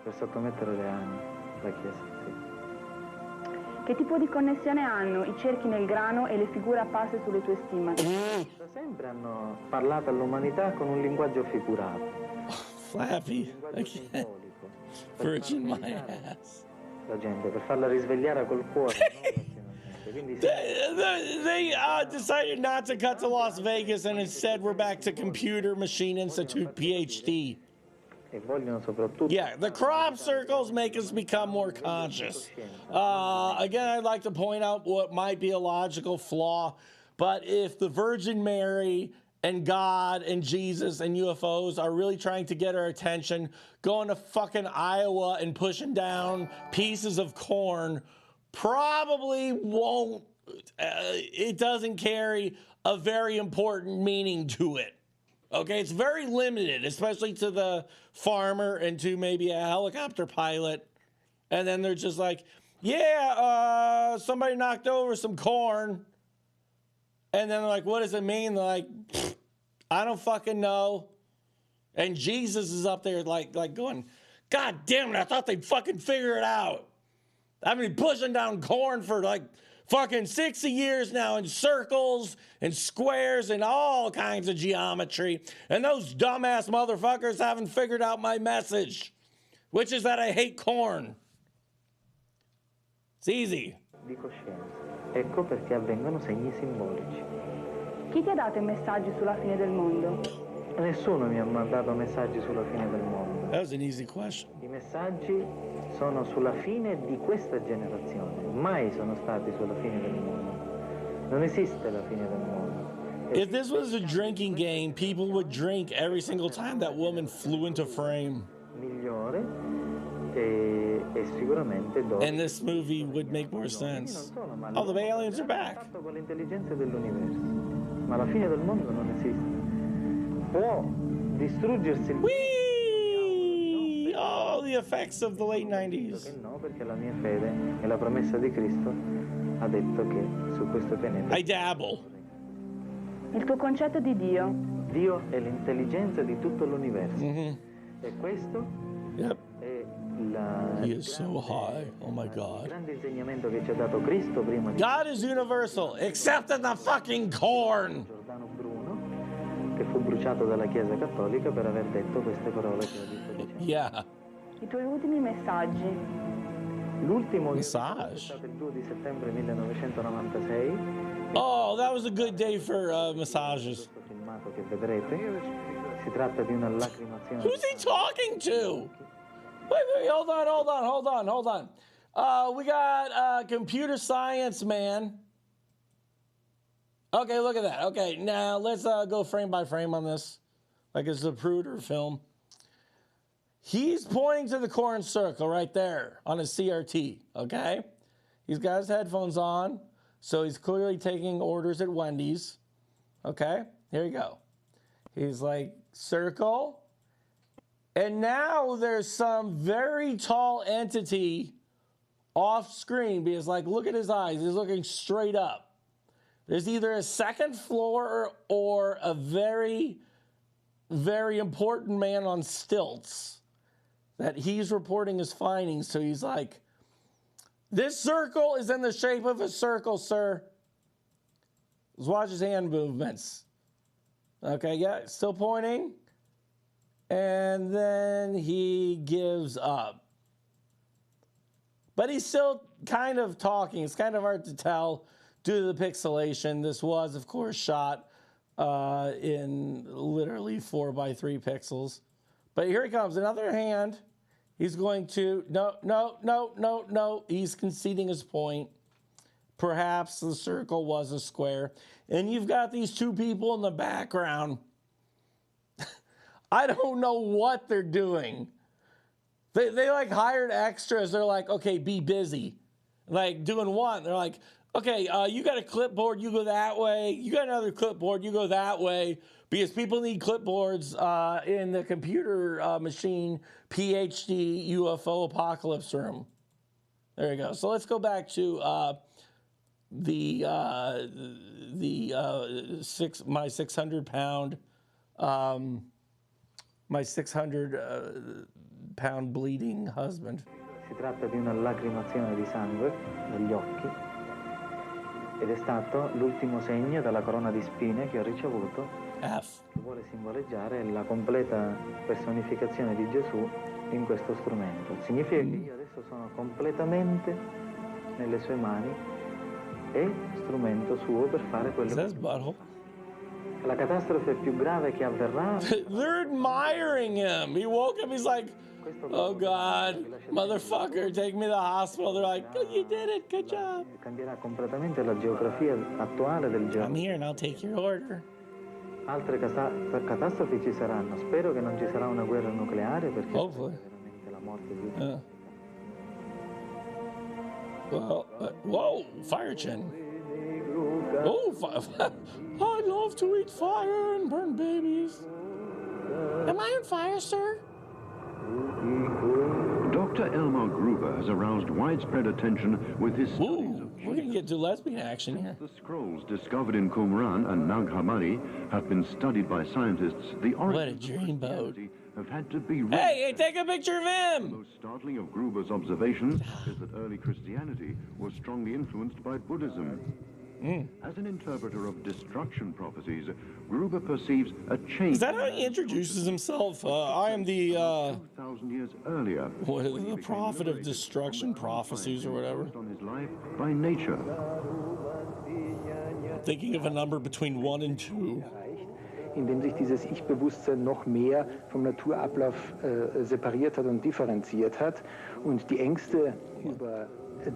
Per sottomettere la Chiesa, sì. Che tipo di connessione hanno i cerchi nel grano e le figure apparse sulle tue stimmate? Da sempre hanno parlato all'umanità con un linguaggio figurato. Flappy, again. Virgin my ass. La gente, per farla risvegliare col cuore. They decided not to cut to Las Vegas and instead we're back to Computer Machine Institute PhD. Yeah, the crop circles make us become more conscious. Again, I'd like to point out what might be a logical flaw, but if the Virgin Mary and God and Jesus and UFOs are really trying to get our attention, going to fucking Iowa and pushing down pieces of corn probably won't, it doesn't carry a very important meaning to it. Okay, it's very limited, especially to the farmer and to maybe a helicopter pilot. And then they're just like, yeah, somebody knocked over some corn. And then they're like, what does it mean? They're like, I don't fucking know. And Jesus is up there like going, God damn it, I thought they'd fucking figure it out. I've been pushing down corn for like fucking 60 years now in circles and squares and all kinds of geometry. And those dumbass motherfuckers haven't figured out my message, which is that I hate corn. It's easy. Di coscienza. Ecco perché avvengono segni simbolici. Chi ti ha dato i messaggi sulla fine del mondo? Nessuno mi ha mandato messaggi sulla fine del mondo. That was an easy question. I messaggi sono sulla fine di questa generazione, mai sono stati sulla fine del mondo. Non esiste la fine del mondo. If this was a drinking game, people would drink every single time that woman flew into frame. Migliore e sicuramente dopo. And this movie would make more sense. Oh, the aliens are back. Con l'intelligenza dell'universo. Ma la fine del mondo non esiste. Può distruggersi il Oh, the effects of the late 90s. No, perché la mia fede e la promessa di Cristo ha detto che su questo pianeta I dabble. Il tuo concetto di Dio? Dio è l'intelligenza di tutto l'universo. E questo è He is so high. Oh my God. il grande insegnamento che ci ha dato Cristo prima di God is universal, except in the fucking corn. Giordano Bruno, che fu bruciato dalla Chiesa Cattolica per aver detto queste parole che ho detto. Yeah. I tuoi ultimi messaggi? L'ultimo Massage. è stato il 2 di settembre 1996. Oh, that was a good day for massages. Questo filmato che vedrete si tratta di una lacrimazione. Who's he talking to? Wait, hold on. We got computer science man. Okay, look at that. Okay, now let's go frame by frame on this, like it's a Zapruder film. He's pointing to the corn circle right there on his CRT, okay? He's got his headphones on, so he's clearly taking orders at Wendy's, okay? Here you go. He's like, circle. And now there's some very tall entity off screen because, like, look at his eyes. He's looking straight up. There's either a second floor or a very, very important man on stilts that he's reporting his findings. So he's like, this circle is in the shape of a circle, sir. Let's watch his hand movements. Okay, yeah, still pointing. And then he gives up. But he's still kind of talking. It's kind of hard to tell due to the pixelation. This was, of course, shot in literally 4x3 pixels. But here he comes. Another hand. He's going to, no. He's conceding his point. Perhaps the circle was a square. And you've got these two people in the background I don't know what they're doing. They like hired extras. They're like, okay, be busy. Like doing one. They're like, okay, you got a clipboard, you go that way. You got another clipboard, you go that way. Because people need clipboards in the computer machine PhD UFO apocalypse room. There you go. So let's go back to my 600 pound pound bleeding husband. Si tratta di una lacrimazione di sangue dagli occhi ed è stato l'ultimo segno della corona di spine che ho ricevuto, che vuole simboleggiare la completa personificazione di Gesù in questo strumento. Significa che io adesso sono completamente nelle sue mani e strumento suo per fare quello che fa. La catastrofe più grave che avverrà. They're admiring him. He woke up, he's like, oh God, motherfucker, take me to the hospital. They're like, oh, you did it, good job. Cambierà completamente la geografia attuale del giorno. I'm here and I'll take your order. Altre catastrofi ci saranno. Spero che non ci sarà una guerra nucleare perché è veramente la morte di tutti. Well, whoa, fire chin. Oh, I love to eat fire and burn babies. Am I on fire, sir? Dr. Elmar Gruber has aroused widespread attention with his studies of we're going to get to lesbian action here. The scrolls discovered in Qumran and Nag Hammadi have been studied by scientists. The what a dreamboat. Have had to be hey, take a picture of him! The most startling of Gruber's observations is that early Christianity was strongly influenced by Buddhism. As an interpreter of destruction prophecies, Gruber perceives a change. Is that how he introduces himself? I am the 2,000 years earlier. What is the prophet of destruction prophecies or whatever? On his life by nature. Thinking of a number between 1 and 2. Indem sich dieses Ich-Bewusstsein noch mehr vom Naturablauf separiert hat und differenziert hat und die Ängste über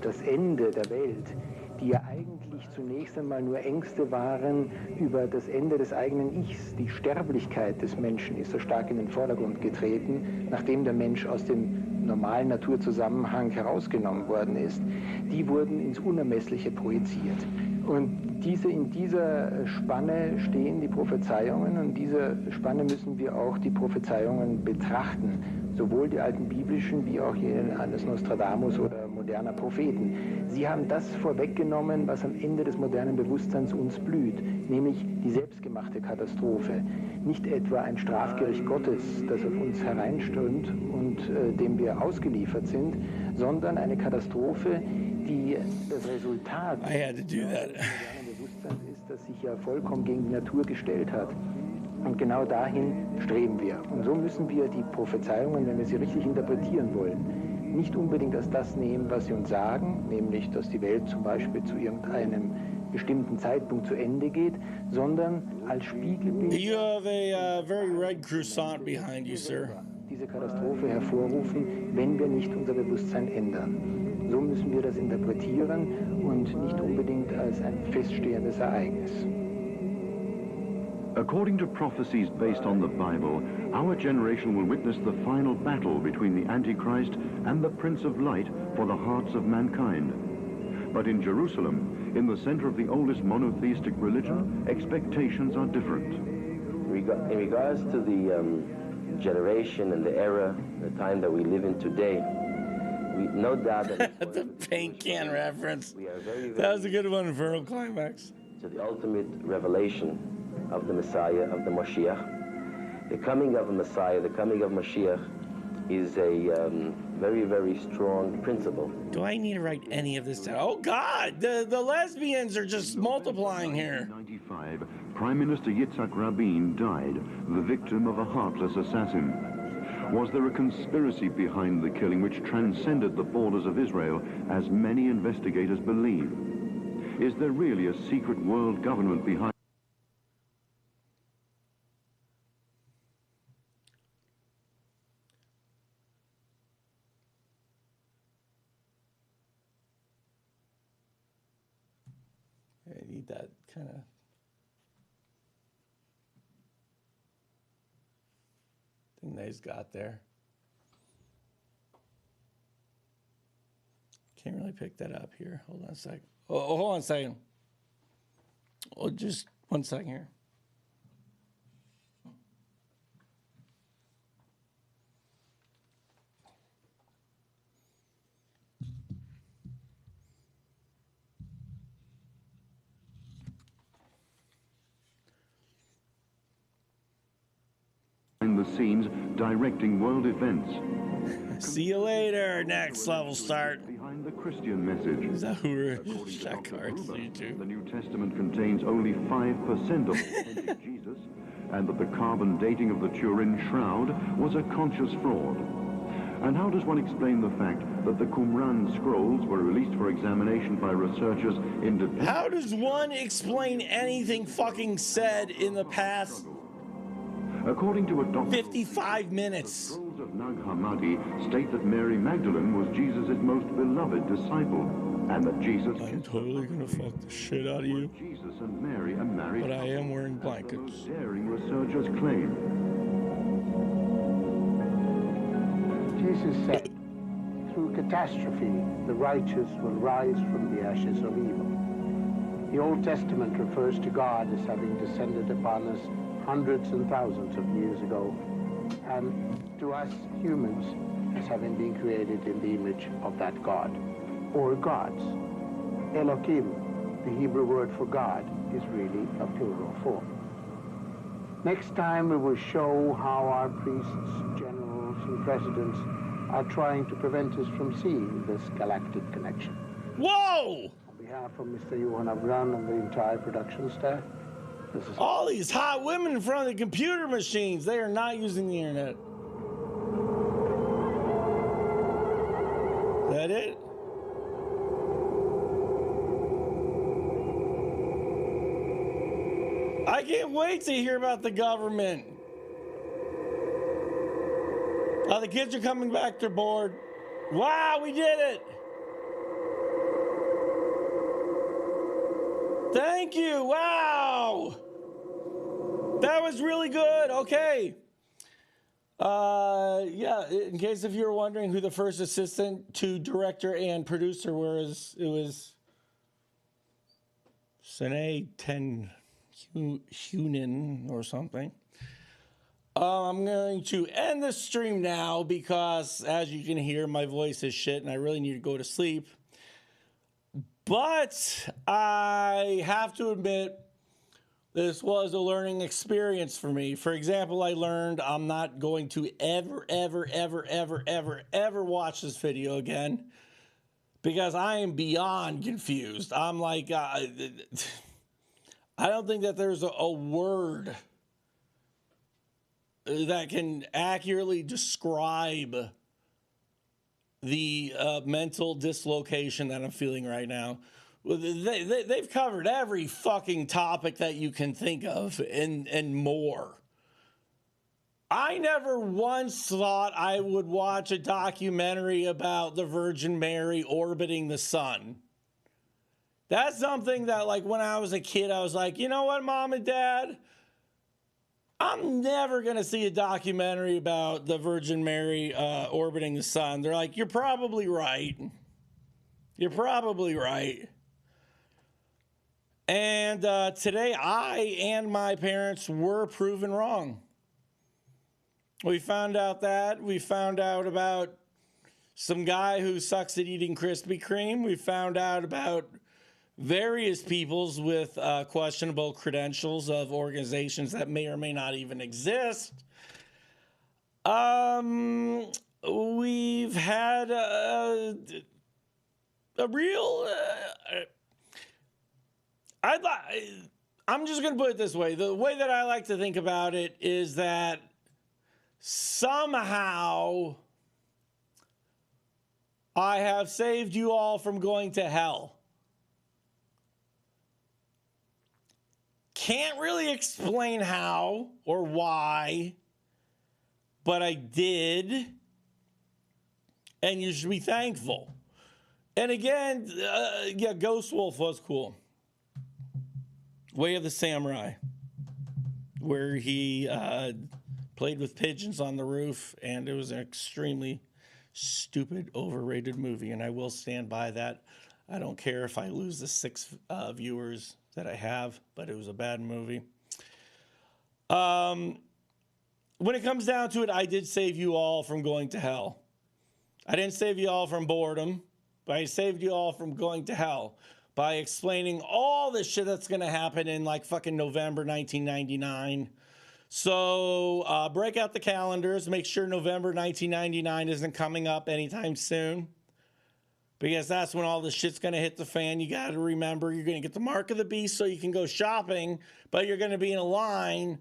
das Ende der Welt, die ja eigentlich zunächst einmal nur Ängste waren über das Ende des eigenen Ichs. Die Sterblichkeit des Menschen ist so stark in den Vordergrund getreten, nachdem der Mensch aus dem normalen Naturzusammenhang herausgenommen worden ist. Die wurden ins Unermessliche projiziert. Und in dieser Spanne stehen die Prophezeiungen und in dieser Spanne müssen wir auch die Prophezeiungen betrachten. Sowohl die alten biblischen wie auch jene eines Nostradamus oder moderner Propheten. Sie haben das vorweggenommen, was am Ende des modernen Bewusstseins uns blüht, nämlich die selbstgemachte Katastrophe. Nicht etwa ein Strafgericht Gottes, das auf uns hereinströmt und dem wir ausgeliefert sind, sondern eine Katastrophe, die das Resultat des modernen Bewusstseins ist, das sich ja vollkommen gegen die Natur gestellt hat. Und genau dahin streben wir. Und so müssen wir die Prophezeiungen, wenn wir sie richtig interpretieren wollen, nicht unbedingt als das nehmen, was sie uns sagen, nämlich, dass die Welt zum Beispiel zu irgendeinem bestimmten Zeitpunkt zu Ende geht, sondern als Spiegelbild. You have a very red croissant behind you, sir. Diese Katastrophe hervorrufen, wenn wir nicht unser Bewusstsein ändern. So müssen wir das interpretieren und nicht unbedingt als ein feststehendes Ereignis. According to prophecies based on the Bible, our generation will witness the final battle between the Antichrist and the Prince of Light for the hearts of mankind. But in Jerusalem, in the center of the oldest monotheistic religion, expectations are different. In regards to the generation and the era, the time that we live in today, we no doubt that the paint can reference. That was a good one, Vernal Climax. To the ultimate revelation of the Messiah, of the Mashiach. The coming of a Messiah, the coming of Mashiach is a very, very strong principle. Do I need to write any of this down? Oh God, the lesbians are just multiplying here. 1995, Prime Minister Yitzhak Rabin died, the victim of a heartless assassin. Was there a conspiracy behind the killing which transcended the borders of Israel, as many investigators believe? Is there really a secret world government behind? I need that kind of. they's got there. Can't really pick that up here. Hold on a second. Oh, hold on a second. Oh, just 1 second here. Behind the scenes, directing world events. See you later. Next level start. Behind the Christian message. Is that who we're check cards the New Testament contains only 5% of authentic Jesus, and that the carbon dating of the Turin Shroud was a conscious fraud. And how does one explain the fact that the Qumran scrolls were released for examination by researchers independent? How does one explain anything fucking said in the past According to a document, 55 minutes? The scrolls of Nag Hammadi state that Mary Magdalene was Jesus' most beloved disciple, and that Jesus... I'm totally gonna fuck the shit out of you. Jesus and Mary are married... But I am wearing blankets. Daring researchers claim. Jesus said, through catastrophe, the righteous will rise from the ashes of evil. The Old Testament refers to God as having descended upon us hundreds and thousands of years ago, and to us humans as having been created in the image of that God, or gods. Elohim, the Hebrew word for God, is really a plural form. Next time we will show how our priests, generals, and presidents are trying to prevent us from seeing this galactic connection. Whoa! On behalf of Mr. Johan Afgran and the entire production staff, this is... All these hot women in front of the computer machines, they are not using the internet. Is that it? I can't wait to hear about the government. Oh, the kids are coming back. They're bored. Wow, we did it. Thank you. Wow. That was really good. Okay. Yeah, in case if you were wondering who the first assistant to director and producer was, it was Sine Ten Hunin or something. I'm going to end the stream now because, as you can hear, my voice is shit and I really need to go to sleep. But I have to admit, this was a learning experience for me. For example, I learned I'm not going to ever watch this video again because I am beyond confused. I'm like, I don't think that there's a word that can accurately describe the mental dislocation that I'm feeling right now. They've covered every fucking topic that you can think of and more. I never once thought I would watch a documentary about the Virgin Mary orbiting the sun. That's something that, like, when I was a kid, I was like, you know what, Mom and Dad? I'm never going to see a documentary about the Virgin Mary orbiting the sun. They're like, you're probably right. You're probably right. And today, I and my parents were proven wrong. We found out that. We found out about some guy who sucks at eating Krispy Kreme. We found out about various peoples with questionable credentials of organizations that may or may not even exist. We've had a real... I'm just going to put it this way. The way that I like to think about it is that somehow I have saved you all from going to hell. Can't really explain how or why, but I did, and you should be thankful. And again, yeah, Ghost Wolf was cool. Way of the Samurai, where he played with pigeons on the roof, and it was an extremely stupid, overrated movie, and I will stand by that. I don't care if I lose the 6 viewers that I have, but it was a bad movie. When it comes down to it, I did save you all from going to hell. I didn't save you all from boredom, but I saved you all from going to hell by explaining all the shit that's going to happen in like fucking November 1999. So break out the calendars. Make sure November 1999 isn't coming up anytime soon, because that's when all the shit's going to hit the fan. You got to remember, you're going to get the mark of the beast so you can go shopping, but you're going to be in a line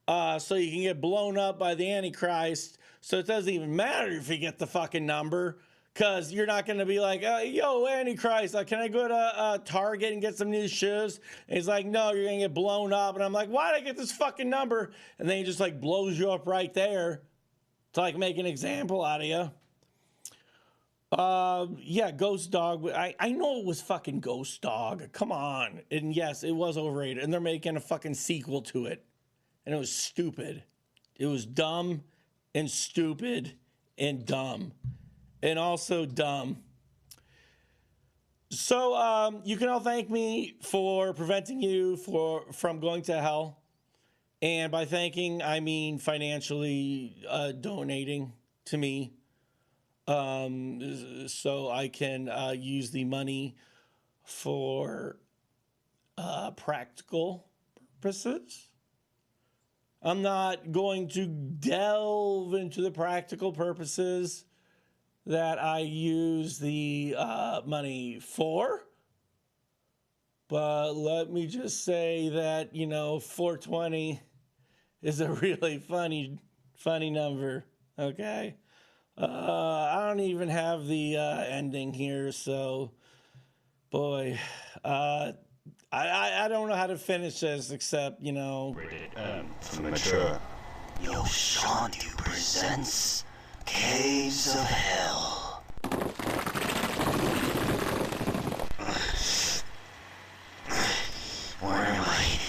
so you can get blown up by the Antichrist. So it doesn't even matter if you get the fucking number, because you're not going to be like, yo, Antichrist, can I go to Target and get some new shoes? And he's like, no, you're going to get blown up. And I'm like, why did I get this fucking number? And then he just like blows you up right there to like make an example out of you. Yeah, Ghost Dog. I know it was fucking Ghost Dog. Come on. And yes, it was overrated. And they're making a fucking sequel to it. And it was stupid. It was dumb and stupid and dumb. And also dumb. So you can all thank me for preventing you from going to hell. And by thanking, I mean financially donating to me. So I can use the money for practical purposes. I'm not going to delve into the practical purposes that I use the money for. But let me just say that, 420 is a really funny number, okay? I don't even have the ending here, so, boy, I don't know how to finish this except, Rated M for mature. Yo Shantu presents Caves of Hell. Where am I?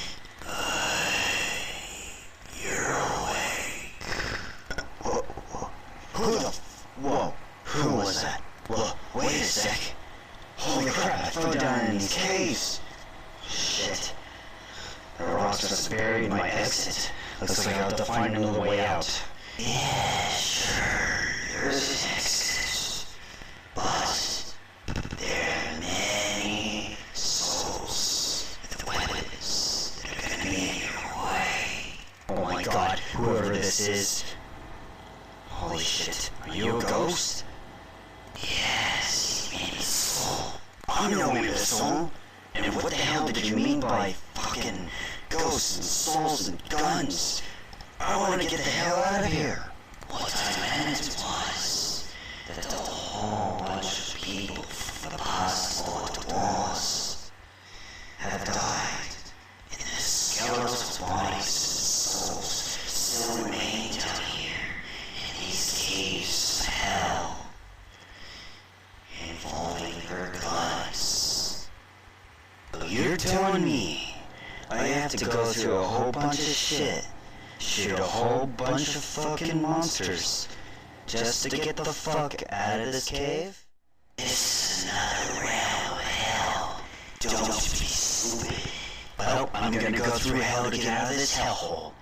You're awake. Whoa, who was that? Wait a sec. Holy crap, I fell down in these caves. Shit. The rocks just buried my exit. Looks like I'll have to find another way out. Yeah, sure, there's an exit. But there are many souls with weapons that are gonna be in your way. Oh my god, whoever this is. Holy shit, are you a ghost? Yes, he made a soul. I'm no made a soul. And what the hell did you mean by fucking ghosts and souls and guns? I want to get the hell out of here. What I meant was that a whole bunch of people from the past Lord Wars have died, and the skeletal bodies and souls still remain down here in these caves of hell, involving their guns. You're telling me I have to go through a whole bunch of shit, shoot a whole bunch of fucking monsters, just to get the fuck out of this cave? This is another realm of hell. Don't be stupid. Well, I'm gonna go through hell to get out of this hellhole.